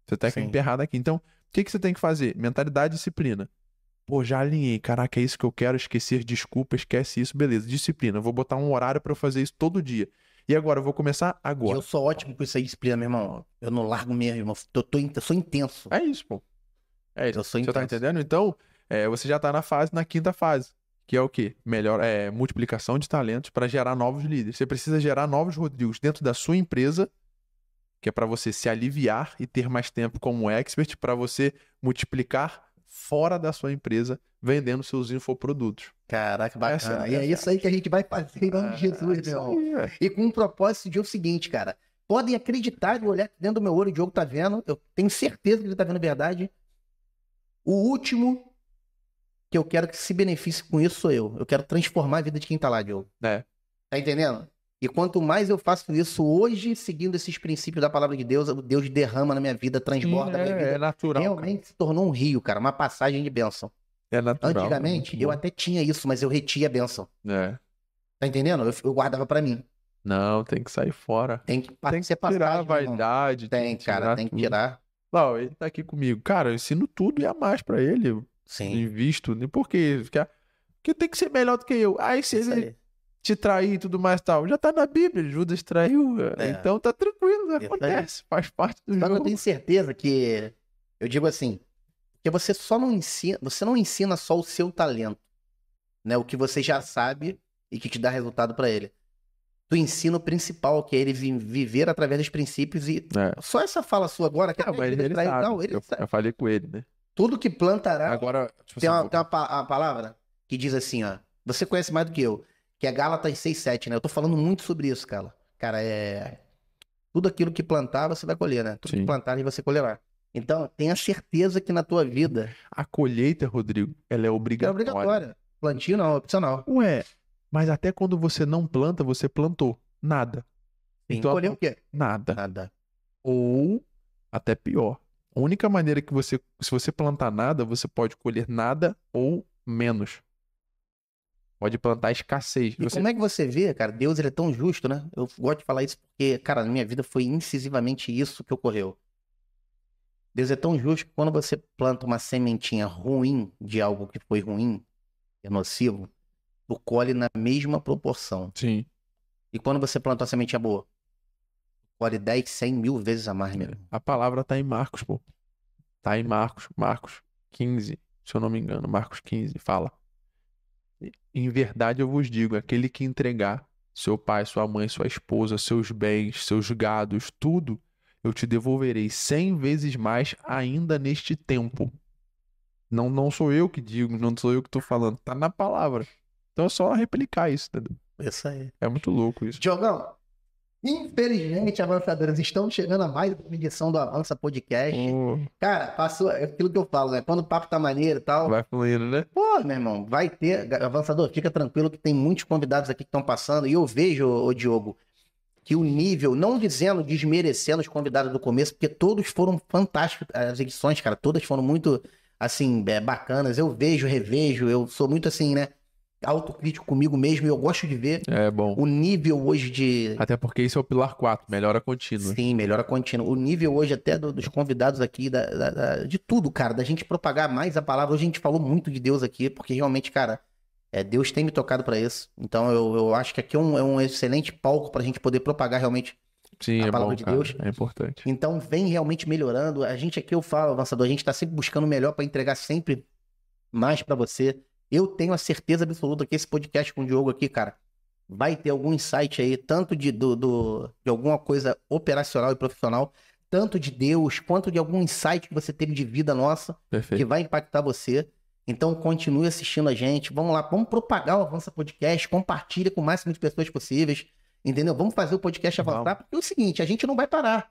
Você tá emperrado aqui. Então, o que você tem que fazer? Mentalidade e disciplina. Pô, já alinhei. Caraca, é isso que eu quero. Esquecer desculpa, esquece isso. Beleza, disciplina. Eu vou botar um horário pra eu fazer isso todo dia. E agora, eu vou começar agora. Eu sou ótimo com isso aí, disciplina, meu irmão. Eu não largo mesmo, irmão. Eu sou intenso. É isso, pô. É isso. Eu sou Você tá intenso. entendendo? Então, você já tá na 5ª fase, que é o quê? Multiplicação de talentos para gerar novos líderes. Você precisa gerar novos Rodrigos dentro da sua empresa, que é para você se aliviar e ter mais tempo como expert, para você multiplicar fora da sua empresa, vendendo seus infoprodutos. Caraca, bacana. E é isso aí que a gente vai fazer em nome de Jesus, meu irmão. E com um propósito de o seguinte, cara. Podem acreditar e olhar dentro do meu olho, o Diogo tá vendo. Eu tenho certeza que ele tá vendo a verdade. O último que eu quero que se beneficie com isso sou eu. Eu quero transformar a vida de quem tá lá, Diogo. Tá entendendo? E quanto mais eu faço isso hoje, seguindo esses princípios da palavra de Deus, Deus derrama na minha vida, transborda na minha vida. É natural. Realmente se tornou um rio, cara, uma passagem de bênção. É natural. Antigamente, eu até tinha isso, mas eu retia a bênção. Tá entendendo? Eu guardava pra mim. Não, tem que sair fora. Tem que ser tirar a vaidade. Tem que tirar. Não, ele tá aqui comigo. Cara, eu ensino tudo e a mais pra ele. Eu invisto. Por quê? Porque tem que ser melhor do que eu. Aí se ele te trair e tudo mais e tal, já tá na Bíblia. Judas traiu. Então tá tranquilo, acontece. Faz parte do jogo. Eu tenho certeza que... Eu digo assim, que você não ensina só o seu talento, né? O que você já sabe e que te dá resultado pra ele. Tu ensina o principal, que é ele viver através dos princípios e... Só essa fala sua agora... Que mas ele sabe. Não, ele sabe. Eu falei com ele, né? Tudo que plantará... Agora... Tem uma palavra que diz assim, ó... Você conhece mais do que eu. Que é Gálatas 6:7, né? Eu tô falando muito sobre isso, cara. Cara, tudo aquilo que plantar, você vai colher, né? Tudo que plantar, você colherá. Então, tenha certeza que na tua vida... A colheita, Rodrigo, ela é obrigatória. É obrigatória. Plantio não, é opcional. Ué, mas até quando você não planta, você plantou. Nada. Sim, Então, colher o quê? nada. Nada. Ou, até pior, a única maneira que você, se você plantar nada, você pode colher nada ou menos. Pode plantar escassez. E como é que você vê, cara? Deus, ele é tão justo, né? Eu gosto de falar isso porque, cara, na minha vida foi incisivamente isso que ocorreu. Deus é tão justo que quando você planta uma sementinha ruim de algo que foi ruim, é nocivo, tu colhe na mesma proporção. Sim. E quando você planta uma sementinha boa, colhe 10, 100 mil vezes a mais mesmo. A palavra tá em Marcos, pô. Tá em Marcos 15, se eu não me engano. Marcos 15 fala. Em verdade eu vos digo, aquele que entregar seu pai, sua mãe, sua esposa, seus bens, seus gados, tudo, eu te devolverei 100 vezes mais ainda neste tempo. Não sou eu que digo, não sou eu que tô falando, tá na palavra. Então é só replicar isso, entendeu? Isso aí. É muito louco isso. Diogão, infelizmente, avançadores, estamos chegando a mais uma edição do Avança Podcast. Cara, passou aquilo que eu falo, né? Quando o papo tá maneiro e tal. Vai fluindo, né? Pô, meu irmão, vai ter. Avançador, fica tranquilo que tem muitos convidados aqui que estão passando. E eu vejo, ô Diogo, que o nível, não dizendo, desmerecendo os convidados do começo, porque todos foram fantásticos. As edições, cara, todas foram muito, assim, bacanas. Eu vejo, revejo, eu sou muito assim, né? Autocrítico comigo mesmo e eu gosto de ver bom. o nível hoje de... Até porque isso é o pilar 4, melhora contínua. Sim, melhora contínua. O nível hoje até dos convidados aqui, de tudo, cara, da gente propagar mais a palavra. Hoje a gente falou muito de Deus aqui, porque realmente, cara, Deus tem me tocado para isso. Então eu acho que aqui é um excelente palco pra gente poder propagar realmente Sim, a palavra bom, de cara. Deus. É importante. Então vem realmente melhorando. A gente aqui, eu falo, avançador, a gente tá sempre buscando o melhor para entregar sempre mais para você. Eu tenho a certeza absoluta que esse podcast com o Diogo aqui, cara, vai ter algum insight aí, tanto de alguma coisa operacional e profissional, tanto de Deus, quanto de algum insight que você teve de vida nossa, Perfeito. que vai impactar você. Então, continue assistindo a gente. Vamos lá, vamos propagar o Avança Podcast, compartilha com o máximo de pessoas possíveis, entendeu? Vamos fazer o podcast avançar, porque é o seguinte, a gente não vai parar.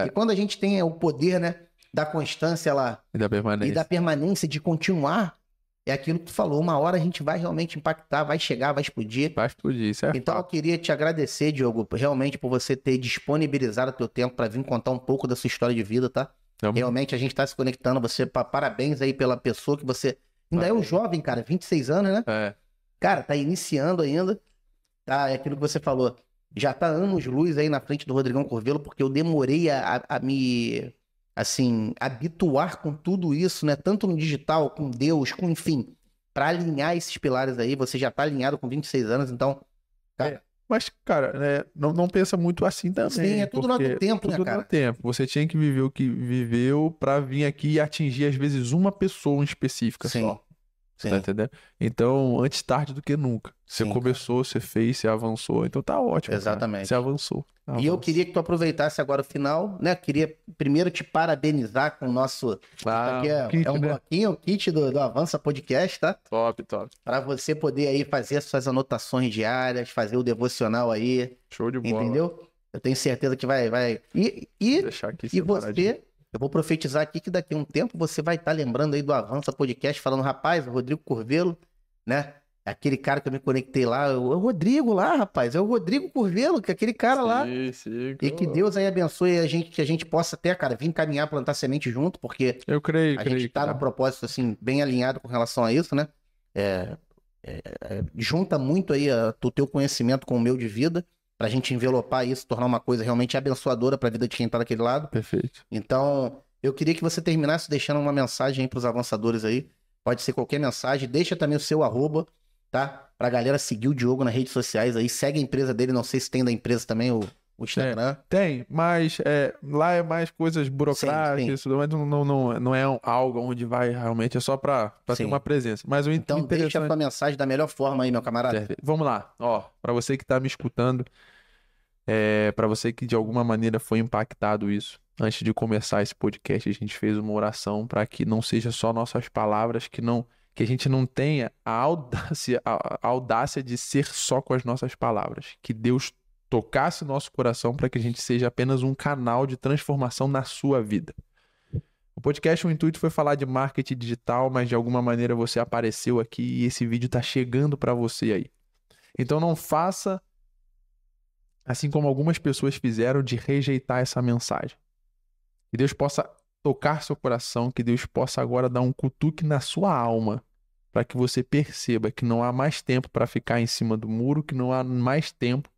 E quando a gente tem o poder, né, da constância lá e da permanência de continuar, é aquilo que tu falou, uma hora a gente vai realmente impactar, vai chegar, vai explodir. Vai explodir, isso é Então fato. eu queria te agradecer, Diogo, realmente por você ter disponibilizado o teu tempo para vir contar um pouco da sua história de vida, tá? Realmente a gente tá se conectando, você, parabéns aí pela pessoa que você... Ainda é um jovem, cara, 26 anos, né? Cara, tá iniciando ainda, tá? É aquilo que você falou, já tá anos-luz aí na frente do Rodrigão Corvelo, porque eu demorei a me... assim, habituar com tudo isso, né? Tanto no digital, com Deus, com, enfim, para alinhar esses pilares aí. Você já tá alinhado com 26 anos, então... Cara... Mas, cara, não pensa muito assim também. Sim, é tudo no tempo, né, cara? Tudo no tempo. Você tinha que viver o que viveu pra vir aqui e atingir, às vezes, uma pessoa específica só. Sim. Tá entendendo? Então, antes tarde do que nunca. Você começou, você fez, você avançou. Então tá ótimo. Exatamente. Cara. Você avançou. E eu queria que tu aproveitasse agora o final, né? Queria primeiro te parabenizar com o nosso... aqui é um bloquinho, o kit do Avança Podcast, tá? Top. Para você poder aí fazer as suas anotações diárias, fazer o devocional aí. Show de bola. Entendeu? Eu tenho certeza que vai... E deixar aqui você... Eu vou profetizar aqui que daqui a um tempo você vai estar lembrando aí do Avança Podcast, falando, rapaz, o Rodrigo Corvelo, né? Aquele cara que eu me conectei lá, é o Rodrigo lá, rapaz, é o Rodrigo Corvelo, que é aquele cara lá. Sim, e que Deus aí abençoe a gente, que a gente possa até, cara, vir caminhar, plantar semente junto, porque eu creio, a gente tá num propósito, assim, bem alinhado com relação a isso, né? Junta muito aí o teu conhecimento com o meu de vida, pra gente envelopar isso, tornar uma coisa realmente abençoadora pra vida de quem tá daquele lado. Perfeito. Então, eu queria que você terminasse deixando uma mensagem aí pros avançadores aí. Pode ser qualquer mensagem. Deixa também o seu @, tá? Pra galera seguir o Diogo nas redes sociais aí. Segue a empresa dele. Não sei se tem da empresa também o Instagram. Tem, mas lá é mais coisas burocráticas, sim. Mas não é algo onde vai realmente, é só pra ter uma presença. Mas o então deixa a sua mensagem da melhor forma aí, meu camarada. Perfeito. Vamos lá. Ó, pra você que tá me escutando, pra você que de alguma maneira foi impactado isso, antes de começar esse podcast, a gente fez uma oração para que não seja só nossas palavras, que a gente não tenha a audácia de ser só com as nossas palavras. Que Deus tocasse nosso coração para que a gente seja apenas um canal de transformação na sua vida. O podcast, o intuito foi falar de marketing digital, mas de alguma maneira você apareceu aqui e esse vídeo tá chegando para você aí. Então não faça, assim como algumas pessoas fizeram, de rejeitar essa mensagem. Que Deus possa tocar seu coração, que Deus possa agora dar um cutuque na sua alma, para que você perceba que não há mais tempo para ficar em cima do muro, que não há mais tempo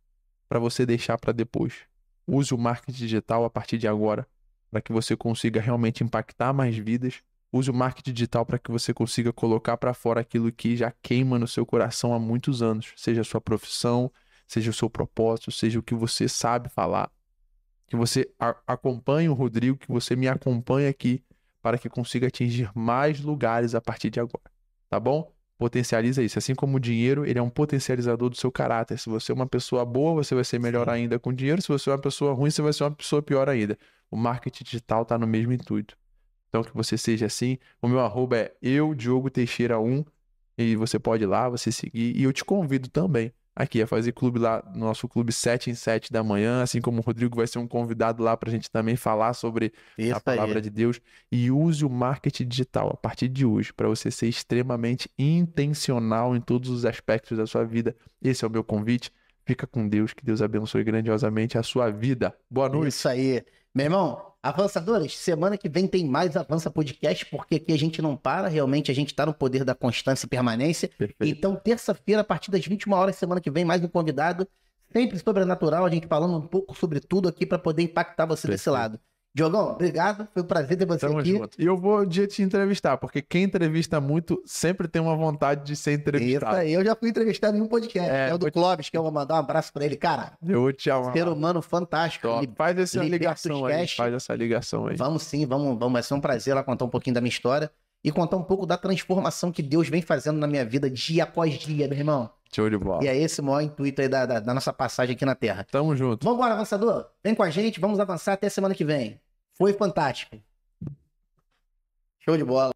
para você deixar para depois. Use o marketing digital a partir de agora, para que você consiga realmente impactar mais vidas. Use o marketing digital para que você consiga colocar para fora aquilo que já queima no seu coração há muitos anos, seja a sua profissão, seja o seu propósito, seja o que você sabe falar. Que você acompanhe o Rodrigo, que você me acompanhe aqui, para que consiga atingir mais lugares a partir de agora, tá bom? Potencializa isso. Assim como o dinheiro, ele é um potencializador do seu caráter. Se você é uma pessoa boa, você vai ser melhor ainda com dinheiro. Se você é uma pessoa ruim, você vai ser uma pessoa pior ainda. O marketing digital está no mesmo intuito. Então, que você seja assim. O meu arroba é eudiogo_teixeira1 e você pode ir lá, você seguir. E eu te convido também aqui a fazer clube lá, no nosso clube 7 em 7 da manhã, assim como o Rodrigo vai ser um convidado lá para a gente também falar sobre a palavra de Deus. E use o marketing digital a partir de hoje para você ser extremamente intencional em todos os aspectos da sua vida. Esse é o meu convite. Fica com Deus, que Deus abençoe grandiosamente a sua vida. Boa noite. Isso aí. Meu irmão, avançadores, semana que vem tem mais Avança Podcast, porque aqui a gente não para, realmente a gente tá no poder da constância e permanência. Perfeito. Então, terça-feira, a partir das 21 horas, semana que vem, mais um convidado, sempre sobrenatural, a gente falando um pouco sobre tudo aqui para poder impactar você desse lado. Diogão, obrigado, foi um prazer ter você aqui. Junto. E eu vou um dia te entrevistar, porque quem entrevista muito sempre tem uma vontade de ser entrevistado. Isso aí, eu já fui entrevistado em um podcast, é o do Clóvis, que eu vou mandar um abraço pra ele, cara. Eu vou te amar. Ser humano fantástico. Faz essa ligação aí, faz essa ligação aí. Vamos sim, vamos, vai ser um prazer lá contar um pouquinho da minha história e contar um pouco da transformação que Deus vem fazendo na minha vida dia após dia, meu irmão. Show de bola. E é esse o maior intuito aí da nossa passagem aqui na Terra. Tamo junto. Vamos embora, avançador. Vem com a gente, vamos avançar até semana que vem. Foi fantástico. Show de bola.